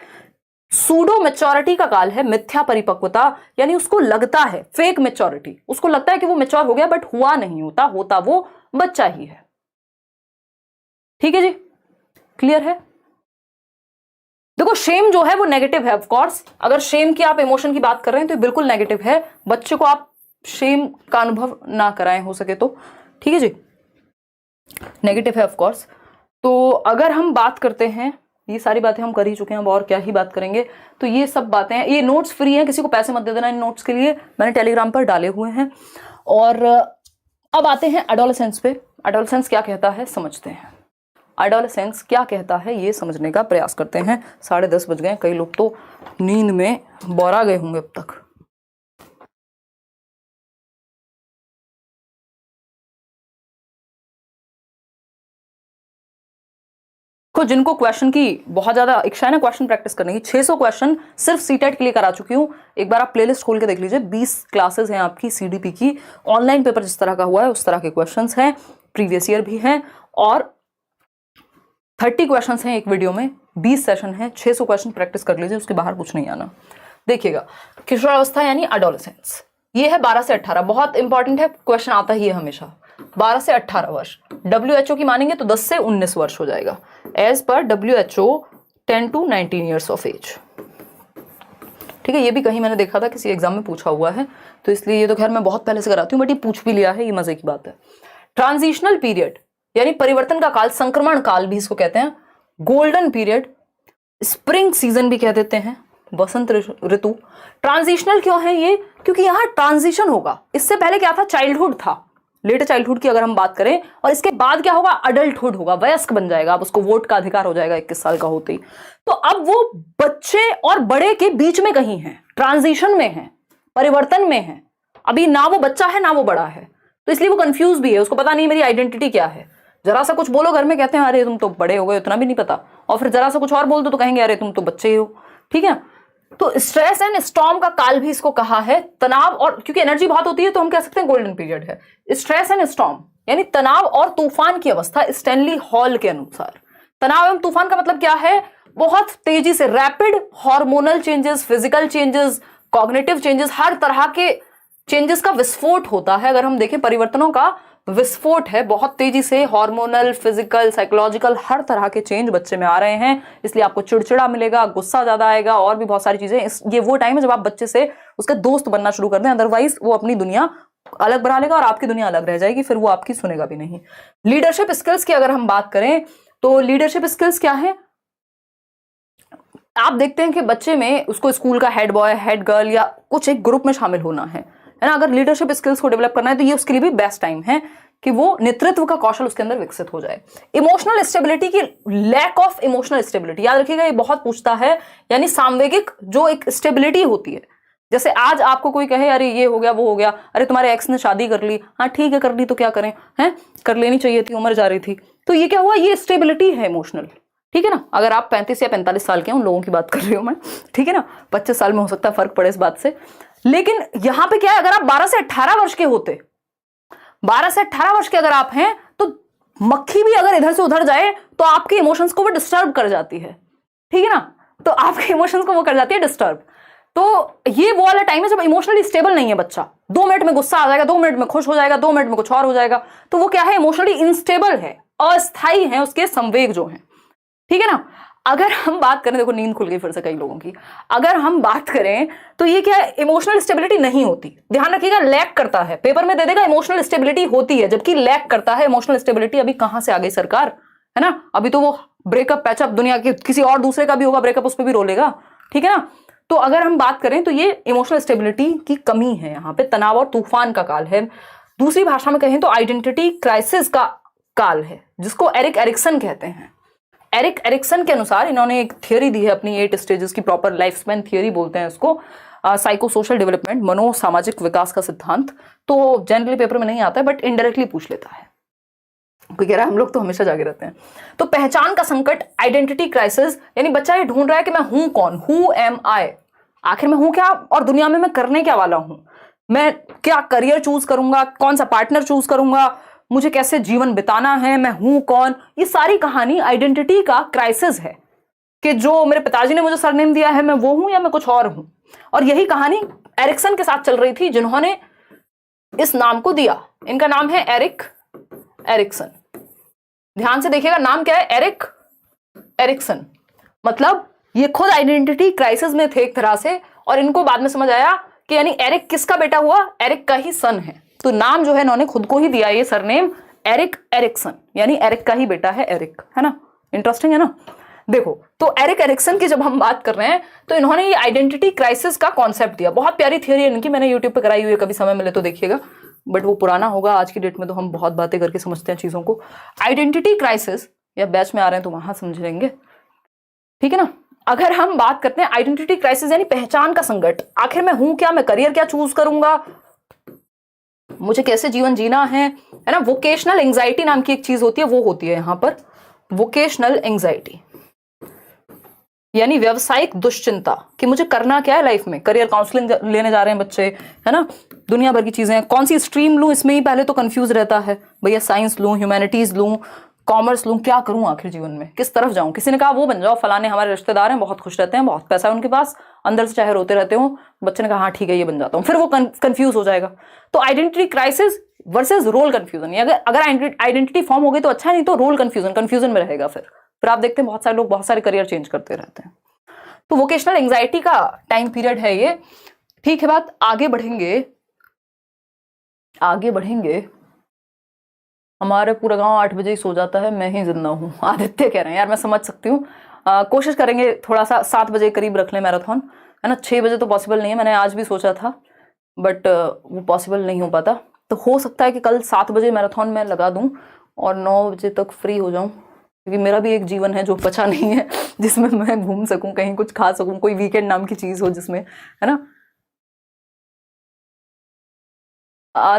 सूडो मेच्योरिटी का काल है, मिथ्या परिपक्वता, यानी उसको लगता है, फेक मेच्योरिटी, उसको लगता है कि वो मेच्योर हो गया, बट हुआ नहीं, होता वो बच्चा ही है। ठीक है जी, क्लियर है। देखो शेम जो है वो नेगेटिव है, ऑफ कोर्स। अगर शेम की आप इमोशन की बात कर रहे हैं तो बिल्कुल नेगेटिव है। बच्चे को आप शेम का अनुभव ना कराएं हो सके तो, ठीक है जी, नेगेटिव है ऑफ कोर्स। तो अगर हम बात करते हैं, ये सारी बातें हम कर ही चुके हैं, अब और क्या ही बात करेंगे। तो ये सब बातें हैं, ये नोट्स फ्री हैं, किसी को पैसे मत दे देना इन नोट्स के लिए, मैंने टेलीग्राम पर डाले हुए हैं। और अब आते हैं एडोलेसेंस पे। एडोलेसेंस क्या कहता है समझते हैं। एडोलेसेंस क्या कहता है ये समझने का प्रयास करते हैं। 10:30 बज गए, कई लोग तो नींद में बौरा गए होंगे अब तक। तो जिनको क्वेश्चन की बहुत ज्यादा इच्छा है ना, क्वेश्चन प्रैक्टिस करने की, 600 क्वेश्चन सिर्फ सीटेट के लिए करा चुकी हूं। एक बार आप प्लेलिस्ट खोल के देख लीजिए, 20 क्लासेस हैं आपकी सीडीपी की। ऑनलाइन पेपर जिस तरह का हुआ है उस तरह के क्वेश्चंस हैं, प्रीवियस ईयर भी हैं, और 30 क्वेश्चंस हैं एक वीडियो में, 20 सेशन है, 600 क्वेश्चन प्रैक्टिस कर लीजिए, उसके बाहर कुछ नहीं आना। देखिएगा, किशोरावस्था यानी एडोलेसेंस, ये है 12 से 18, बहुत इंपॉर्टेंट है, क्वेश्चन आता ही है हमेशा। 12 से 18 वर्ष, WHO की मानेंगे तो 10 से 19 वर्ष हो जाएगा। As per WHO 10 to 19 years of age. ठीक है, ये भी कहीं मैंने देखा था, किसी एग्जाम में पूछा हुआ है, तो इसलिए ये तो खैर मैं बहुत पहले से कराती हूँ, बट ये पूछ भी लिया है, ये मजे की बात है। ट्रांजिशनल पीरियड यानी परिवर्तन का काल, संक्रमण काल भी इसको कहते हैं, गोल्डन पीरियड, स्प्रिंग सीजन भी कह देते हैं, वसंत ऋतु। ट्रांजिशनल क्यों है ये? क्योंकि यहाँ ट्रांजिशन होगा। इससे पहले क्या था? चाइल्डहुड था, लेटर चाइल्डहुड की अगर हम बात करें, और इसके बाद क्या होगा? अडल्टहुड होगा, वयस्क बन जाएगा, अब उसको वोट का अधिकार हो जाएगा 21 साल का होते ही। तो अब वो बच्चे और बड़े के बीच में कहीं है, ट्रांजिशन में है, परिवर्तन में है। अभी ना वो बच्चा है ना वो बड़ा है, तो इसलिए वो कंफ्यूज भी है, उसको पता नहीं मेरी आइडेंटिटी क्या है। जरा सा कुछ बोलो घर में, कहते हैं अरे तुम तो बड़े हो गए, उतना भी नहीं पता, और फिर जरा सा कुछ और बोल दो तो कहेंगे अरे तुम तो बच्चे ही हो। ठीक है, तो स्ट्रेस एंड स्टॉर्म का काल भी इसको कहा है, तनाव, और क्योंकि एनर्जी बहुत होती है तो हम कह सकते हैं गोल्डन पीरियड है। स्ट्रेस एंड स्टॉर्म यानी तनाव और तूफान की अवस्था, स्टैनली हॉल के अनुसार। तनाव एवं तूफान का मतलब क्या है? बहुत तेजी से rapid hormonal changes, physical changes, cognitive changes, हर तरह के चेंजेस का विस्फोट होता है। अगर हम देखें, परिवर्तनों का विस्फोट है, बहुत तेजी से हार्मोनल, फिजिकल, साइकोलॉजिकल, हर तरह के चेंज बच्चे में आ रहे हैं, इसलिए आपको चिड़चिड़ा मिलेगा, गुस्सा ज्यादा आएगा, और भी बहुत सारी चीजें। ये वो टाइम है जब आप बच्चे से उसका दोस्त बनना शुरू कर दें, अदरवाइज वो अपनी दुनिया अलग बना लेगा और आपकी दुनिया अलग रह जाएगी, फिर वो आपकी सुनेगा भी नहीं। लीडरशिप स्किल्स की अगर हम बात करें तो लीडरशिप स्किल्स क्या है? आप देखते हैं कि बच्चे में उसको स्कूल का हेड बॉय, हेड गर्ल या कुछ एक ग्रुप में शामिल होना है ना। अगर लीडरशिप स्किल्स को डेवलप करना है तो ये उसके लिए भी बेस्ट टाइम है कि वो नेतृत्व का कौशल उसके अंदर विकसित हो जाए। इमोशनल स्टेबिलिटी की, लैक ऑफ इमोशनल स्टेबिलिटी, याद रखिएगा ये बहुत पूछता है, यानी सामवेगिक जो एक स्टेबिलिटी होती है। जैसे आज आपको कोई कहे अरे ये हो गया वो हो गया, अरे तुम्हारे एक्स ने शादी कर ली, हाँ ठीक है कर ली तो क्या करें, हैं कर लेनी चाहिए थी, उम्र जा रही थी, तो ये क्या हुआ? ये स्टेबिलिटी है इमोशनल। ठीक है ना, अगर आप 35 या 45 साल के हैं, उन लोगों की बात कर रही हूं मैं, ठीक है ना, 25 साल में हो सकता है फर्क पड़े इस बात से। लेकिन यहां पे क्या है, अगर आप 12 से 18 वर्ष के होते, 12 से 18 वर्ष के अगर आप हैं, तो मक्खी भी अगर इधर से उधर जाए तो आपके इमोशंस को वो डिस्टर्ब कर जाती है। ठीक है ना, तो आपके इमोशंस को वो कर जाती है डिस्टर्ब। तो ये वो वाला टाइम है जब इमोशनली स्टेबल नहीं है बच्चा, 2 मिनट में गुस्सा आ जाएगा, 2 मिनट में खुश हो जाएगा, 2 मिनट में कुछ और हो जाएगा, तो वो क्या है? इमोशनली इनस्टेबल है, अस्थाई है उसके संवेग जो है। ठीक है ना। अगर हम बात करें, देखो नींद खुल गई फिर से कई लोगों की, अगर हम बात करें तो ये क्या इमोशनल स्टेबिलिटी नहीं होती, ध्यान रखिएगा, लैक करता है, पेपर में दे देगा इमोशनल स्टेबिलिटी होती है, जबकि लैक करता है इमोशनल स्टेबिलिटी। अभी कहां से आ गई सरकार, है ना, अभी तो वो ब्रेकअप पैचअप दुनिया के किसी और दूसरे का भी होगा ब्रेकअप, उस पर भी रोलेगा, ठीक है ना। तो अगर हम बात करें तो ये इमोशनल स्टेबिलिटी की कमी है, यहाँ पे तनाव और तूफान का काल है। दूसरी भाषा में कहें तो आइडेंटिटी क्राइसिस का काल है, जिसको एरिक एरिक्सन कहते हैं। एरिक एरिक्सन के अनुसार इन्होंने एक थियरी दी है अपनी 8 स्टेजेस की, प्रॉपर लाइफ स्पैन थियरी बोलते हैं इसको, साइको सोशल डेवलपमेंट, मनो सामाजिक विकास का सिद्धांत। तो जनरली पेपर में नहीं आता है बट इनडायरेक्टली पूछ लेता है, कोई कह रहा है हम लोग तो हमेशा जागे रहते हैं। तो पहचान का संकट, आइडेंटिटी क्राइसिस, यानी बच्चा ये ढूंढ रहा है कि मैं हूं कौन, हु एम आई, आखिर मैं हूं क्या और दुनिया में मैं करने क्या वाला हूं, मैं क्या करियर चूज करूंगा, कौन सा पार्टनर चूज करूंगा, मुझे कैसे जीवन बिताना है, मैं हूं कौन। ये सारी कहानी आइडेंटिटी का क्राइसिस है कि जो मेरे पिताजी ने मुझे सरनेम दिया है मैं वो हूं या मैं कुछ और हूं। और यही कहानी एरिक्सन के साथ चल रही थी, जिन्होंने इस नाम को दिया। इनका नाम है एरिक एरिक्सन। ध्यान से देखिएगा, नाम क्या है, एरिक एरिक्सन। मतलब ये खुद आइडेंटिटी क्राइसिस में थे एक तरह से, और इनको बाद में समझ आया कि यानी एरिक किसका बेटा हुआ, एरिक का ही सन है। तो नाम जो है इन्होंने खुद को ही दिया ये सरनेम एरिक एरिक्सन, यानी एरिक का ही बेटा है एरिक, है ना। इंटरेस्टिंग है ना। देखो तो एरिक एरिक्सन की जब हम बात कर रहे हैं तो इन्होंने ये आइडेंटिटी क्राइसिस का कॉन्सेप्ट दिया। बहुत प्यारी थियरी है इनकी, मैंने यूट्यूब पे कराई हुई है, कभी समय मिले तो देखिएगा, बट वो पुराना होगा, आज की डेट में तो हम बहुत बातें करके समझते हैं चीजों को। आइडेंटिटी क्राइसिस, या बैच में आ रहे हैं तो वहां समझ लेंगे, ठीक है ना। अगर हम बात करते हैं आइडेंटिटी क्राइसिस यानी पहचान का संकट, आखिर मैं हूं क्या, मैं करियर क्या चूज करूंगा, मुझे कैसे जीवन जीना है ना। वोकेशनल एंजाइटी नाम की एक चीज होती है, वो होती है यहां पर वोकेशनल एंजाइटी, यानी व्यवसायिक दुश्चिंता कि मुझे करना क्या है लाइफ में, करियर काउंसलिंग लेने जा रहे हैं बच्चे, है ना, दुनिया भर की चीजें, कौन सी स्ट्रीम लूं, इसमें ही पहले तो कंफ्यूज रहता है, भैया साइंस लूं, ह्यूमैनिटीज लूं, कॉमर्स लूं, क्या करूं आखिर जीवन में, किस तरफ जाऊं। किसी ने कहा वो बन जाओ, फलाने हमारे रिश्तेदार हैं, बहुत खुश रहते हैं, बहुत पैसा है उनके पास, अंदर से चाहे रोते रहते हो, बच्चे ने कहा हाँ ठीक है ये बन जाता हूं, फिर वो कंफ्यूज हो जाएगा। तो identity crisis versus role confusion, अगर आइडेंटिटी फॉर्म हो गई तो अच्छा है, नहीं तो रोल कंफ्यूजन में रहेगा। फिर आप देखते हैं बहुत सारे लोग बहुत सारे करियर चेंज करते रहते हैं। तो वोकेशनल एंजाइटी का टाइम पीरियड है ये, ठीक है। बात आगे बढ़ेंगे। हमारे पूरा गांव 8 बजे ही सो जाता है, मैं ही जिंदा हूँ, आदित्य कह रहे हैं। यार मैं समझ सकती हूँ, कोशिश करेंगे थोड़ा सा 7 बजे करीब रख लें मैराथन, है ना। 6 बजे तो पॉसिबल नहीं है, मैंने आज भी सोचा था बट वो पॉसिबल नहीं हो पाता। तो हो सकता है कि कल 7 बजे मैराथन में लगा दूं और 9 बजे तक फ्री हो जाऊं, क्योंकि मेरा भी एक जीवन है जो बचा नहीं है, जिसमें मैं घूम सकूं, कहीं कुछ खा सकूं, कोई वीकेंड नाम की चीज हो जिसमें, है ना।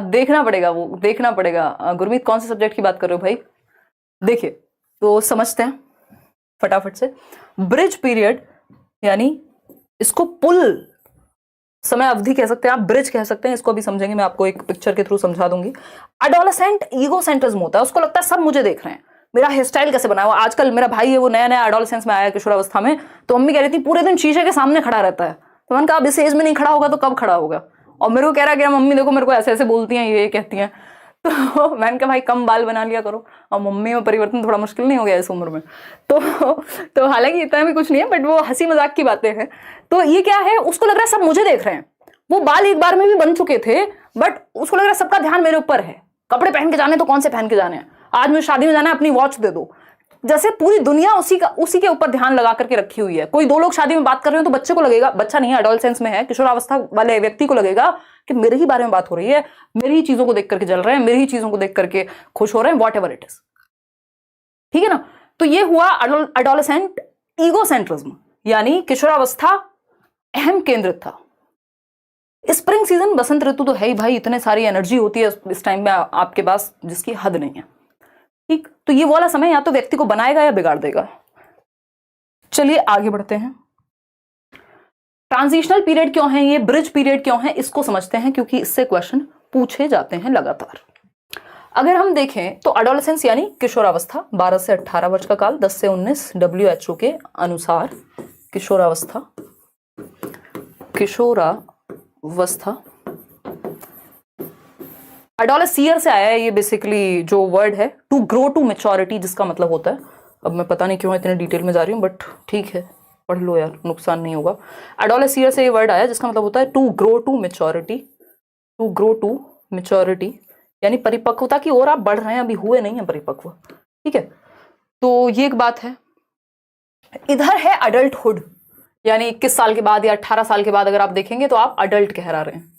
देखना पड़ेगा। गुरमीत कौन से सब्जेक्ट की बात कर रहे हो भाई। देखिए तो समझते हैं फटाफट से। ब्रिज पीरियड यानी इसको पुल समय अवधि कह सकते हैं आप, ब्रिज कह सकते हैं, इसको अभी समझेंगे, मैं आपको एक पिक्चर के थ्रू समझा दूंगी। एडोलेसेंट ईगो सेंट्रिज्म होता है, उसको लगता है सब मुझे देख रहे हैं, मेरा हेयर स्टाइल कैसे बना हुआ। आजकल मेरा भाई है वो नया एडोलेसेंस में आया किशोरावस्था में, तो मम्मी कह रही थी पूरे दिन शीशे के सामने खड़ा रहता है। तो मैंने कहा अब इस एज में नहीं खड़ा होगा तो कब खड़ा होगा। और मेरे को कह रहा है कि मम्मी देखो मेरे को ऐसे ऐसे बोलती हैं, ये कहती हैं। तो मैंने कहा भाई कम बाल बना लिया करो, और मम्मी में परिवर्तन थोड़ा मुश्किल नहीं हो गया इस उम्र में। तो हालांकि इतना भी कुछ नहीं है, बट वो हंसी मजाक की बातें हैं। तो ये क्या है, उसको लग रहा है सब मुझे देख रहे हैं। वो बाल एक बार में भी बन चुके थे, बट उसको लग रहा है सबका ध्यान मेरे ऊपर है। कपड़े पहन के जाने तो कौन से पहन के जाने हैं, आज मुझे शादी में जाना है अपनी वॉच दे दो, जैसे पूरी दुनिया उसी के ऊपर ध्यान लगा करके रखी हुई है। कोई 2 लोग शादी में बात कर रहे हो तो बच्चे को लगेगा, बच्चा नहीं है एडोलेसेंस में है, किशोरावस्था वाले व्यक्ति को लगेगा कि मेरे ही बारे में बात हो रही है, मेरी ही चीजों को देख करके जल रहे हैं, मेरी ही चीजों को देख करके खुश हो रहे हैं, वॉट एवर इट इज, ठीक है ना। तो ये हुआ एडोलेसेंट ईगोसेंट्रिज्म, यानी किशोरावस्था अहम केंद्रित था। स्प्रिंग सीजन, बसंत ऋतु तो है ही भाई, इतने सारी एनर्जी होती है इस टाइम में आपके पास जिसकी हद नहीं है, ठीक। तो ये वाला समय या तो व्यक्ति को बनाएगा या बिगाड़ देगा। चलिए आगे बढ़ते हैं। ट्रांजिशनल पीरियड क्यों है, ये ब्रिज पीरियड क्यों है, इसको समझते हैं, क्योंकि इससे क्वेश्चन पूछे जाते हैं लगातार। अगर हम देखें तो एडोलेसेंस यानी किशोरावस्था, 12 से 18 वर्ष का काल, 10 से 19 WHO के अनुसार किशोरावस्था एडोलेसियर से आया है ये, बेसिकली जो वर्ड है टू ग्रो टू मेच्योरिटी, जिसका मतलब होता है अब मैं पता नहीं क्यों इतने डिटेल में जा रही हूँ, बट ठीक है, पढ़ लो यार, नुकसान नहीं होगा। एडोलेसिया से ये वर्ड आया जिसका मतलब होता है to grow to maturity, to grow to maturity, यानी परिपक्वता की ओर आप बढ़ रहे हैं, अभी हुए नहीं है परिपक्व, ठीक है। तो ये एक बात है। इधर है अडल्टहुड, यानी 21 साल के बाद या 18 साल के बाद अगर आप देखेंगे तो आप अडल्ट कहला रहे हैं,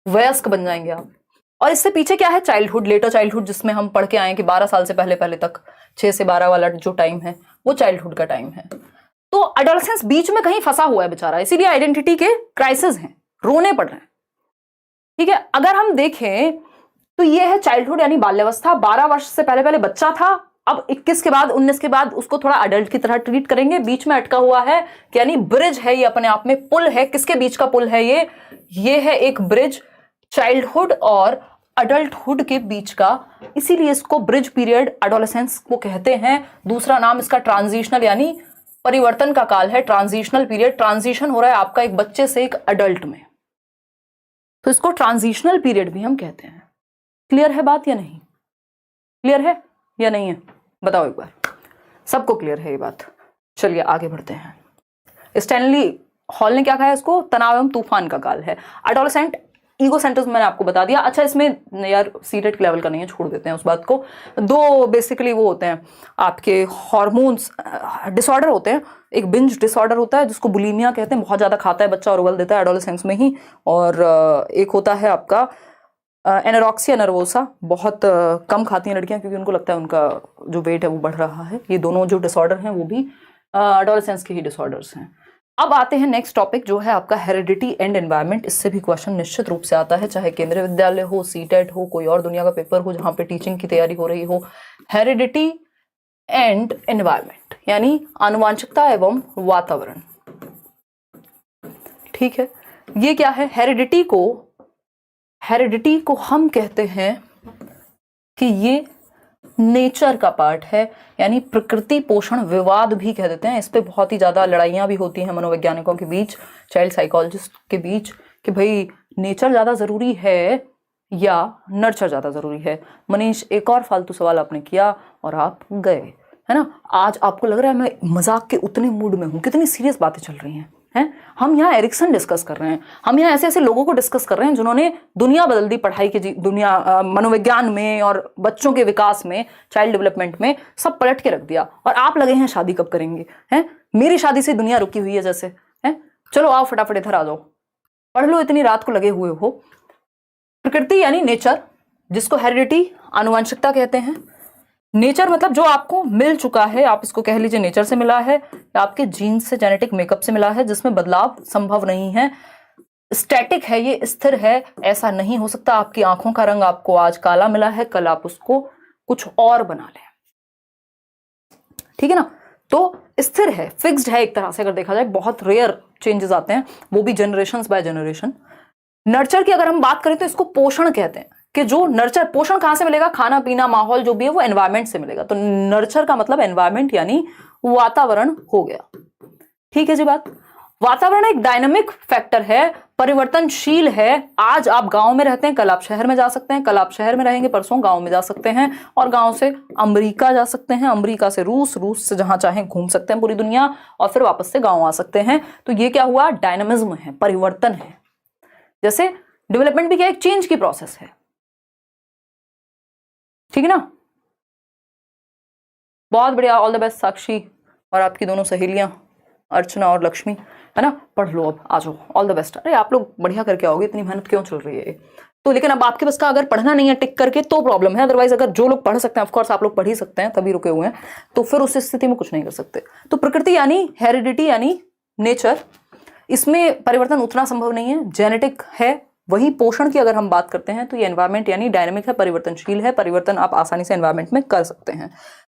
वयस्क बन जाएंगे आप। और इससे पीछे क्या है, चाइल्डहुड, लेटर चाइल्डहुड, जिसमें हम पढ़ के आए कि 12 साल से पहले पहले तक, 6 से 12 वाला जो टाइम है वो चाइल्डहुड का टाइम है। तो अडोलेसेंस बीच में कहीं फंसा हुआ है बेचारा, इसीलिए आइडेंटिटी के क्राइसिस हैं, रोने पड़ रहे हैं, ठीक है। अगर हम देखें तो ये है चाइल्डहुड यानी बाल्यावस्था, 12 वर्ष से पहले पहले बच्चा था, अब 21 के बाद 19 के बाद उसको थोड़ा अडल्ट की तरह ट्रीट करेंगे। बीच में अटका हुआ है कि यानी ब्रिज है ये, अपने आप में पुल है। किसके बीच का पुल है ये है एक ब्रिज चाइल्डहुड और अडल्टहुड के बीच का, इसीलिए इसको ब्रिज पीरियड एडोलेसेंस को कहते हैं। दूसरा नाम इसका ट्रांजिशनल यानी परिवर्तन का काल है, ट्रांजिशनल पीरियड। ट्रांजिशन हो रहा है आपका एक बच्चे से एक अडल्ट में, तो इसको ट्रांजिशनल पीरियड भी हम कहते हैं। क्लियर है बात या नहीं? क्लियर है या नहीं है, बताओ एक बार। सबको क्लियर है ये बात? चलिए आगे बढ़ते हैं। स्टैनली हॉल ने क्या कहा है इसको, तनाव एवं तूफान का काल है। एडोलेसेंट ईगो सेंटर्स मैंने आपको बता दिया। अच्छा, इसमें यार सीटेट के लेवल का नहीं है, छोड़ देते हैं उस बात को। दो बेसिकली वो होते हैं आपके हार्मोन्स डिसऑर्डर होते हैं। एक बिंज डिसऑर्डर होता है जिसको बुलीमिया कहते हैं, बहुत ज़्यादा खाता है बच्चा और उबल देता है एडोलेसेंस में ही। और एक होता है आपका एनोरेक्सिया नर्वोसा, बहुत कम खाती हैं लड़कियां क्योंकि उनको लगता है उनका जो वेट है वो बढ़ रहा है। ये दोनों जो डिसऑर्डर हैं वो भी एडोलेसेंस के ही डिसऑर्डर्स हैं। अब आते हैं नेक्स्ट टॉपिक जो है आपका हेरिडिटी एंड एनवायरनमेंट। इससे भी क्वेश्चन निश्चित रूप से आता है, चाहे केंद्रीय विद्यालय हो, सीटेट हो, कोई और दुनिया का पेपर हो जहाँ पे टीचिंग की तैयारी हो रही हो। हेरिडिटी एंड एनवायरनमेंट यानी आनुवांशिकता एवं वातावरण, ठीक है। ये क्या है, हेरिडिटी को हम कहते हैं कि ये नेचर का पार्ट है, यानी प्रकृति पोषण विवाद भी कह देते हैं। इस पे बहुत ही ज्यादा लड़ाइयां भी होती हैं मनोवैज्ञानिकों के बीच, चाइल्ड साइकोलॉजिस्ट के बीच, कि भाई नेचर ज्यादा जरूरी है या नर्चर ज्यादा जरूरी है। मनीष, एक और फालतू सवाल आपने किया और आप गए, है ना। आज आपको लग रहा है मैं मजाक के उतने मूड में हूं, कितनी सीरियस बातें चल रही हैं। हम यहाँ एरिक्सन डिस्कस कर रहे हैं, हम यहाँ ऐसे ऐसे लोगों को डिस्कस कर रहे हैं जिन्होंने दुनिया बदल दी पढ़ाई की, दुनिया मनोविज्ञान में और बच्चों के विकास में, चाइल्ड डेवलपमेंट में, सब पलट के रख दिया। और आप लगे हैं शादी कब करेंगे, हैं? मेरी शादी से दुनिया रुकी हुई है जैसे, हैं? चलो आओ फटाफट इधर आ जाओ, पढ़ लो, इतनी रात को लगे हुए हो। प्रकृति यानी नेचर, जिसको हेरिडिटी आनुवंशिकता कहते हैं। नेचर मतलब जो आपको मिल चुका है, आप इसको कह लीजिए नेचर से मिला है या आपके जीन से, जेनेटिक मेकअप से मिला है, जिसमें बदलाव संभव नहीं है, स्टैटिक है, ये स्थिर है, ऐसा नहीं हो सकता। आपकी आंखों का रंग आपको आज काला मिला है, कल आप उसको कुछ और बना लें, ठीक है ना। तो स्थिर है, फिक्स्ड है एक तरह से अगर देखा जाए। बहुत रेयर चेंजेस आते हैं, वो भी जनरेशन बाय जनरेशन। नर्चर की अगर हम बात करें तो इसको पोषण कहते हैं, कि जो नर्चर, पोषण कहां से मिलेगा, खाना पीना माहौल जो भी है वो एनवायरमेंट से मिलेगा। तो नर्चर का मतलब एनवायरमेंट यानी वातावरण हो गया, ठीक है जी बात। वातावरण एक डायनामिक फैक्टर है, परिवर्तनशील है। आज आप गांव में रहते हैं, कल आप शहर में जा सकते हैं, कल आप शहर में रहेंगे, परसों गांव में जा सकते हैं, और गांव से अमेरिका जा सकते हैं, अमेरिका से रूस, रूस से जहां चाहें घूम सकते हैं पूरी दुनिया, और फिर वापस से गांव आ सकते हैं। तो ये क्या हुआ, डायनामिज्म है, परिवर्तन है। जैसे डेवलपमेंट भी क्या, एक चेंज की प्रोसेस है, ठीक है ना। बहुत बढ़िया, ऑल द बेस्ट साक्षी और आपकी दोनों सहेलियां अर्चना और लक्ष्मी, है ना। पढ़ लो, अब आ जाओ, ऑल द बेस्ट। अरे आप लोग बढ़िया करके आओगे, इतनी मेहनत क्यों चल रही है तो। लेकिन अब आपके बस का अगर पढ़ना नहीं है टिक करके तो प्रॉब्लम है, अदरवाइज अगर जो लोग पढ़ सकते हैं, ऑफकोर्स आप लोग पढ़ ही सकते हैं, तभी रुके हुए हैं, तो फिर उस स्थिति में कुछ नहीं कर सकते। तो प्रकृति यानी हेरिडिटी यानी नेचर, इसमें परिवर्तन उतना संभव नहीं है, जेनेटिक है। वही पोषण की अगर हम बात करते हैं तो ये एनवायरमेंट यानी डायनामिक है, परिवर्तनशील है, परिवर्तन आप आसानी से एनवायरमेंट में कर सकते हैं।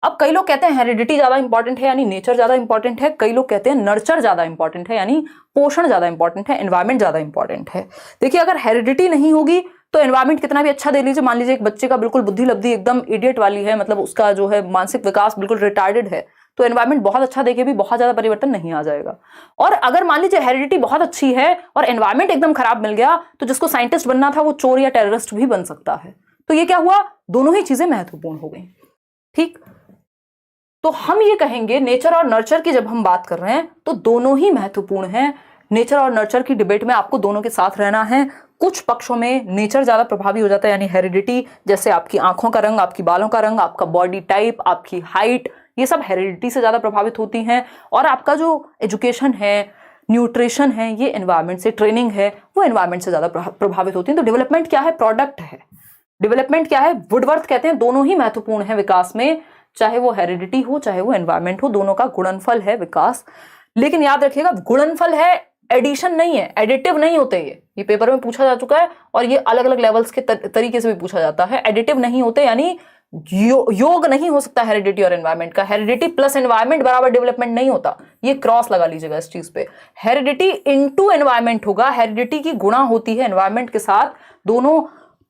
अब कई लोग कहते हैं हेरिडिटी ज्यादा इंपॉर्टेंट है यानी नेचर ज्यादा इंपॉर्टेंट है, कई लोग कहते हैं नर्चर ज्यादा इंपॉर्टेंट है यानी पोषण ज्यादा इंपॉर्टेंट है, एनवायरमेंट ज्यादा इंपॉर्टेंट है। देखिए, अगर हेरिडिटी नहीं होगी तो एनवायरमेंट कितना भी अच्छा दे लीजिए, मान लीजिए एक बच्चे का बिल्कुल बुद्धि लब्धि एकदम इडियट वाली है, मतलब उसका जो है मानसिक विकास बिल्कुल रिटार्डेड है, तो एनवायरमेंट बहुत अच्छा देके भी बहुत ज्यादा परिवर्तन नहीं आ जाएगा। और अगर मान लीजिए हेरिडिटी बहुत अच्छी है और एनवायरमेंट एकदम खराब मिल गया, तो जिसको साइंटिस्ट बनना था वो चोर या टेररिस्ट भी बन सकता है। तो ये क्या हुआ, दोनों ही चीजें महत्वपूर्ण हो गई, ठीक। तो हम ये कहेंगे नेचर और नर्चर की जब हम बात कर रहे हैं तो दोनों ही महत्वपूर्ण हैं। नेचर और नर्चर की डिबेट में आपको दोनों के साथ रहना है। कुछ पक्षों में नेचर ज्यादा प्रभावी हो जाता है, यानी हेरिडिटी, जैसे आपकी आंखों का रंग, आपकी बालों का रंग, आपका बॉडी टाइप, आपकी हाइट, ये सब हेरिडिटी से ज्यादा प्रभावित होती हैं। और आपका जो एजुकेशन है, न्यूट्रिशन है, ये एनवायरमेंट से, ट्रेनिंग है, वो एनवायरमेंट से ज्यादा प्रभावित होती है। तो डेवलपमेंट क्या है? प्रोडक्ट है। डेवलपमेंट क्या है? वुडवर्थ कहते हैं दोनों ही महत्वपूर्ण है विकास में, चाहे वो हेरिडिटी हो चाहे वो एनवायरमेंट हो, दोनों का गुणनफल है विकास। लेकिन याद रखिएगा गुणनफल है, एडिशन नहीं है, एडिटिव नहीं होते ये पेपर में पूछा जा चुका है और ये अलग अलग लेवल्स के तरीके से भी पूछा जाता है। एडिटिव नहीं होते, यानी योग नहीं हो सकता हेरिडिटी और एनवायरमेंट का। हेरिडिटी प्लस एनवायरमेंट बराबर डेवलपमेंट नहीं होता, ये क्रॉस लगा लीजिएगा इस चीज पे। हेरिडिटी इनटू एनवायरमेंट होगा, हेरिडिटी की गुणा होती है एनवायरमेंट के साथ, दोनों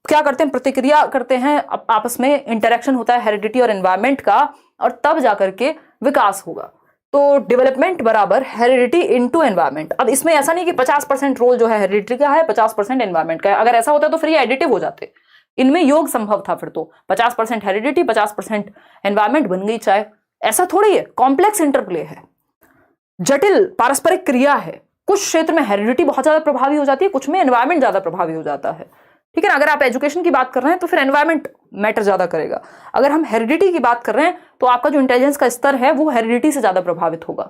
क्या करते हैं? प्रतिक्रिया करते हैं, आपस में इंटरेक्शन होता है हेरिडिटी और एनवायरमेंट का, और तब जाकर के विकास होगा। तो डेवलपमेंट बराबर हेरिडिटी इनटू एनवायरमेंट। अब इसमें ऐसा नहीं कि 50% रोल जो है हेरिडिटी का है, 50% एनवायरमेंट का है। अगर ऐसा होता तो फिर ये एडिटिव हो जाते, इनमें योग संभव था। फिर तो 50% हेरिडिटी 50% एनवायरमेंट बन गई चाय। ऐसा थोड़ी है, कॉम्प्लेक्स इंटरप्ले है, जटिल पारस्परिक क्रिया है। कुछ क्षेत्र में हेरिडिटी बहुत ज्यादा प्रभावी हो जाती है, कुछ में एनवायरमेंट ज्यादा प्रभावी हो जाता है। ठीक है ना? अगर आप एजुकेशन की बात कर रहे हैं तो फिर एनवायरमेंट मैटर ज्यादा करेगा। अगर हम हेरिडिटी की बात कर रहे हैं तो आपका जो इंटेलिजेंस का स्तर है वो हेरिडिटी से ज्यादा प्रभावित होगा।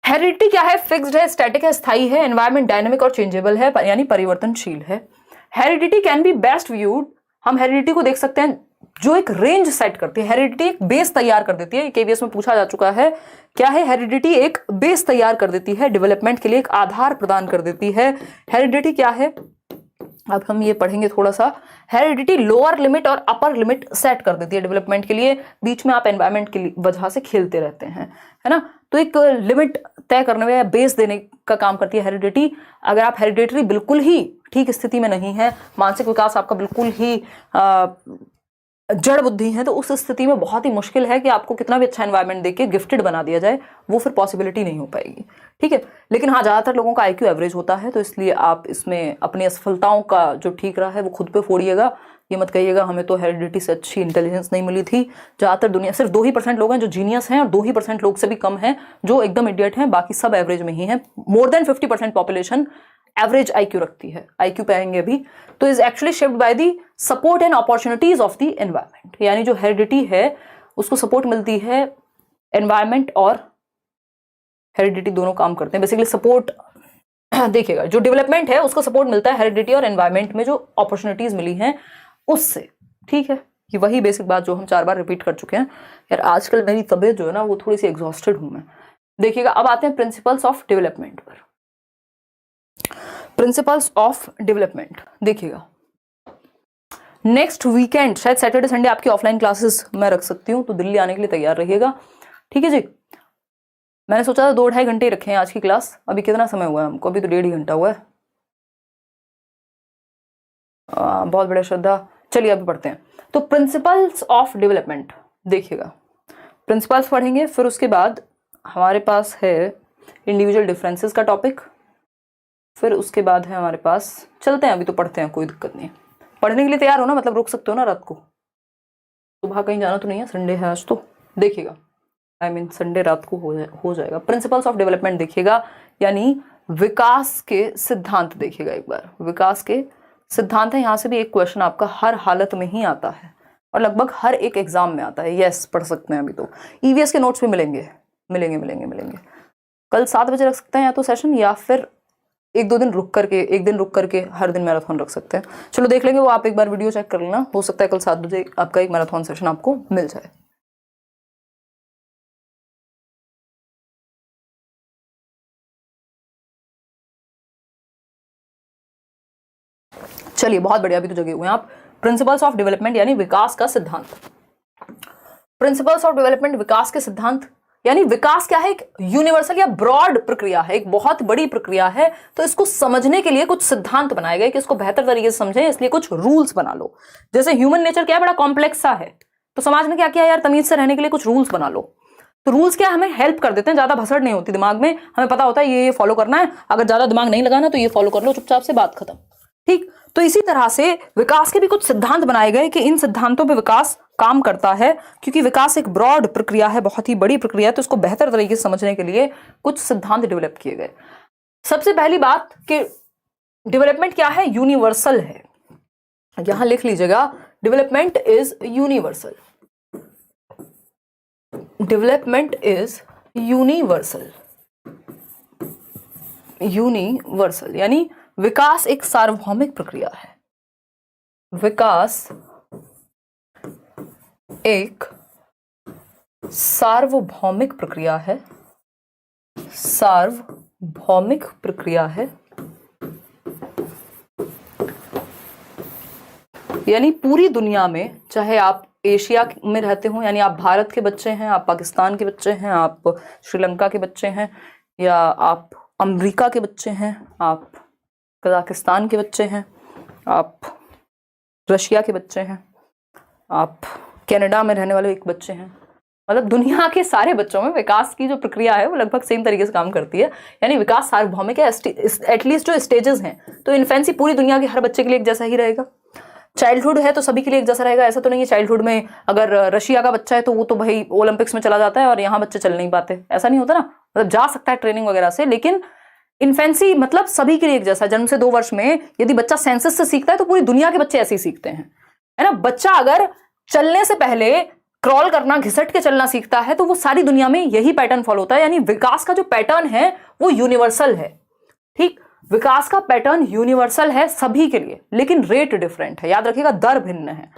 हेरिडिटी क्या है? फिक्स्ड है, स्टैटिक है, स्थायी है। एनवायरमेंट डायनेमिक और चेंजेबल है, यानी परिवर्तनशील है। Heredity can be best viewed, हम हेरिडिटी को देख सकते हैं जो एक रेंज सेट करती है। हेरिडिटी एक बेस तैयार कर देती है, केवीएस में पूछा जा चुका है। क्या है? हेरिडिटी एक बेस तैयार कर देती है, डेवलपमेंट के लिए एक आधार प्रदान कर देती है। हेरिडिटी क्या है? अब हम ये पढ़ेंगे थोड़ा सा। हेरिडिटी लोअर लिमिट और अपर लिमिट सेट कर देती है डेवलपमेंट के लिए, बीच में आप एनवायरमेंट की वजह से खेलते रहते हैं, है ना? तो एक लिमिट तय करने में या बेस देने का काम करती है हेरिडिटी। अगर आप हेरिडिटरी बिल्कुल ही ठीक स्थिति में नहीं है, मानसिक विकास आपका बिल्कुल ही जड़ बुद्धि है, तो उस स्थिति में बहुत ही मुश्किल है कि आपको कितना भी अच्छा एनवायरनमेंट देके गिफ्टेड बना दिया जाए, वो फिर पॉसिबिलिटी नहीं हो पाएगी। ठीक है, लेकिन हाँ, ज्यादातर लोगों का आईक्यू एवरेज होता है, तो इसलिए आप इसमें अपनी असफलताओं का जो ठीक रहा है वो खुद पे फोड़िएगा। ये मत कहिएगा हमें तो हेरिडिटी से अच्छी इंटेलिजेंस नहीं मिली थी। ज्यादातर दुनिया सिर्फ 2% लोग हैं जो जीनियस हैं और 2% लोग से भी कम हैं जो एकदम इडियट हैं, बाकी सब एवरेज में ही हैं। More than 50% population average IQ रखती है। आईक्यू पे आएंगे अभी। तो is actually shaped by the support and opportunities of the environment, यानी जो हेरिडिटी है उसको सपोर्ट मिलती है, एनवायरनमेंट और हेरिडिटी दोनों काम करते हैं। बेसिकली सपोर्ट देखिएगा, जो डेवलपमेंट है उसको सपोर्ट मिलता है हेरिडिटी और एनवायरनमेंट में जो अपॉर्चुनिटीज मिली हैं उससे। ठीक है, ये वही बेसिक बात जो हम 4 बार रिपीट कर चुके हैं। यार आजकल मेरी तबीयत जो है ना वो थोड़ी सी एग्जॉस्टेड हूं मैं। देखिएगा, अब आते हैं प्रिंसिपल्स ऑफ डेवलपमेंट पर। प्रिंसिपल्स ऑफ डेवलपमेंट देखिएगा, नेक्स्ट वीकेंड शायद सैटरडे संडे आपकी ऑफलाइन क्लासेस मैं रख सकती हूँ, तो दिल्ली आने के लिए तैयार रहिएगा। ठीक है जी, मैंने सोचा था 2-2.5 घंटे ही रखे हैं आज की क्लास। अभी कितना समय हुआ है हमको? अभी तो 1.5 घंटा हुआ है। बहुत बड़ा श्रद्धा। चलिए अभी पढ़ते हैं। तो प्रिंसिपल्स ऑफ डेवलपमेंट देखिएगा, प्रिंसिपल्स पढ़ेंगे, फिर उसके बाद हमारे पास है इंडिविजुअल डिफरेंसेस का टॉपिक, फिर उसके बाद है हमारे पास, चलते हैं अभी तो पढ़ते हैं, कोई दिक्कत नहीं। पढ़ने के लिए तैयार हो ना, मतलब रुक सकते हो ना रात को, सुबह कहीं जाना तो नहीं है, संडे है आज तो। देखिएगा, संडे रात को हो जाएगा। प्रिंसिपल्स ऑफ डेवलपमेंट देखिएगा, यानी विकास के सिद्धांत देखिएगा एक बार। विकास के सिद्धांत है, यहाँ से भी एक क्वेश्चन आपका हर हालत में ही आता है और लगभग हर एक एग्जाम में आता है। यस, पढ़ सकते हैं अभी तो। ईवीएस के नोट्स भी मिलेंगे। कल 7 बजे रख सकते हैं या तो सेशन, या फिर एक दिन रुक करके हर दिन मैराथन रख सकते हैं। चलो देख लेंगे वो, आप एक बार वीडियो चेक कर लेना, हो सकता है कल 7 बजे आपका एक मैराथन सेशन आपको मिल जाए। चलिए बहुत बढ़िया, अभी तो जगे हुए हैं आप। प्रिंसिपल्स ऑफ डेवलपमेंट यानी विकास का सिद्धांत। प्रिंसिपल्स ऑफ डेवलपमेंट, विकास के सिद्धांत, यानी विकास क्या है? एक यूनिवर्सल या ब्रॉड प्रक्रिया है, एक बहुत बड़ी प्रक्रिया है। तो इसको समझने के लिए कुछ सिद्धांत बनाए गए कि इसको बेहतर तरीके से समझें, इसलिए कुछ रूल्स बना लो। जैसे ह्यूमन नेचर क्या है, बड़ा कॉम्प्लेक्स सा है, तो समाज में क्या किया यार, तमीज से रहने के लिए कुछ रूल्स बना लो। तो रूल्स क्या हमें हेल्प कर देते हैं, ज्यादा भसड़ नहीं होती दिमाग में, हमें पता होता है ये फॉलो करना है, अगर ज्यादा दिमाग नहीं लगाना तो ये फॉलो कर लो, चुपचाप से बात खत्म। ठीक, तो इसी तरह से विकास के भी कुछ सिद्धांत बनाए गए कि इन सिद्धांतों पे विकास काम करता है, क्योंकि विकास एक ब्रॉड प्रक्रिया है, बहुत ही बड़ी प्रक्रिया है, तो इसको बेहतर तरीके से समझने के लिए कुछ सिद्धांत डेवलप किए गए। सबसे पहली बात कि डेवलपमेंट क्या है, यूनिवर्सल है। यहां लिख लीजिएगा, development is universal. Development is universal. Universal यानी विकास एक सार्वभौमिक प्रक्रिया है। विकास एक सार्वभौमिक प्रक्रिया है। सार्वभौमिक प्रक्रिया है यानी पूरी दुनिया में, चाहे आप एशिया में रहते हो, यानी आप भारत के बच्चे हैं, आप पाकिस्तान के बच्चे हैं, आप श्रीलंका के बच्चे हैं, या आप अमेरिका के बच्चे हैं, आप कजाकिस्तान के बच्चे हैं, आप रशिया के बच्चे हैं, आप कनाडा में रहने वाले एक बच्चे हैं, मतलब दुनिया के सारे बच्चों में विकास की जो प्रक्रिया है वो लगभग सेम तरीके से काम करती है। यानी विकास सार्वभौमिक है, एटलीस्ट जो स्टेजेस हैं। तो इन्फेंसी पूरी दुनिया के हर बच्चे के लिए एक जैसा ही रहेगा। चाइल्डहुड है तो सभी के लिए एक जैसा रहेगा, ऐसा तो नहीं है चाइल्डहुड में अगर रशिया का बच्चा है तो वो तो भाई ओलंपिक्स में चला जाता है और यहाँ बच्चे चल नहीं पाते, ऐसा नहीं होता ना। मतलब जा सकता है ट्रेनिंग वगैरह से, लेकिन इन्फेंसी मतलब सभी के लिए एक जैसा। जन्म से 2 वर्ष में यदि बच्चा सेंसस से सीखता है तो पूरी दुनिया के बच्चे ऐसे ही सीखते हैं, है ना। बच्चा अगर चलने से पहले क्रॉल करना, घिसट के चलना सीखता है तो वो सारी दुनिया में यही पैटर्न फॉलो होता है। यानी विकास का जो पैटर्न है वो यूनिवर्सल है। ठीक, विकास का पैटर्न यूनिवर्सल है सभी के लिए, लेकिन रेट डिफरेंट है। याद रखिएगा, दर भिन्न है।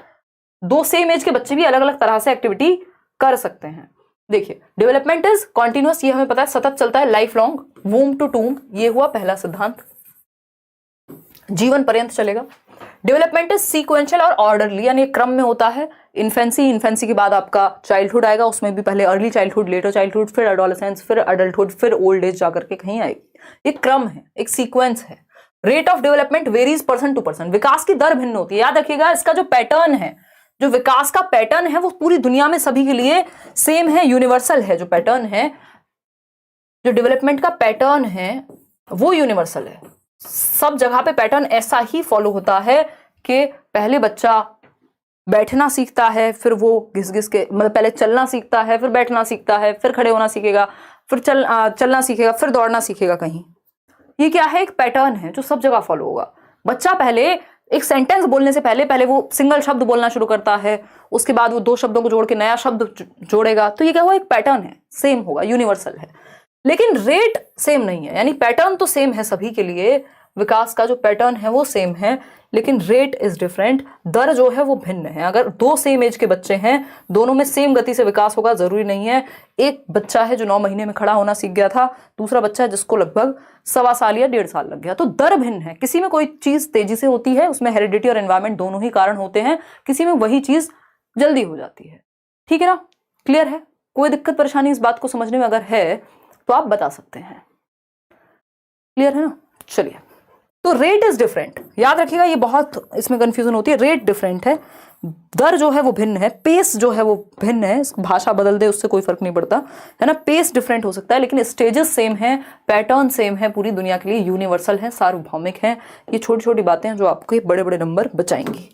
2 सेम एज के बच्चे भी अलग अलग तरह से एक्टिविटी कर सकते हैं। देखिए, डेवलपमेंट इज कॉन्टिन्यूअस, ये हमें पता है, सतत चलता है, लाइफ लॉन्ग, वूम टू टूम, ये हुआ पहला सिद्धांत, जीवन पर्यंत चलेगा। डेवलपमेंट इज सीक्वेंशियल और ऑर्डरली, यानी क्रम में होता है। इन्फेंसी के बाद आपका चाइल्डहुड आएगा, उसमें भी पहले अर्ली चाइल्डहुड, लेटर चाइल्डहुड, फिर एडोलेसेंस, फिर अडल्टहुड, फिर ओल्ड एज जाकर के कहीं आएगी। एक क्रम है, एक सीक्वेंस है। Rate of development varies person to person, विकास की दर भिन्न होती है। याद रखिएगा, इसका जो पैटर्न है, जो विकास का पैटर्न है वो पूरी दुनिया में सभी के लिए सेम है, यूनिवर्सल है। जो पैटर्न है, जो डेवलपमेंट का पैटर्न है वो यूनिवर्सल है। सब जगह पे पैटर्न ऐसा ही फॉलो होता है कि पहले बच्चा बैठना सीखता है, फिर वो घिस घिस के, मतलब पहले चलना सीखता है, फिर बैठना सीखता है, फिर खड़े होना सीखेगा, फिर चलना सीखेगा, फिर दौड़ना सीखेगा कहीं। ये क्या है, एक पैटर्न है जो सब जगह फॉलो होगा। बच्चा पहले एक सेंटेंस बोलने से पहले वो सिंगल शब्द बोलना शुरू करता है, उसके बाद वो 2 शब्दों को जोड़ के नया शब्द जोड़ेगा। तो ये क्या हुआ, एक पैटर्न है, सेम होगा, यूनिवर्सल है। लेकिन रेट सेम नहीं है। यानी पैटर्न तो सेम है सभी के लिए, विकास का जो पैटर्न है वो सेम है, लेकिन रेट इज डिफरेंट, दर जो है वो भिन्न है। अगर 2 सेम एज के बच्चे हैं, दोनों में सेम गति से विकास होगा जरूरी नहीं है। एक बच्चा है जो 9 महीने में खड़ा होना सीख गया था, दूसरा बच्चा है जिसको लगभग 1.25 साल या 1.5 साल लग गया। तो दर भिन्न है। किसी में कोई चीज तेजी से होती है, उसमें हेरिडिटी और एनवायरमेंट दोनों ही कारण होते हैं, किसी में वही चीज जल्दी हो जाती है। ठीक है ना, क्लियर है? कोई दिक्कत परेशानी इस बात को समझने में अगर है तो आप बता सकते हैं। क्लियर है ना? चलिए, तो रेट इज डिफरेंट, याद रखिएगा, ये बहुत इसमें कंफ्यूजन होती है। रेट डिफरेंट है, दर जो है वो भिन्न है, पेस जो है वो भिन्न है। भाषा बदल दे उससे कोई फर्क नहीं पड़ता, है ना। पेस डिफरेंट हो सकता है, लेकिन स्टेजेस सेम है, पैटर्न सेम है, पूरी दुनिया के लिए यूनिवर्सल है, सार्वभौमिक है। ये छोटी छोटी बातें हैं जो आपको बड़े बड़े नंबर बचाएंगी।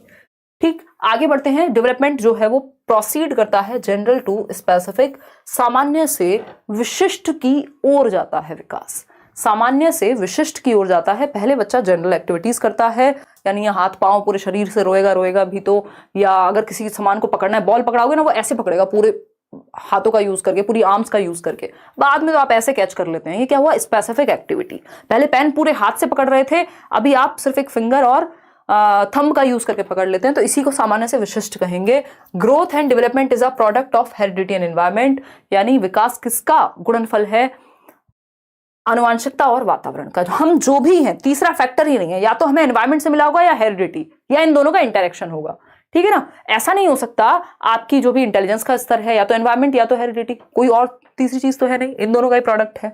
ठीक, आगे बढ़ते हैं। डेवलपमेंट जो है वो प्रोसीड करता है जनरल टू स्पेसिफिक, सामान्य से विशिष्ट की ओर जाता है विकास। सामान्य से विशिष्ट की ओर जाता है। पहले बच्चा जनरल एक्टिविटीज करता है, यानी हाथ पांव पूरे शरीर से रोएगा भी तो, या अगर किसी सामान को पकड़ना है, बॉल पकड़ाओगे ना, वो ऐसे पकड़ेगा पूरे हाथों का यूज करके, पूरी आर्म्स का यूज करके। बाद में तो आप ऐसे कैच कर लेते हैं। ये क्या हुआ, स्पेसिफिक एक्टिविटी। पहले पेन पूरे हाथ से पकड़ रहे थे, अभी आप सिर्फ एक फिंगर और थंब का यूज करके पकड़ लेते हैं, तो इसी को सामान्य से विशिष्ट कहेंगे। Growth and development is a product of heredity and environment, यानी विकास किसका गुणनफल है, आनुवांशिकता और वातावरण का। हम जो भी हैं, तीसरा फैक्टर ही नहीं है, या तो हमें एनवायरमेंट से मिला होगा या हेरिडिटी, या इन दोनों का इंटरेक्शन होगा। ठीक है ना, ऐसा नहीं हो सकता आपकी जो भी इंटेलिजेंस का स्तर है या तो एनवायरमेंट या तो हेरिडिटी, कोई और तीसरी चीज तो है नहीं, इन दोनों का ही प्रोडक्ट है।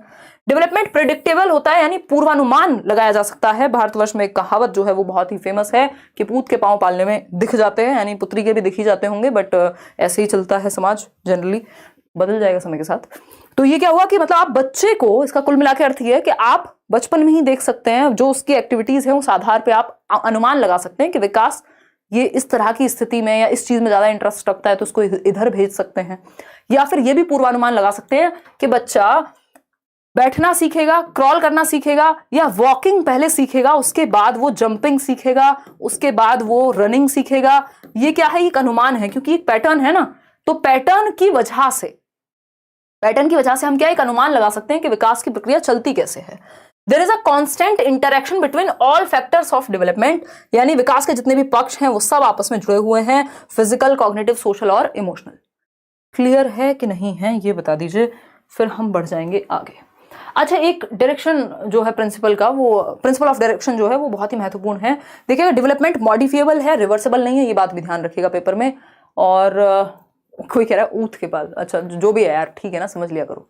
डेवलपमेंट प्रिडिक्टेबल होता है, यानी पूर्वानुमान लगाया जा सकता है। भारतवर्ष में एक कहावत जो है वो बहुत ही फेमस है कि पूत के पांव पालने में दिख जाते हैं, यानी पुत्री के भी दिख ही जाते होंगे, बट ऐसे ही चलता है समाज, जनरली बदल जाएगा समय के साथ। तो ये क्या हुआ कि मतलब आप बच्चे को, इसका कुल मिला के अर्थ ये है कि आप बचपन में ही देख सकते हैं जो उसकी एक्टिविटीज है, उस आधार पे आप अनुमान लगा सकते हैं कि विकास ये इस तरह की स्थिति में या इस चीज में ज्यादा इंटरेस्ट रखता है तो उसको इधर भेज सकते हैं। या फिर ये भी पूर्वानुमान लगा सकते हैं कि बच्चा बैठना सीखेगा, क्रॉल करना सीखेगा, या वॉकिंग पहले सीखेगा, उसके बाद वो जंपिंग सीखेगा, उसके बाद वो रनिंग सीखेगा। ये क्या है, एक अनुमान है, क्योंकि एक पैटर्न है ना, तो पैटर्न की वजह से हम क्या एक अनुमान लगा सकते हैं कि विकास की प्रक्रिया चलती कैसे है। There is a constant interaction between all factors of development, यानी विकास के जितने भी पक्ष हैं वो सब आपस में जुड़े हुए हैं, फिजिकल, कॉग्निटिव, सोशल और इमोशनल। क्लियर है कि नहीं है ये बता दीजिए, फिर हम बढ़ जाएंगे आगे। अच्छा, एक डायरेक्शन जो है प्रिंसिपल का, वो प्रिंसिपल ऑफ डायरेक्शन जो है वो बहुत ही महत्वपूर्ण है। देखिएगा, डेवलपमेंट मॉडिफिएबल है, रिवर्सेबल नहीं है, ये बात भी ध्यान रखिएगा पेपर में। और कोई कह रहा है ऊँट के बाल, अच्छा जो भी है यार, ठीक है ना, समझ लिया करो।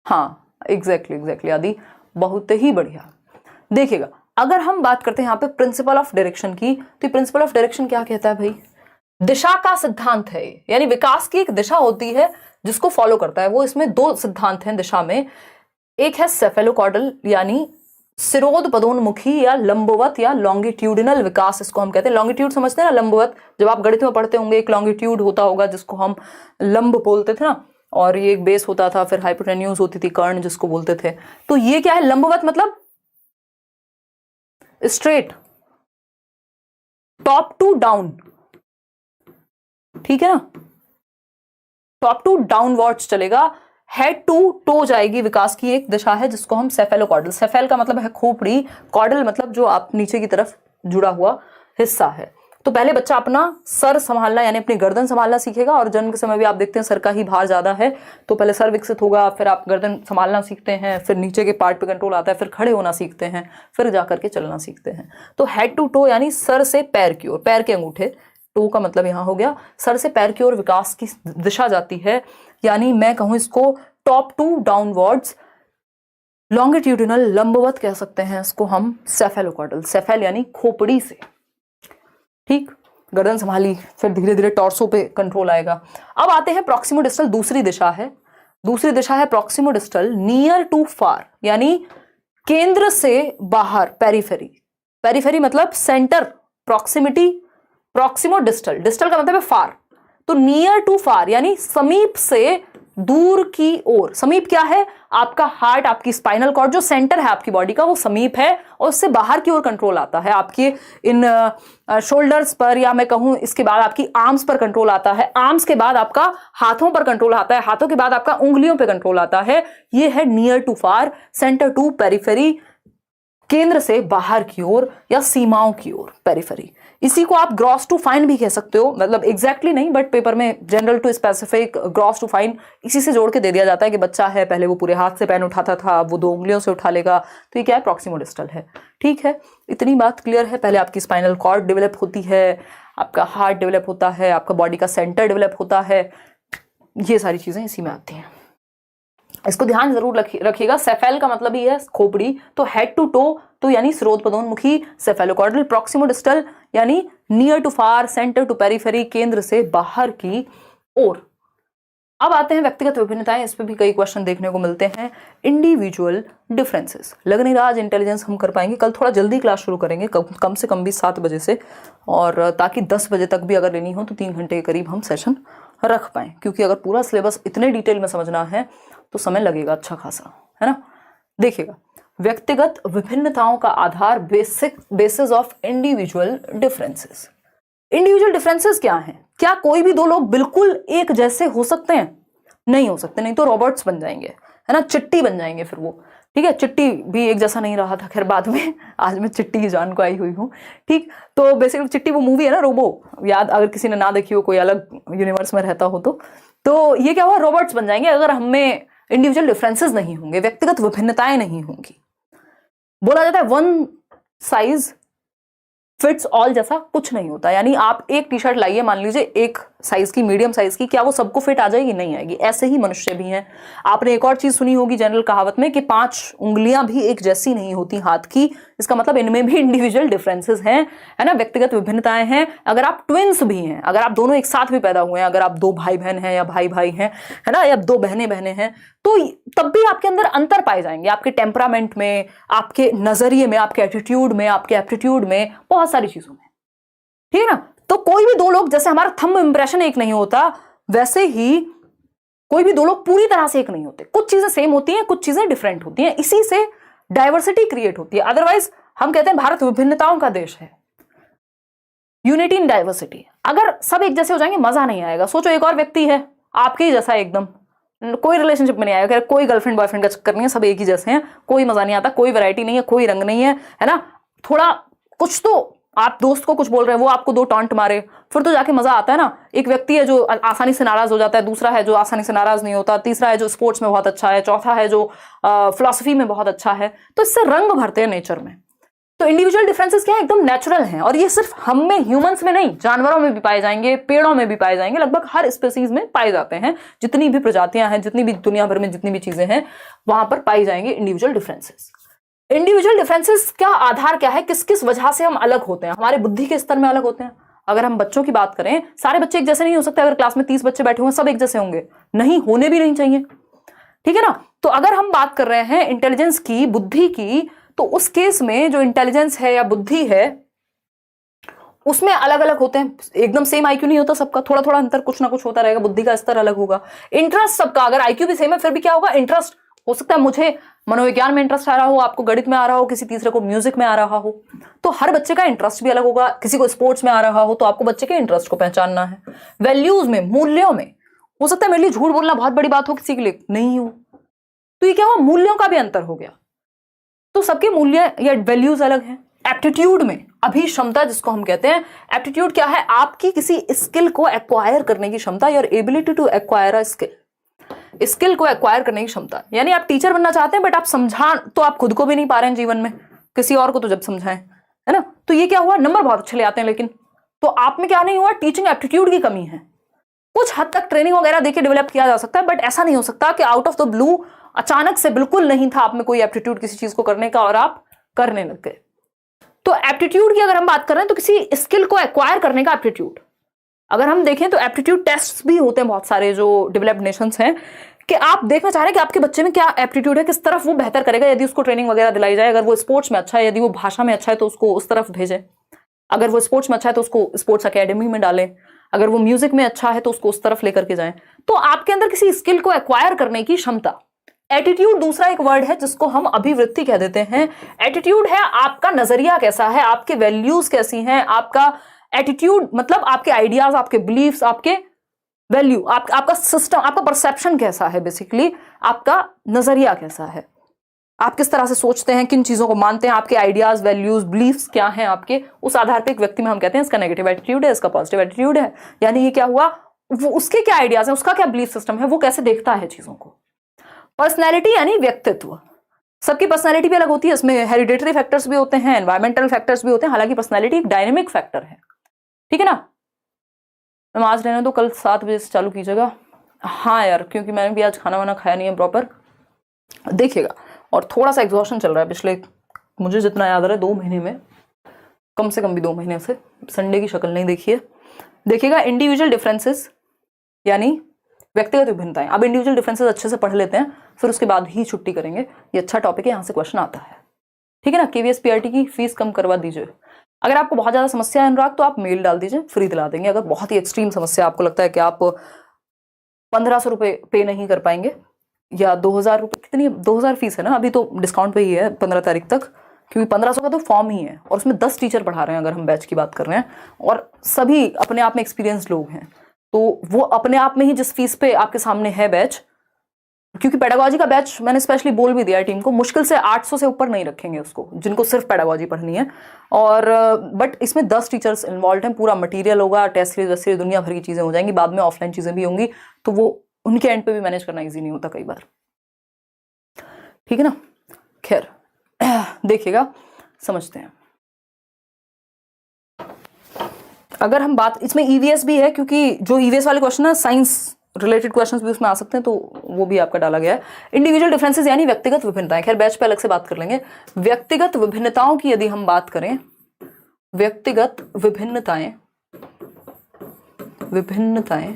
हाँ एग्जैक्टली आदि, बहुत ही बढ़िया। देखिएगा, अगर हम बात करते हैं यहाँ पे प्रिंसिपल ऑफ डायरेक्शन की, तो प्रिंसिपल ऑफ डायरेक्शन क्या कहता है भाई, दिशा का सिद्धांत है, यानी विकास की एक दिशा होती है जिसको फॉलो करता है वो। इसमें दो सिद्धांत हैं दिशा में, एक है सेफेलोकॉर्डल यानी सिरोध पदोन्मुखी या लंबवत या लॉन्गिट्यूडिनल विकास, इसको हम कहते हैं। लॉन्गिट्यूड समझते हैं ना, लंबवत, जब आप गणित में पढ़ते होंगे एक लॉन्गिट्यूड होता होगा जिसको हम लंब बोलते थे ना, और ये एक बेस होता था, फिर हाइपोटेन्यूज होती थी, कर्ण जिसको बोलते थे। तो ये क्या है, लंबवत मतलब स्ट्रेट, टॉप टू डाउन, ठीक है ना, टॉप टू डाउनवर्ड्स चलेगा, हेड टू टो जाएगी, विकास की एक दिशा है जिसको हम सेफेलोकॉर्डल, सेफेल का मतलब है खोपड़ी, कॉर्डल मतलब जो आप नीचे की तरफ जुड़ा हुआ हिस्सा है। तो पहले बच्चा अपना सर संभालना यानी अपनी गर्दन संभालना सीखेगा, और जन्म के समय भी आप देखते हैं सर का ही भार ज्यादा है, तो पहले सर विकसित होगा, फिर आप गर्दन संभालना सीखते हैं, फिर नीचे के पार्ट पे कंट्रोल आता है, फिर खड़े होना सीखते हैं, फिर जाकर के चलना सीखते हैं। तो हेड टू टो यानी सर से पैर की ओर, पैर के अंगूठे, टो का मतलब यहां हो गया सर से पैर की ओर विकास की दिशा जाती है, यानी मैं कहूं इसको टॉप टू डाउनवर्ड्स, लॉन्गिट्यूडिनल लंबवत कह सकते हैं इसको हम, सेफेलोकॉर्डल, सेफेल यानी खोपड़ी से, ठीक, गर्दन संभाली, फिर धीरे धीरे टॉर्सो पे कंट्रोल आएगा। अब आते हैं प्रॉक्सिमो डिस्टल, दूसरी दिशा है प्रॉक्सिमो डिस्टल, नियर टू फार यानी केंद्र से बाहर, पेरिफेरी, पेरिफेरी मतलब centre, proximity, proximo distal, distal का मतलब है फार, तो नियर टू फार यानी समीप से दूर की ओर। समीप क्या है, आपका हार्ट, आपकी स्पाइनल कॉर्ड जो सेंटर है आपकी बॉडी का वो समीप है, और उससे बाहर की ओर कंट्रोल आता है, आपके इन शोल्डर्स पर, या मैं कहूं इसके बाद आपकी आर्म्स पर कंट्रोल आता है, आर्म्स के बाद आपका हाथों पर कंट्रोल आता है, हाथों के बाद आपका उंगलियों पर कंट्रोल आता है। ये है near to far, centre to periphery, केंद्र से बाहर की ओर या सीमाओं की ओर, पेरिफेरी। इसी को आप ग्रॉस टू फाइन भी कह सकते हो, मतलब एग्जैक्टली नहीं, बट पेपर में general to specific, gross to fine इसी से जोड़ के दे दिया जाता है कि बच्चा है, पहले वो पूरे हाथ से पेन उठाता था, अब वो 2 उंगलियों से उठा लेगा, तो ये क्या है, प्रॉक्सिमो डिस्टल है। ठीक है, इतनी बात क्लियर है। पहले आपकी स्पाइनल कॉर्ड डेवलप होती है, आपका हार्ट डेवलप होता है, आपका बॉडी का सेंटर डेवलप होता है, ये सारी चीजें इसी में आती हैं। इसको ध्यान जरूर रखिएगा। सेफेल का मतलब ही है खोपड़ी, तो हेड टू टो तो यानी स्रोत पदोन्मुखी, सेफेलोकॉर्डल, प्रॉक्सिमो डिस्टल यानी near to far, centre to periphery, केंद्र से बाहर की ओर। अब आते हैं व्यक्तिगत विभिन्नताएं, इस पे भी कई क्वेश्चन देखने को मिलते हैं। इंडिविजुअल डिफरेंसेस, लग नहीं रहा आज इंटेलिजेंस हम कर पाएंगे, कल थोड़ा जल्दी क्लास शुरू करेंगे, कम से कम भी 7 बजे से, और ताकि 10 बजे तक भी अगर लेनी हो तो 3 घंटे के करीब हम सेशन रख पाएं, क्योंकि अगर पूरा सिलेबस इतने डिटेल में समझना है तो समय लगेगा अच्छा खासा, है ना। देखिएगा, व्यक्तिगत विभिन्नताओं का आधार, basis of individual differences. Individual differences क्या हैं? क्या कोई भी 2 लोग बिल्कुल एक जैसे हो सकते हैं? नहीं हो सकते, नहीं तो रॉबर्ट्स बन जाएंगे, है ना, चिट्टी बन जाएंगे फिर वो। ठीक है, चिट्टी भी एक जैसा नहीं रहा था, खैर बाद में, आज मैं चिट्टी की जान को आई हुई हूँ। ठीक, तो बेसिकली चिट्टी वो मूवी है ना, रोबो, याद अगर किसी ने ना देखी हो, कोई अलग यूनिवर्स में रहता हो तो ये क्या हुआ, रॉबर्ट्स बन जाएंगे अगर हमें इंडिविजुअल डिफरेंसेस नहीं होंगे, व्यक्तिगत विभिन्नताएं नहीं होंगी। बोला जाता है वन साइज फिट्स ऑल जैसा कुछ नहीं होता, यानी आप एक टी शर्ट लाइए, मान लीजिए एक साइज की, मीडियम साइज की, क्या वो सबको फिट आ जाएगी? नहीं आएगी। ऐसे ही मनुष्य भी हैं। आपने एक और चीज सुनी होगी जनरल कहावत में कि 5 उंगलियां भी एक जैसी नहीं होती हाथ की। इसका मतलब इनमें भी इंडिविजुअल डिफरेंसेस हैं, है ना, व्यक्तिगत विभिन्नताएं हैं। अगर आप ट्विंस भी हैं, अगर आप दोनों एक साथ भी पैदा हुए हैं, अगर आप 2 भाई बहन हैं या भाई भाई हैं, है ना, या 2 बहनें बहनें हैं, तो तब भी आपके अंदर अंतर पाए जाएंगे, आपके टेम्परामेंट में, आपके नजरिए में, आपके एटीट्यूड में, आपके एप्टीट्यूड में, बहुत सारी चीजों में। ठीक है ना? तो कोई भी 2 लोग, जैसे हमारा थंब इंप्रेशन एक नहीं होता, वैसे ही कोई भी 2 लोग पूरी तरह से एक नहीं होते। कुछ चीजें सेम होती हैं, कुछ चीजें डिफरेंट होती हैं, इसी से डाइवर्सिटी क्रिएट होती है। अदरवाइज हम कहते हैं भारत विभिन्नताओं का देश है, यूनिटी इन डाइवर्सिटी। अगर सब एक जैसे हो जाएंगे मजा नहीं आएगा। सोचो एक और व्यक्ति है आपके ही जैसा, एकदम कोई रिलेशनशिप में नहीं आएगा, कोई गर्लफ्रेंड बॉयफ्रेंड का चक्कर नहीं है, सब एक ही जैसे हैं, कोई मजा नहीं आता, कोई वैरायटी नहीं है, कोई रंग नहीं है ना। थोड़ा कुछ तो आप दोस्त को कुछ बोल रहे हैं, वो आपको 2 टॉन्ट मारे, फिर तो जाके मजा आता है ना। एक व्यक्ति है जो आसानी से नाराज हो जाता है, दूसरा है जो आसानी से नाराज नहीं होता, तीसरा है जो स्पोर्ट्स में बहुत अच्छा है, चौथा है जो फिलॉसफी में बहुत अच्छा है। तो इससे रंग भरते हैं नेचर में। तो इंडिविजुअल डिफरेंसेस क्या है? एकदम नेचुरल हैं, और ये सिर्फ हम में, ह्यूमंस में नहीं, जानवरों में भी पाए जाएंगे, पेड़ों में भी पाए जाएंगे, लगभग हर स्पीसीज में पाए जाते हैं। जितनी भी प्रजातियां हैं, जितनी भी दुनिया भर में जितनी भी चीजें हैं, वहां पर पाई जाएंगे इंडिविजुअल डिफरेंसेस। इंडिविजुअल डिफरेंसेस का आधार क्या है? किस किस वजह से हम अलग होते हैं? हमारे बुद्धि के स्तर में अलग होते हैं। अगर हम बच्चों की बात करें, सारे बच्चे एक जैसे नहीं हो सकते। अगर क्लास में 30 बच्चे बैठे हुए सब एक जैसे होंगे? नहीं, होने भी नहीं चाहिए। ठीक है ना? तो अगर हम बात कर रहे हैं इंटेलिजेंस की, बुद्धि की, तो उस केस में जो इंटेलिजेंस है या बुद्धि है, उसमें अलग अलग होते हैं। एकदम सेम आईक्यू नहीं होता सबका, थोड़ा थोड़ा अंतर कुछ ना कुछ होता रहेगा, बुद्धि का स्तर अलग होगा। इंटरेस्ट सबका, अगर आईक्यू भी सेम है फिर भी क्या होगा? इंटरेस्ट हो सकता है मुझे मनोविज्ञान में इंटरेस्ट आ रहा हो, आपको गणित में आ रहा हो, किसी तीसरे को म्यूजिक में आ रहा हो। तो हर बच्चे का इंटरेस्ट भी अलग होगा। किसी को स्पोर्ट्स में आ रहा हो तो आपको बच्चे के इंटरेस्ट को पहचानना है। वैल्यूज में, मूल्यों में, हो सकता है मेरे लिए झूठ बोलना बहुत बड़ी बात हो, किसी के लिए नहीं हो। तो ये क्या हुआ? मूल्यों का भी अंतर हो गया। तो सबके मूल्य या वैल्यूज अलग हैं। एप्टीट्यूड में, अभिक्षमता जिसको हम कहते हैं, एप्टीट्यूड क्या है? आपकी किसी स्किल को एक्वायर करने की क्षमता, your ability to acquire a skill. Skill को एक्वायर करने की क्षमता, यानी आप टीचर बनना चाहते हैं बट आप समझा तो आप खुद को भी नहीं पा रहे हैं जीवन में, किसी और को तो जब समझाएं, है ना। तो ये क्या हुआ? नंबर बहुत अच्छे ले आते हैं लेकिन, तो आप में क्या नहीं हुआ? टीचिंग एप्टीट्यूड की कमी है। कुछ हद तक ट्रेनिंग वगैरह देके डेवलप किया जा सकता है, बट ऐसा नहीं हो सकता कि आउट ऑफ द ब्लू अचानक से बिल्कुल नहीं था आप में कोई एप्टीट्यूड किसी चीज को करने का और आप करने लग गए। तो एप्टीट्यूड की अगर हम बात कर रहे हैं तो किसी स्किल को एक्वायर करने का एप्टीट्यूड, अगर हम देखें तो एप्टीट्यूड टेस्ट भी होते हैं बहुत सारे जो डेवलप्ड नेशंस हैं, कि आप देखना चाह रहे हैं कि आपके बच्चे में क्या एप्टीट्यूड है, किस तरफ वो बेहतर करेगा। यदि उसको ट्रेनिंग वगैरह दिलाई जाए, अगर वो स्पोर्ट्स में अच्छा है, यदि वो भाषा में अच्छा है तो उसको उस तरफ भेजें। अगर वो स्पोर्ट्स में अच्छा है तो उसको स्पोर्ट्स अकेडमी में डालें। अगर वो म्यूजिक में अच्छा है तो उसको उस तरफ लेकर के जाएं। तो आपके अंदर किसी स्किल को एक्वायर करने की क्षमता। एटीट्यूड दूसरा एक वर्ड है जिसको हम अभिवृत्ति कह देते हैं। एटीट्यूड है आपका नजरिया कैसा है, आपके वैल्यूज कैसी हैं, आपका एटीट्यूड मतलब आपके आइडियाज, आपके बिलीफ्स, आपके वैल्यू, आपका सिस्टम, आपका परसेप्शन कैसा है, बेसिकली आपका नजरिया कैसा है, आप किस तरह से सोचते हैं, किन चीजों को मानते हैं, आपके आइडियाज, वैल्यूज, बिलीफ्स क्या हैं आपके, उस आधार पे एक व्यक्ति में हम कहते हैं इसका नेगेटिव एटीट्यूड है, इसका पॉजिटिव एटीट्यूड है। यानी ये क्या हुआ? वो उसके क्या आइडियाज हैं, उसका क्या बिलीफ सिस्टम है, वो कैसे देखता है चीजों को। पर्सनैलिटी यानी व्यक्तित्व। सबकी पर्सनैलिटी भी अलग होती है, इसमें हेरिडेटरी फैक्टर्स भी होते हैं, एनवायरमेंटल फैक्टर्स भी होते हैं। हालांकि पर्सनैलिटी एक डायनेमिक फैक्टर है, ठीक है ना। मैम आज रहने दो, कल 7 बजे से चालू कीजिएगा। हाँ यार, क्योंकि मैंने भी आज खाना वाना खाया नहीं है प्रॉपर, देखिएगा। और थोड़ा सा एग्जॉशन चल रहा है पिछले, मुझे जितना याद आ रहा है 2 महीने में, कम से कम भी 2 महीने से संडे की शक्ल नहीं देखी है। देखिएगा इंडिविजुअल डिफरेंसेस यानी व्यक्तिगत विभिन्नताएं। अब इंडिविजुअल डिफरेंसेस अच्छे से पढ़ लेते हैं, फिर उसके बाद ही छुट्टी करेंगे। ये अच्छा टॉपिक है, यहाँ से क्वेश्चन आता है, ठीक है ना। केवीएस पीआरटी की फीस कम करवा दीजिए। अगर आपको बहुत ज्यादा समस्या है अनुराग तो आप मेल डाल दीजिए, फ्री दिला देंगे। अगर बहुत ही एक्सट्रीम समस्या, आपको लगता है कि आप 1500 रुपये पे नहीं कर पाएंगे या 2000 रुपये, कितनी 2000 फीस है ना, अभी तो डिस्काउंट पे ही है 15 तारीख तक, क्योंकि 1500 का तो फॉर्म ही है और उसमें 10 टीचर पढ़ा रहे हैं अगर हम बैच की बात कर रहे हैं, और सभी अपने आप में एक्सपीरियंस लोग हैं। तो वो अपने आप में ही जिस फीस पे आपके सामने है बैच, क्योंकि पेडागोजी का बैच मैंने स्पेशली बोल भी दिया टीम को, मुश्किल से 800 से ऊपर नहीं रखेंगे उसको, जिनको सिर्फ पेडागोजी पढ़नी है। और बट इसमें 10 टीचर्स इन्वॉल्व हैं, पूरा मटेरियल होगा, टेस्ट सीरीज वैसे दुनिया भर की चीजें हो जाएंगी, बाद में ऑफलाइन चीजें भी होंगी, तो वो उनके एंड पे भी मैनेज करना ईजी नहीं होता कई बार, ठीक है ना। खैर देखिएगा, समझते हैं। अगर हम बात, इसमें ईवीएस भी है क्योंकि जो ईवीएस वाले क्वेश्चन है साइंस रिलेटेड क्वेश्चंस भी उसमें आ सकते हैं, तो वो भी आपका डाला गया है। इंडिविजुअल डिफरेंसेस यानी व्यक्तिगत विभिन्नताएं, खैर बैच पे अलग से बात कर लेंगे। व्यक्तिगत विभिन्नताओं की यदि हम बात करें, व्यक्तिगत विभिन्नताएं, विभिन्नताएं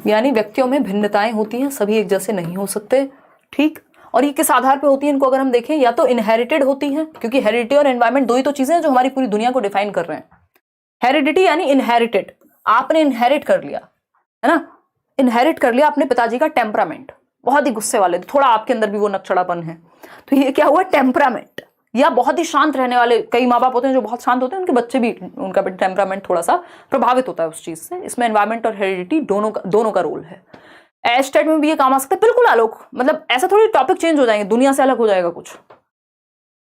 यानी व्यक्तियों में भिन्नताएं होती हैं, सभी एक जैसे नहीं हो सकते, ठीक। और ये किस आधार पे होती है इनको अगर हम देखें, या तो इनहेरिटेड होती हैं, क्योंकि हेरिडिटी और एनवायरमेंट दो ही तो चीजें हैं जो हमारी पूरी दुनिया को डिफाइन कर रहे हैं। हेरिडिटी यानी इनहेरिटेड, आपने इनहेरिट कर लिया, है ना, इनहेरिट कर लिया अपने पिताजी का टेम्परामेंट, बहुत ही गुस्से वाले, थोड़ा आपके अंदर भी वो नकचड़ापन है, तो ये क्या हुआ, टेम्परामेंट। या बहुत ही शांत रहने वाले, कई माँ बाप होते हैं जो बहुत शांत होते हैं, उनके बच्चे भी, उनका भी टेम्परामेंट थोड़ा सा प्रभावित होता है उस चीज से। इसमें एनवायरमेंट और हेरिडिटी दोनों का रोल है। एस्टेट में भी ये काम आ सकता है, बिल्कुल आलोक, मतलब ऐसा थोड़ी टॉपिक चेंज हो जाएंगे, दुनिया से अलग हो जाएगा कुछ।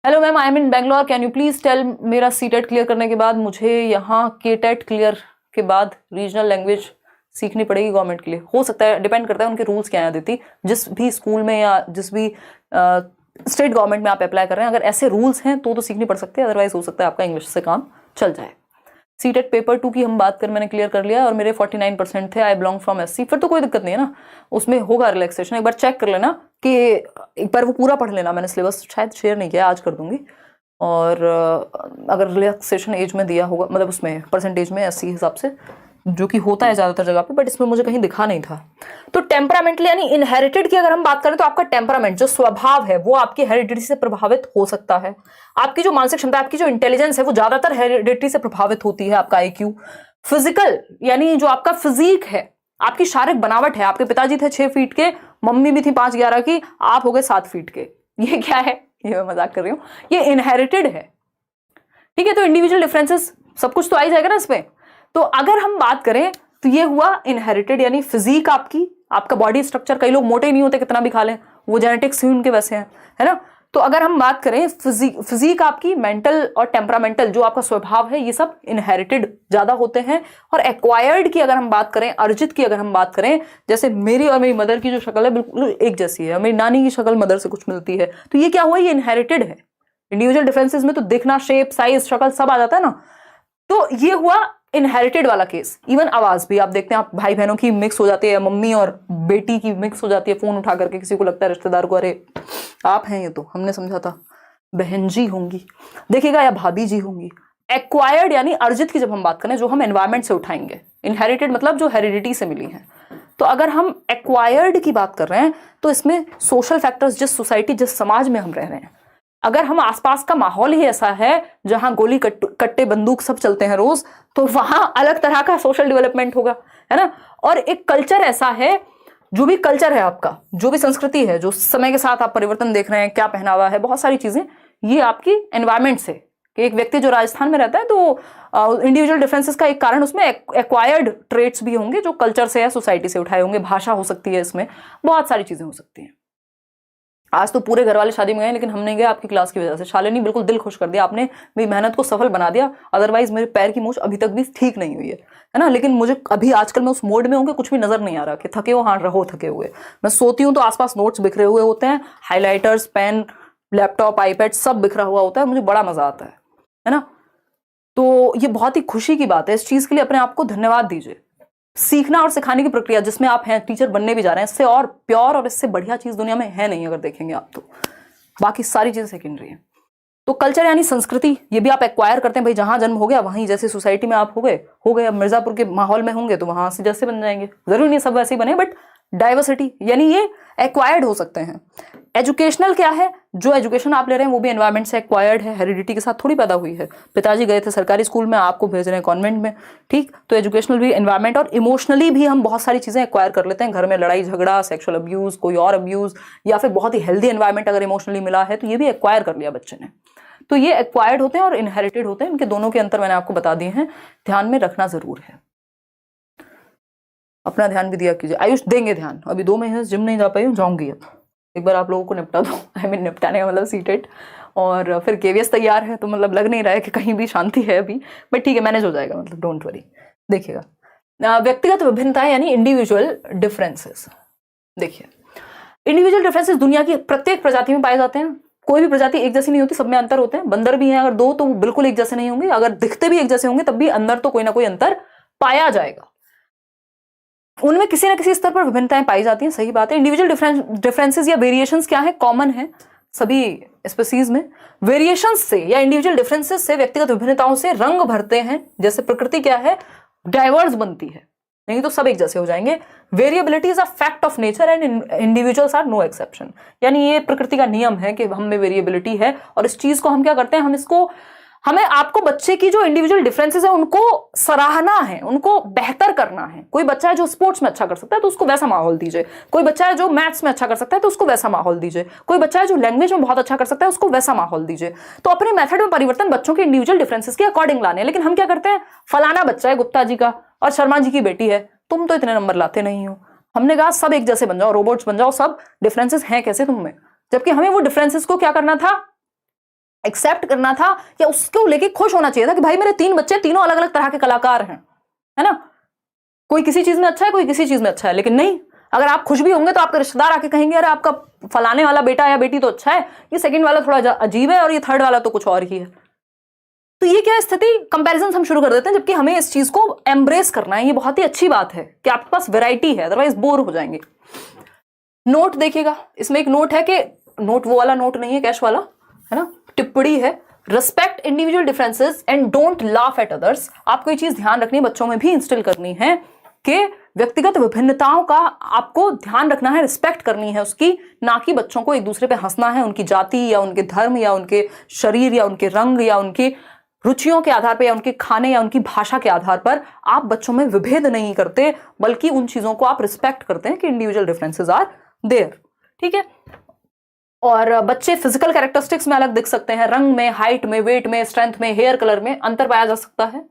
Hello ma'am, I am in Bangalore, can you please tell, मेरा सीटेट क्लियर करने के बाद मुझे यहाँ केटेट क्लियर के बाद रीजनल लैंग्वेज सीखनी पड़ेगी गवर्नमेंट के लिए। हो सकता है, डिपेंड करता है उनके रूल्स क्या है देती, जिस भी स्कूल में या जिस भी स्टेट गवर्नमेंट में आप अप्लाई कर रहे हैं, अगर ऐसे रूल्स हैं तो सीखनी पड़ सकती है, अदरवाइज हो सकता है आपका इंग्लिश से काम चल जाए। सीटेट पेपर 2 की हम बात करें, मैंने क्लियर कर लिया और मेरे 49% थे, आई बिलोंग फ्रॉम एससी, फिर तो कोई दिक्कत नहीं है ना, उसमें होगा रिलैक्सेशन। एक बार चेक कर लेना कि एक बार वो पूरा पढ़ लेना, मैंने सिलेबस शायद शेयर नहीं किया, आज कर दूंगी। और अगर रिलैक्सेशन एज में दिया होगा, मतलब उसमें परसेंटेज में एससी हिसाब से, जो कि होता है ज्यादातर जगह पे, बट इसमें मुझे कहीं दिखा नहीं था। तो टेम्परामेंटली यानी इनहेरिटेड की अगर हम बात करें तो आपका टेम्परामेंट जो स्वभाव है वो आपकी हेरिडिटी से प्रभावित हो सकता है। आपकी जो मानसिक क्षमता, आपकी जो इंटेलिजेंस है वो ज्यादातर हेरिडिटी से प्रभावित होती है। आपका आईक्यू, फिजिकल यानी जो आपका फिजिक है, आपकी शारीरिक बनावट है, आपके पिताजी थे 6 फीट के, मम्मी भी थी 5'11" की, आप हो गए 7 फीट के, ये क्या है, ये मैं मजाक कर रही हूँ, ये इनहेरिटेड है, ठीक है। तो इंडिविजुअल डिफरेंसेस सब कुछ तो आ ही जाएगा ना इसमें। तो अगर हम बात करें तो ये हुआ इनहेरिटेड यानी फिजिक, आपका बॉडी स्ट्रक्चर, कई लोग मोटे नहीं होते कितना भी खा लें, वो जेनेटिक्स ही उनके वैसे हैं, है ना। तो अगर हम बात करें फिजिक आपकी, मेंटल और टेम्परामेंटल जो आपका स्वभाव है, ये सब इनहेरिटेड ज्यादा होते हैं। और एक्वायर्ड की अगर हम बात करें, अर्जित की अगर हम बात करें, जैसे मेरी और मेरी मदर की जो शक्ल है बिल्कुल एक जैसी है, मेरी नानी की शक्ल मदर से कुछ मिलती है, तो ये क्या हुआ, ये इनहेरिटेड है। इंडिविजुअल डिफरेंसेस में तो दिखना, शेप, साइज, शक्ल सब आ जाता है ना, तो ये हुआ इनहेरिटेड वाला केस। इवन आवाज भी आप देखते हैं, आप भाई बहनों की मिक्स हो जाती है, मम्मी और बेटी की मिक्स हो जाती है, फोन उठा करके किसी को लगता है रिश्तेदार को, अरे आप हैं ये तो हमने समझा था बहन जी होंगी, देखिएगा, या भाभी जी होंगी। एक्वायर्ड यानी अर्जित की जब हम बात करें, जो हम एनवायरमेंट से उठाएंगे, इनहेरिटेड मतलब जो हेरिडिटी से मिली है। तो अगर हम एक्वायर्ड की बात कर रहे हैं तो इसमें सोशल फैक्टर्स, जिस सोसाइटी, जिस समाज में हम रह रहे हैं, अगर हम आसपास का माहौल ही ऐसा है जहां गोली कट्टे बंदूक सब चलते हैं रोज, तो वहां अलग तरह का सोशल डेवलपमेंट होगा, है ना। और एक कल्चर ऐसा है, जो भी कल्चर है आपका, जो भी संस्कृति है, जो समय के साथ आप परिवर्तन देख रहे हैं, क्या पहनावा है, बहुत सारी चीजें, ये आपकी एनवायरमेंट से, कि एक व्यक्ति जो राजस्थान में रहता है तो इंडिविजुअल डिफरेंसेस का एक कारण उसमें एक्वायर्ड ट्रेट्स भी होंगे जो कल्चर से या सोसाइटी से उठाए होंगे। भाषा हो सकती है, इसमें बहुत सारी चीजें हो सकती हैं। आज तो पूरे घर वाले शादी में गए, लेकिन हम नहीं गए आपकी क्लास की वजह से। शालिनी बिल्कुल दिल खुश कर दिया आपने, मेरी मेहनत को सफल बना दिया, अदरवाइज मेरे पैर की मूछ अभी तक भी ठीक नहीं हुई है ना। लेकिन मुझे अभी आजकल मैं उस मोड में हूँ कि कुछ भी नजर नहीं आ रहा कि थके हो, हाँ रहो थके हुए। मैं सोती हूँ तो आसपास नोट्स बिखरे हुए होते हैं, हाईलाइटर्स, पेन, लैपटॉप, आईपैड सब बिखरा हुआ होता है, मुझे बड़ा मजा आता है ना। तो ये बहुत ही खुशी की बात है, इस चीज के लिए अपने आप को धन्यवाद दीजिए। सीखना और सिखाने की प्रक्रिया जिसमें आप हैं, टीचर बनने भी जा रहे हैं, इससे और प्योर और इससे बढ़िया चीज दुनिया में है नहीं, अगर देखेंगे आप तो। बाकी सारी चीजें सेकेंडरी है। तो कल्चर यानी संस्कृति, ये भी आप एक्वायर करते हैं भाई, जहां जन्म हो गया वहीं, जैसे सोसाइटी में आप हो गए। अब मिर्जापुर के माहौल में होंगे तो वहां से जैसे बन जाएंगे, जरूरी नहीं सब वैसे ही बने, बट डाइवर्सिटी यानी ये एक्वायर्ड हो सकते हैं। एजुकेशनल क्या है, जो एजुकेशन आप ले रहे हैं वो भी एनवायरमेंट से एक्वायर्ड है, हेरिडिटी के साथ थोड़ी पैदा हुई है। पिताजी गए थे सरकारी स्कूल में, आपको भेज रहे हैं कॉन्वेंट में, ठीक। तो एजुकेशनल भी एनवायरमेंट, और इमोशनली भी हम बहुत सारी चीजें एक्वायर कर लेते हैं। घर में लड़ाई झगड़ा, सेक्सुअल अब्यूज, कोई और अब्यूज, या फिर बहुत ही हेल्दी एनवायरमेंट अगर इमोशनली मिला है तो ये भी एक्वायर कर लिया बच्चे ने। तो ये एक्वायर्ड होते हैं और इनहेरिटेड होते हैं, इनके दोनों के अंतर मैंने आपको बता दिए हैं, ध्यान में रखना जरूर है। अपना ध्यान भी दिया कीजिए। आयुष देंगे ध्यान, अभी 2 महीने जिम नहीं जा पाई हूँ, जाऊंगी अब। एक बार आप लोगों को निपटा दो, आई मीन निपटाने का मतलब सीटेट, और फिर केवीएस तैयार है, तो मतलब लग नहीं रहा है कि कहीं भी शांति है अभी, बट ठीक है मैनेज हो जाएगा, मतलब डोंट वरी। देखिएगा, व्यक्तिगत विभिन्नताएं यानी इंडिविजुअल डिफरेंसेस। देखिए, इंडिविजुअल डिफरेंसेस दुनिया की प्रत्येक प्रजाति में पाए जाते हैं, कोई भी प्रजाति एक जैसी नहीं होती, सब में अंतर होते हैं। बंदर भी हैं अगर दो तो वो बिल्कुल एक जैसे नहीं होंगे, अगर दिखते भी एक जैसे होंगे तब भी अंदर तो कोई ना कोई अंतर पाया जाएगा। उनमें किसी ना किसी स्तर पर विभिन्नताएं पाई जाती हैं, सही बात है। इंडिविजुअल डिफरेंसेस या वेरिएशंस क्या है, कॉमन है सभी स्पीसीज में। वेरिएशंस से या इंडिविजुअल डिफरेंसेस से, व्यक्तिगत विभिन्नताओं से रंग भरते हैं। जैसे प्रकृति क्या है, डाइवर्स बनती है, नहीं तो सब एक जैसे हो जाएंगे। Variability is a fact of nature and individuals are no exception. यानी ये प्रकृति का नियम है कि हम में वेरिएबिलिटी है, और इस चीज को हम क्या करते हैं, हमें आपको बच्चे की जो इंडिविजुअल डिफरेंसेस है उनको सराहना है, उनको बेहतर करना है। कोई बच्चा है जो स्पोर्ट्स में अच्छा कर सकता है तो उसको वैसा माहौल दीजिए। कोई बच्चा है जो मैथ्स में अच्छा कर सकता है तो उसको वैसा माहौल दीजिए। कोई बच्चा है जो लैंग्वेज में बहुत अच्छा कर सकता है उसको वैसा माहौल दीजिए। तो अपने मेथड में परिवर्तन बच्चों के इंडिविजुअल डिफरेंसेस के अकॉर्डिंग लाने हैं। लेकिन हम क्या करते हैं, फलाना बच्चा है गुप्ता जी का और शर्मा जी की बेटी है, तुम तो इतने नंबर लाते नहीं हो। हमने कहा सब एक जैसे बन जाओ, रोबोट्स बन जाओ, सब डिफरेंसेस हैं कैसे तुम में। जबकि हमें वो डिफरेंसेस को क्या करना था, एक्सेप्ट करना था, या उसको लेके खुश होना चाहिए था कि भाई मेरे 3 बच्चे तीनों अलग अलग तरह के कलाकार हैं, है ना। कोई किसी चीज में अच्छा है, कोई किसी चीज में अच्छा है। लेकिन नहीं, अगर आप खुश भी होंगे तो आपके रिश्तेदार आके कहेंगे अरे आपका फलाने वाला बेटा या बेटी तो अच्छा है, ये सेकंड वाला थोड़ा अजीब है, और ये थर्ड वाला तो कुछ और ही है। तो ये क्या स्थिति, कंपैरिजन हम शुरू कर देते हैं, जबकि हमें इस चीज को एम्ब्रेस करना है। ये बहुत ही अच्छी बात है कि आपके पास वैरायटी है, अदरवाइज बोर हो जाएंगे। नोट देखिएगा, इसमें एक नोट है कि नोट वो वाला नोट नहीं है कैश वाला, है ना, टिप्पणी है, respect individual differences and don't laugh at others. आपको ये चीज ध्यान रखनी है, बच्चों में भी इंस्टिल करनी है कि व्यक्तिगत विभिन्नताओं का आपको ध्यान रखना है, रिस्पेक्ट करनी है उसकी, ना कि बच्चों को एक दूसरे पे हंसना है उनकी जाति या उनके धर्म या उनके शरीर या उनके रंग या उनकी रुचियों के आधार पर या उनके खाने या उनकी भाषा के आधार पर। आप बच्चों में विभेद नहीं करते, बल्कि उन चीजों को आप रिस्पेक्ट करते हैं कि इंडिविजुअल डिफरेंसेस आर देयर, ठीक है। और बच्चे फिजिकल कैरेक्टरिस्टिक्स में अलग दिख सकते हैं, रंग में, हाइट में, वेट में, स्ट्रेंथ में, हेयर कलर में अंतर पाया जा सकता है।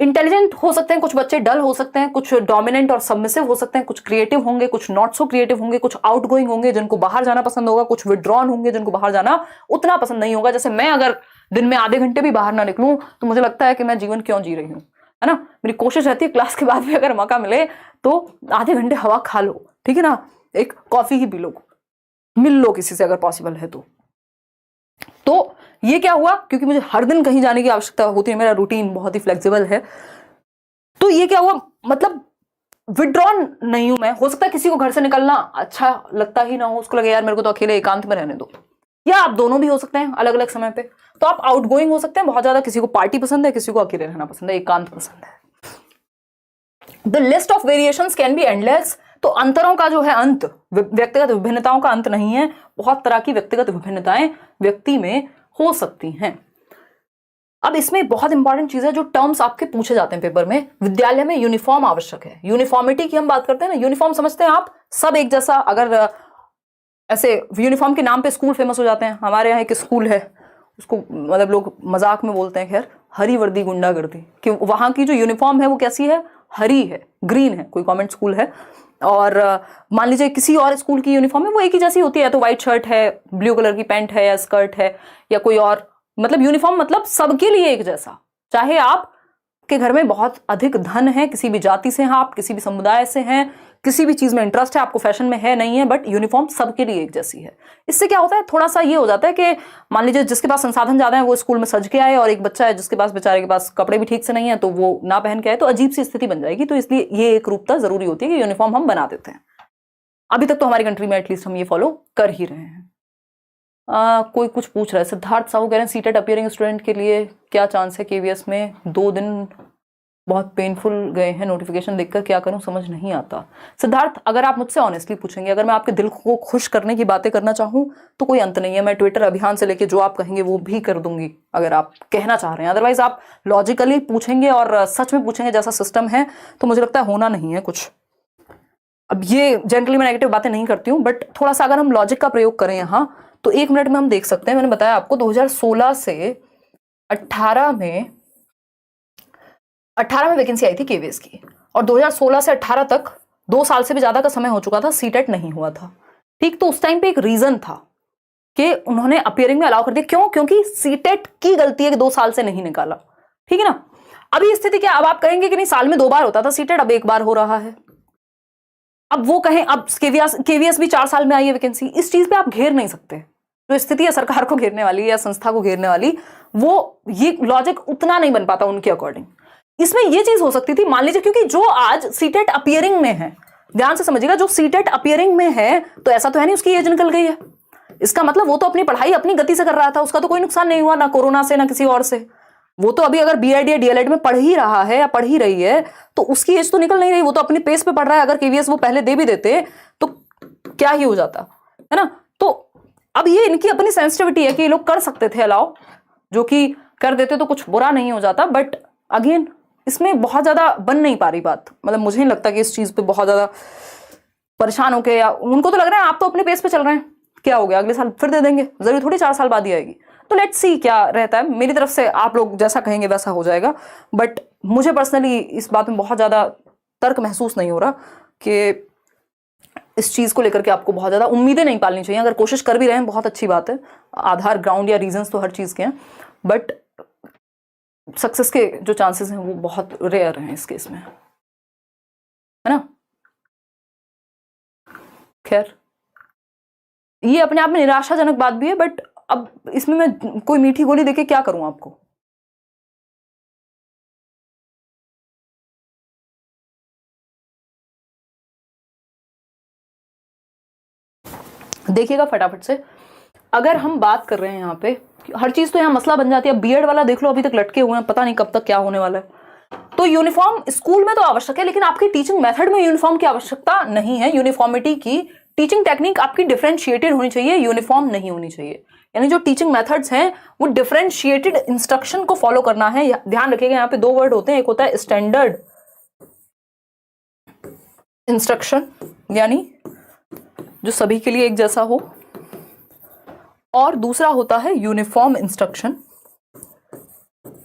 इंटेलिजेंट हो सकते हैं कुछ बच्चे, डल हो सकते हैं कुछ, डोमिनेंट और सबमिसिव हो सकते हैं कुछ, क्रिएटिव होंगे कुछ, नॉट सो क्रिएटिव होंगे कुछ, आउटगोइंग होंगे जिनको बाहर जाना पसंद होगा, कुछ विड्रॉन होंगे जिनको बाहर जाना उतना पसंद नहीं होगा। जैसे मैं अगर दिन में आधे घंटे भी बाहर ना निकलूं तो मुझे लगता है कि मैं जीवन क्यों जी रही हूं, है ना। मेरी कोशिश रहती है क्लास के बाद भी अगर मौका मिले तो आधे घंटे हवा खा लो, ठीक है ना, एक कॉफी ही पी लो, मिल लो किसी से अगर पॉसिबल है तो ये क्या हुआ, क्योंकि मुझे हर दिन कहीं जाने की आवश्यकता होती है, मेरा रूटीन बहुत ही फ्लेक्सिबल है। तो ये क्या हुआ, मतलब विड्रॉन नहीं हूं मैं। हो सकता है किसी को घर से निकलना अच्छा लगता ही ना हो, उसको लगे यार मेरे को तो अकेले एकांत में रहने दो, या आप दोनों भी हो सकते हैं अलग अलग समय पे। तो आप आउटगोइंग हो सकते हैं बहुत ज्यादा, किसी को पार्टी पसंद है, किसी को अकेले रहना पसंद है, एकांत पसंद है। The list of variations can be endless. तो अंतरों का जो है अंत, व्यक्तिगत विभिन्नताओं का अंत नहीं है। बहुत तरह की व्यक्तिगत विभिन्नताएं व्यक्ति में हो सकती हैं। अब इसमें बहुत इंपॉर्टेंट चीज है, जो टर्म्स आपके पूछे जाते हैं पेपर में, विद्यालय में यूनिफॉर्म आवश्यक है। यूनिफॉर्मिटी की हम बात करते हैं ना, यूनिफॉर्म समझते हैं आप, सब एक जैसा। अगर ऐसे यूनिफॉर्म के नाम पे स्कूल फेमस हो जाते हैं, हमारे यहाँ एक स्कूल है, उसको मतलब लोग मजाक में बोलते हैं, खैर, हरी वर्दी गुंडागर्दी, कि वहां की जो यूनिफॉर्म है वो कैसी है, हरी है, ग्रीन है। कोई कॉन्वेंट स्कूल है और मान लीजिए किसी और स्कूल की यूनिफॉर्म है, वो एक ही जैसी होती है, तो व्हाइट शर्ट है, ब्लू कलर की पैंट है या स्कर्ट है, या कोई और, मतलब यूनिफॉर्म मतलब सबके लिए एक जैसा। चाहे आप के घर में बहुत अधिक धन है, किसी भी जाति से हैं आप, किसी भी समुदाय से हैं, किसी भी चीज में इंटरेस्ट है, आपको फैशन में है नहीं है, बट यूनिफॉर्म सबके लिए एक जैसी है। इससे क्या होता है, थोड़ा सा ये हो जाता है कि मान लीजिए जिसके पास संसाधन ज्यादा है वो स्कूल में सज के आए, और एक बच्चा है जिसके पास, बेचारे के पास कपड़े भी ठीक से नहीं है, तो वो ना पहन के आए, तो अजीब सी स्थिति बन जाएगी। तो इसलिए ये एक रूपता जरूरी होती है कि यूनिफॉर्म हम बना देते हैं। अभी तक तो हमारी कंट्री में एटलीस्ट हम ये फॉलो कर ही रहे हैं। कोई कुछ पूछ रहा है, सिद्धार्थ साहू कह रहे हैं सीटेट अपियरिंग स्टूडेंट के लिए क्या चांस है केवीएस में, 2 दिन बहुत पेनफुल गए हैं, नोटिफिकेशन देखकर क्या करूं समझ नहीं आता। सिद्धार्थ, अगर आप मुझसे ऑनेस्टली पूछेंगे, अगर मैं आपके दिल को खुश करने की बातें करना चाहूं तो कोई अंत नहीं है। मैं ट्विटर अभियान से लेके जो आप कहेंगे वो भी कर दूंगी, अगर आप कहना चाह रहे हैं। अदरवाइज आप लॉजिकली पूछेंगे और सच में पूछेंगे जैसा सिस्टम है, तो मुझे लगता है होना नहीं है कुछ। अब ये जनरली मैं नेगेटिव बातें नहीं करती हूँ, बट थोड़ा सा अगर हम लॉजिक का प्रयोग करें यहाँ, तो 1 मिनट में हम देख सकते हैं। मैंने बताया आपको 2016 से 18 में वैकेंसी आई थी केवीएस की, और 2016 से 18 तक 2 साल से भी ज्यादा का समय हो चुका था, सीटेट नहीं हुआ था, ठीक। तो उस टाइम पे एक रीजन था कि उन्होंने अपियरिंग में अलाउ कर दिया। क्यों? क्योंकि सीटेट की गलती है कि 2 साल से नहीं निकाला, ठीक है ना। अभी स्थिति क्या, अब आप कहेंगे कि नहीं साल में 2 बार होता था सीटेट, अब 1 बार हो रहा है। अब वो कहें, अब केवीएस भी 4 साल में आई है वैकेंसी, इस चीज पे आप घेर नहीं सकते। जो स्थिति है सरकार को घेरने वाली या संस्था को घेरने वाली, वो ये लॉजिक उतना नहीं बन पाता उनके अकॉर्डिंग। इसमें ये चीज हो सकती थी, मान लीजिए, क्योंकि जो आज सीटेट अपियरिंग में है, ध्यान से समझिएगा, जो सीटेट अपियरिंग में है तो ऐसा तो है नहीं उसकी एज निकल गई है। इसका मतलब वो तो अपनी पढ़ाई अपनी गति से कर रहा था, उसका तो कोई नुकसान नहीं हुआ, ना कोरोना से ना किसी और से। वो तो अभी अगर बीएड या डीएलएड में पढ़ ही रहा है या पढ़ ही रही है तो उसकी एज तो निकल नहीं रही, वो तो अपनी पेस पे पढ़ रहा है। अगर केवीएस वो पहले दे भी देते तो क्या ही हो जाता है ना। तो अब ये इनकी अपनी सेंसिटिविटी है कि ये लोग कर सकते थे अलाउ, जो कि कर देते तो कुछ बुरा नहीं हो जाता। बट अगेन इसमें बहुत ज्यादा बन नहीं पा रही बात, मतलब मुझे नहीं लगता कि इस चीज पे बहुत ज्यादा परेशान होके, या उनको तो लग रहा है आप तो अपने पेस पे चल रहे हैं, क्या हो गया अगले साल फिर दे देंगे, जरूरी थोड़ी 4 साल बाद ही आएगी। तो लेट्स सी क्या रहता है। मेरी तरफ से आप लोग जैसा कहेंगे वैसा हो जाएगा, बट मुझे पर्सनली इस बात में बहुत ज्यादा तर्क महसूस नहीं हो रहा कि इस चीज को लेकर के आपको बहुत ज्यादा उम्मीदें नहीं पालनी चाहिए। अगर कोशिश कर भी रहे हैं बहुत अच्छी बात है, आधार ग्राउंड या रीजंस तो हर चीज के हैं, बट सक्सेस के जो चांसेस हैं वो बहुत रेयर हैं इस केस में, है ना। खैर ये अपने आप में निराशाजनक बात भी है, बट अब इसमें मैं कोई मीठी गोली देके क्या करूं आपको। देखिएगा फटाफट से, अगर हम बात कर रहे हैं यहाँ पे, हर चीज तो यहाँ मसला बन जाती है। बीएड वाला देख लो, अभी तक लटके हुए हैं, पता नहीं कब तक क्या होने वाला है। तो यूनिफॉर्म स्कूल में तो आवश्यक है, लेकिन आपकी टीचिंग मेथड में यूनिफॉर्म की आवश्यकता नहीं है। यूनिफॉर्मिटी की टीचिंग टेक्निक आपकी डिफरेंशिएटेड होनी चाहिए, यूनिफॉर्म नहीं होनी चाहिए। यानी जो टीचिंग मेथड्स हैं वो डिफरेंशिएटेड इंस्ट्रक्शन को फॉलो करना है। ध्यान रखिएगा यहाँ पे 2 वर्ड होते हैं, एक होता है स्टैंडर्ड इंस्ट्रक्शन, यानी जो सभी के लिए एक जैसा हो, और दूसरा होता है uniform instruction.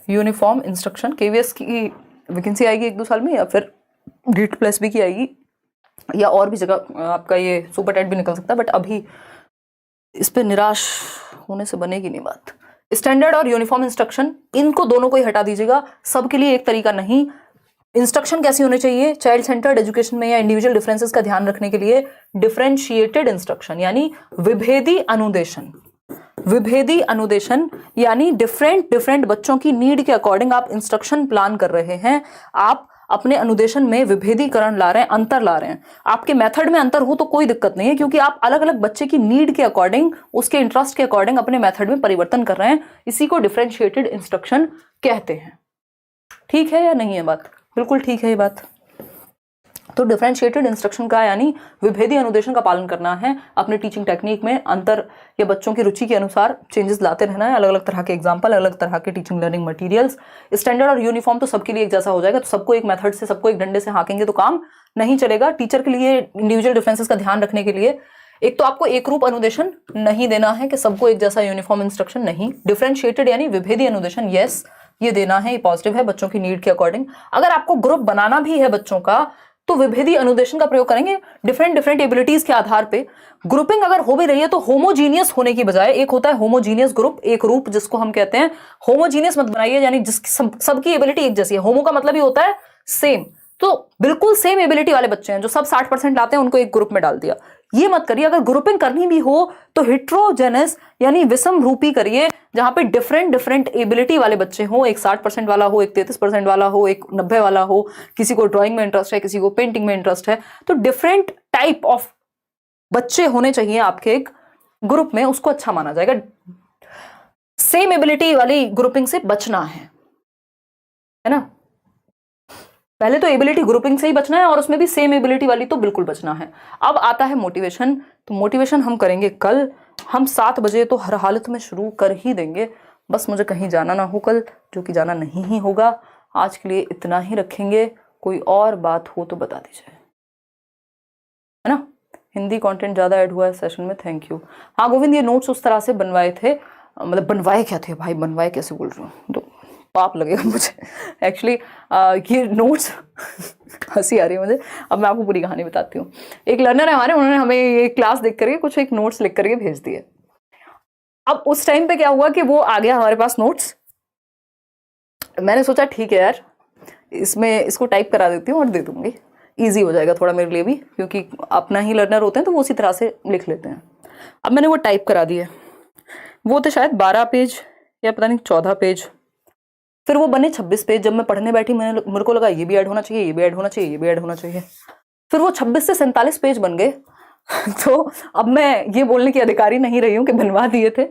Uniform instruction KVS की वैकेंसी आएगी 1-2 साल में, या फिर डीट प्लस बी की आएगी, या और भी जगह आपका ये सुपर टेट भी निकल सकता है, बट अभी इस पे निराश होने से बनेगी नहीं बात। स्टैंडर्ड और यूनिफॉर्म इंस्ट्रक्शन, इनको दोनों को ही हटा दीजिएगा, सबके लिए एक तरीका नहीं। इंस्ट्रक्शन कैसी होनी चाहिए चाइल्ड सेंटर्ड एजुकेशन में या इंडिविजुअल डिफरेंसेस का ध्यान रखने के लिए? डिफरेंशिएटेड इंस्ट्रक्शन, यानी विभेदी अनुदेशन। विभेदी अनुदेशन यानी डिफरेंट बच्चों की नीड के अकॉर्डिंग आप इंस्ट्रक्शन प्लान कर रहे हैं, आप अपने अनुदेशन में विभेदीकरण ला रहे हैं, अंतर ला रहे हैं। आपके मेथड में अंतर हो तो कोई दिक्कत नहीं है, क्योंकि आप अलग अलग बच्चे की नीड के अकॉर्डिंग, उसके इंटरेस्ट के अकॉर्डिंग अपने मेथड में परिवर्तन कर रहे हैं। इसी को डिफरेंशिएटेड इंस्ट्रक्शन कहते हैं। ठीक है या नहीं है बात? बिल्कुल ठीक है ये बात। तो डिफरेंशिएटेड इंस्ट्रक्शन का यानी विभेदी अनुदेशन का पालन करना है, अपने टीचिंग टेक्निक में अंतर या बच्चों की रुचि के अनुसार चेंजेस लाते रहना है, अलग अलग तरह के एग्जाम्पल, अलग अलग तरह के टीचिंग लर्निंग मटेरियल्स। स्टैंडर्ड और यूनिफॉर्म तो सबके लिए एक जैसा हो जाएगा, तो सबको एक मेथड से, सबको एक डंडे से हाँकेंगे तो काम नहीं चलेगा। टीचर के लिए इंडिविजुअल डिफरेंसेस का ध्यान रखने के लिए एक तो आपको एक रूप अनुदेशन नहीं देना है कि सबको एक जैसा यूनिफॉर्म इंस्ट्रक्शन नहीं। डिफरेंशिएटेड यानी विभेदी अनुदेशन, यस ये देना है, ये पॉजिटिव है बच्चों की नीड के अकॉर्डिंग। अगर आपको ग्रुप बनाना भी है बच्चों का तो विभेदी अनुदेशन का प्रयोग करेंगे डिफरेंट एबिलिटीज के आधार पे। ग्रुपिंग अगर हो भी रही है तो होमोजीनियस होने की बजाय, एक होता है होमोजीनियस ग्रुप, एक रूप जिसको हम कहते हैं, होमोजीनियस मत बनाइए, यानी जिसकी सबकी एबिलिटी एक जैसी है। होमो का मतलब ही होता है सेम, तो बिल्कुल सेम एबिलिटी वाले बच्चे हैं जो सब 60% लाते हैं, उनको एक ग्रुप में डाल दिया। ये मत करिए। अगर ग्रुपिंग करनी भी हो तो हिट्रोजेनस यानी विषम रूपी करिए, जहां पे डिफरेंट एबिलिटी वाले बच्चे हो, एक 60% वाला हो, एक 33% वाला हो, एक 90 वाला हो, किसी को ड्राइंग में इंटरेस्ट है, किसी को पेंटिंग में इंटरेस्ट है, तो डिफरेंट टाइप ऑफ बच्चे होने चाहिए आपके एक ग्रुप में, उसको अच्छा माना जाएगा। सेम एबिलिटी वाली ग्रुपिंग से बचना है ना। पहले तो एबिलिटी ग्रुपिंग से ही बचना है और उसमें भी सेम एबिलिटी वाली तो बिल्कुल बचना है। अब आता है मोटिवेशन। तो मोटिवेशन हम करेंगे कल, हम 7 बजे तो हर हालत में शुरू कर ही देंगे, बस मुझे कहीं जाना ना हो कल, जो कि जाना नहीं ही होगा। आज के लिए इतना ही रखेंगे, कोई और बात हो तो बता दीजिए, है ना। हिंदी कंटेंट ज़्यादा ऐड हुआ है सेशन में, थैंक यू। हाँ गोविंद, ये नोट्स उस तरह से बनवाए थे, मतलब बनवाए क्या थे भाई, बनवाए कैसे बोल रही हूँ, तो पाप लगेगा मुझे एक्चुअली। ये नोट्स हंसी आ रही है मुझे। अब मैं आपको पूरी कहानी बताती हूँ। एक लर्नर है हमारे, उन्होंने हमें ये क्लास देख करके कुछ एक नोट्स लिख करके भेज दिए। अब उस टाइम पे क्या हुआ कि वो आ गया हमारे पास नोट्स, मैंने सोचा ठीक है यार, इसको टाइप करा देती हूँ और दे दूंगी, ईजी हो जाएगा थोड़ा मेरे लिए भी, क्योंकि अपना ही लर्नर होते हैं तो वो उसी तरह से लिख लेते हैं। अब मैंने वो टाइप करा दिए, वो थे शायद 12 पेज या पता नहीं 14 पेज, फिर वो बने 26 पेज। जब मैं पढ़ने बैठी मेरे को लगा ये भी ऐड होना चाहिए, ये भी ऐड होना चाहिए, ये भी ऐड होना चाहिए, फिर वो 26 से 47 पेज बन गए। तो अब मैं ये बोलने की अधिकारी नहीं रही हूँ कि बनवा दिए थे,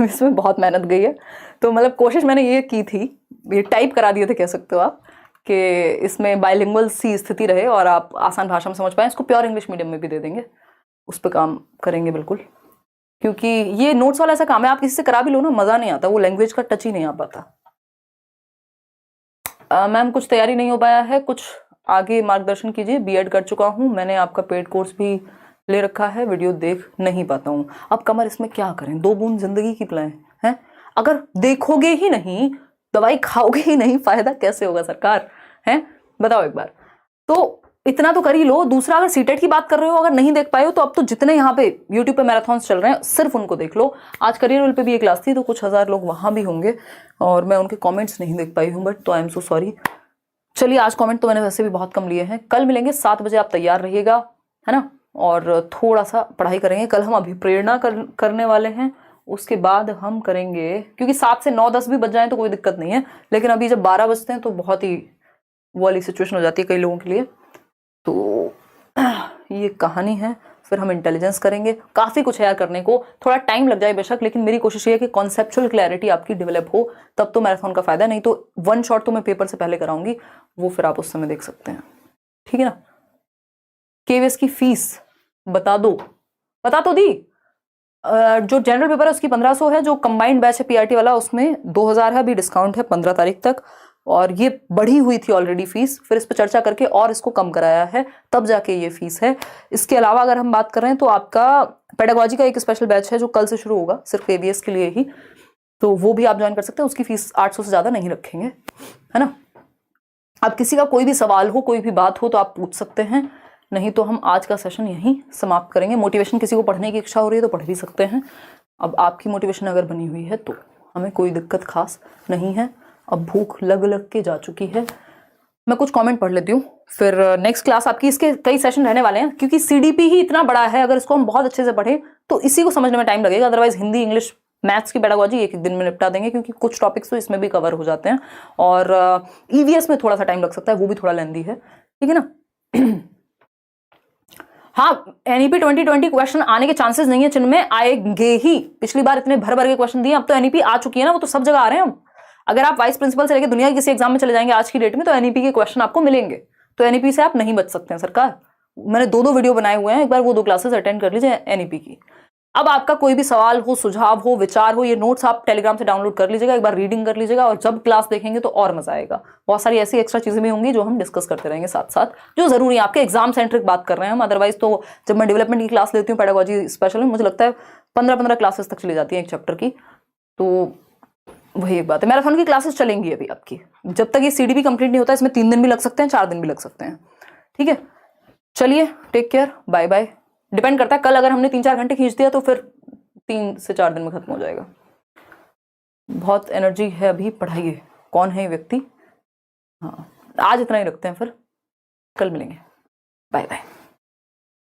इसमें बहुत मेहनत गई है। तो मतलब कोशिश मैंने ये की थी, ये टाइप करा दिए थे कह सकते हो आप, कि इसमें बाइलिंगुअल सी स्थिति रहे और आप आसान भाषा में समझ पाएं। इसको प्योर इंग्लिश मीडियम में भी दे देंगे, उस पर काम करेंगे बिल्कुल, क्योंकि ये नोट्स वाला ऐसा काम है, आप किसी से करा भी लो ना मज़ा नहीं आता, वो लैंग्वेज का टच ही नहीं आ पाता। मैम कुछ तैयारी नहीं हो पाया है, कुछ आगे मार्गदर्शन कीजिए। बीएड कर चुका हूँ मैंने, आपका पेड कोर्स भी ले रखा है, वीडियो देख नहीं पाता हूँ। अब कमर इसमें क्या करें, 2 बूंद जिंदगी की पिलाएं हैं। अगर देखोगे ही नहीं, दवाई खाओगे ही नहीं, फायदा कैसे होगा सरकार, है बताओ एक बार। तो इतना तो कर ही लो। दूसरा, अगर सीटेट की बात कर रहे हो, अगर नहीं देख पाए हो तो अब तो जितने यहाँ पे यूट्यूब पे मैराथॉन्स चल रहे हैं सिर्फ उनको देख लो। आज करियर रोल पे भी एक क्लास थी तो कुछ 1000 लोग वहां भी होंगे और मैं उनके कमेंट्स नहीं देख पाई हूँ, बट तो आई एम सो सॉरी। चलिए आज कमेंट तो मैंने वैसे भी बहुत कम लिए हैं। कल मिलेंगे 7 बजे, आप तैयार रहिएगा, है ना, और थोड़ा सा पढ़ाई करेंगे। कल हम अभिप्रेरणा करने वाले हैं, उसके बाद हम करेंगे, क्योंकि 7 से 9-10 भी बज जाए तो कोई दिक्कत नहीं है, लेकिन अभी जब 12 बजते हैं तो बहुत ही वो वाली सिचुएशन हो जाती है कई लोगों के लिए। तो ये कहानी है, फिर हम इंटेलिजेंस करेंगे। काफ़ी कुछ है यार करने को, थोड़ा टाइम लग जाए बेशक, लेकिन मेरी कोशिश ये है कि कॉन्सेप्चुअल क्लैरिटी आपकी डेवलप हो, तब तो मैराथन का फायदा। नहीं तो 1 शॉट तो मैं पेपर से पहले कराऊंगी, वो फिर आप उस समय देख सकते हैं, ठीक है ना। केवीएस की फीस बता दो, बता तो दी। जो जनरल पेपर है उसकी 1500 है, जो कंबाइंड बैच है पीआरटी वाला उसमें 2000 है, अभी डिस्काउंट है 15 तारीख तक, और ये बढ़ी हुई थी ऑलरेडी फीस, फिर इस पर चर्चा करके और इसको कम कराया है, तब जाके ये फीस है। इसके अलावा अगर हम बात कर रहे हैं तो आपका पेडागोजी का एक स्पेशल बैच है जो कल से शुरू होगा सिर्फ केवीएस के लिए ही, तो वो भी आप ज्वाइन कर सकते हैं। उसकी फीस 800 से ज़्यादा नहीं रखेंगे, है ना। अब किसी का कोई भी सवाल हो, कोई भी बात हो तो आप पूछ सकते हैं, नहीं तो हम आज का सेशन यहीं समाप्त करेंगे। मोटिवेशन किसी को पढ़ने की इच्छा हो रही है तो पढ़ भी सकते हैं। अब आपकी मोटिवेशन अगर बनी हुई है तो हमें कोई दिक्कत खास नहीं है। अब भूख लग के जा चुकी है। मैं कुछ कमेंट पढ़ लेती हूँ, फिर नेक्स्ट क्लास आपकी, इसके कई सेशन रहने वाले हैं, क्योंकि सीडीपी ही इतना बड़ा है, अगर इसको हम बहुत अच्छे से पढ़ें तो इसी को समझने में टाइम लगेगा। अदरवाइज हिंदी, इंग्लिश, मैथ्स की पेडागोजी एक दिन में निपटा देंगे, क्योंकि कुछ टॉपिक्स तो इसमें भी कवर हो जाते हैं, और ईवीएस में थोड़ा सा टाइम लग सकता है, वो भी थोड़ा लेंदी है, ठीक है ना। हाँ, एनईपी 2020 क्वेश्चन आने के चांसेस नहीं है, चिन्ह आएंगे ही। पिछली बार इतने भर के क्वेश्चन दिए, अब तो एनईपी आ चुकी है ना, वो तो सब जगह आ रहे हैं। अगर आप वाइस प्रिंसिपल से लेकर दुनिया के किसी एग्जाम में चले जाएंगे आज की डेट में, तो एनईपी के क्वेश्चन आपको मिलेंगे। तो एनईपी से आप नहीं बच सकते हैं सरकार। मैंने 2 वीडियो बनाए हुए हैं, एक बार वो 2 क्लासेस अटेंड कर लीजिए एनईपी की। अब आपका कोई भी सवाल हो, सुझाव हो, विचार हो, ये नोट्स आप टेलीग्राम से डाउनलोड कर लीजिएगा, एक बार रीडिंग कर लीजिएगा, और जब क्लास देखेंगे तो और मजा आएगा। बहुत सारी ऐसी एक्स्ट्रा चीजें भी होंगी जो हम डिस्कस करते रहेंगे साथ साथ, जो जरूरी है। आपके एग्जाम सेंट्रिक बात कर रहे हैं हम, अदरवाइज तो जब मैं डेवलपमेंट की क्लास लेती हूँ पेडागोजी स्पेशल में, मुझे लगता है 15 क्लासेस तक चली जाती है एक चैप्टर की। तो वही एक बात है। मैराथन की क्लासेस चलेंगी अभी आपकी, जब तक ये सीडीपी कंप्लीट नहीं होता। इसमें 3 दिन भी लग सकते हैं, 4 दिन भी लग सकते हैं, ठीक है। चलिए, take care, bye bye. Depend करता है, कल अगर हमने 3-4 घंटे खींच दिया तो फिर 3 से 4 दिन में खत्म हो जाएगा। बहुत एनर्जी है अभी, पढ़ाइए। कौन है ये व्यक्ति? हाँ, आज इतना ही रखते हैं, फिर कल मिलेंगे। Bye bye.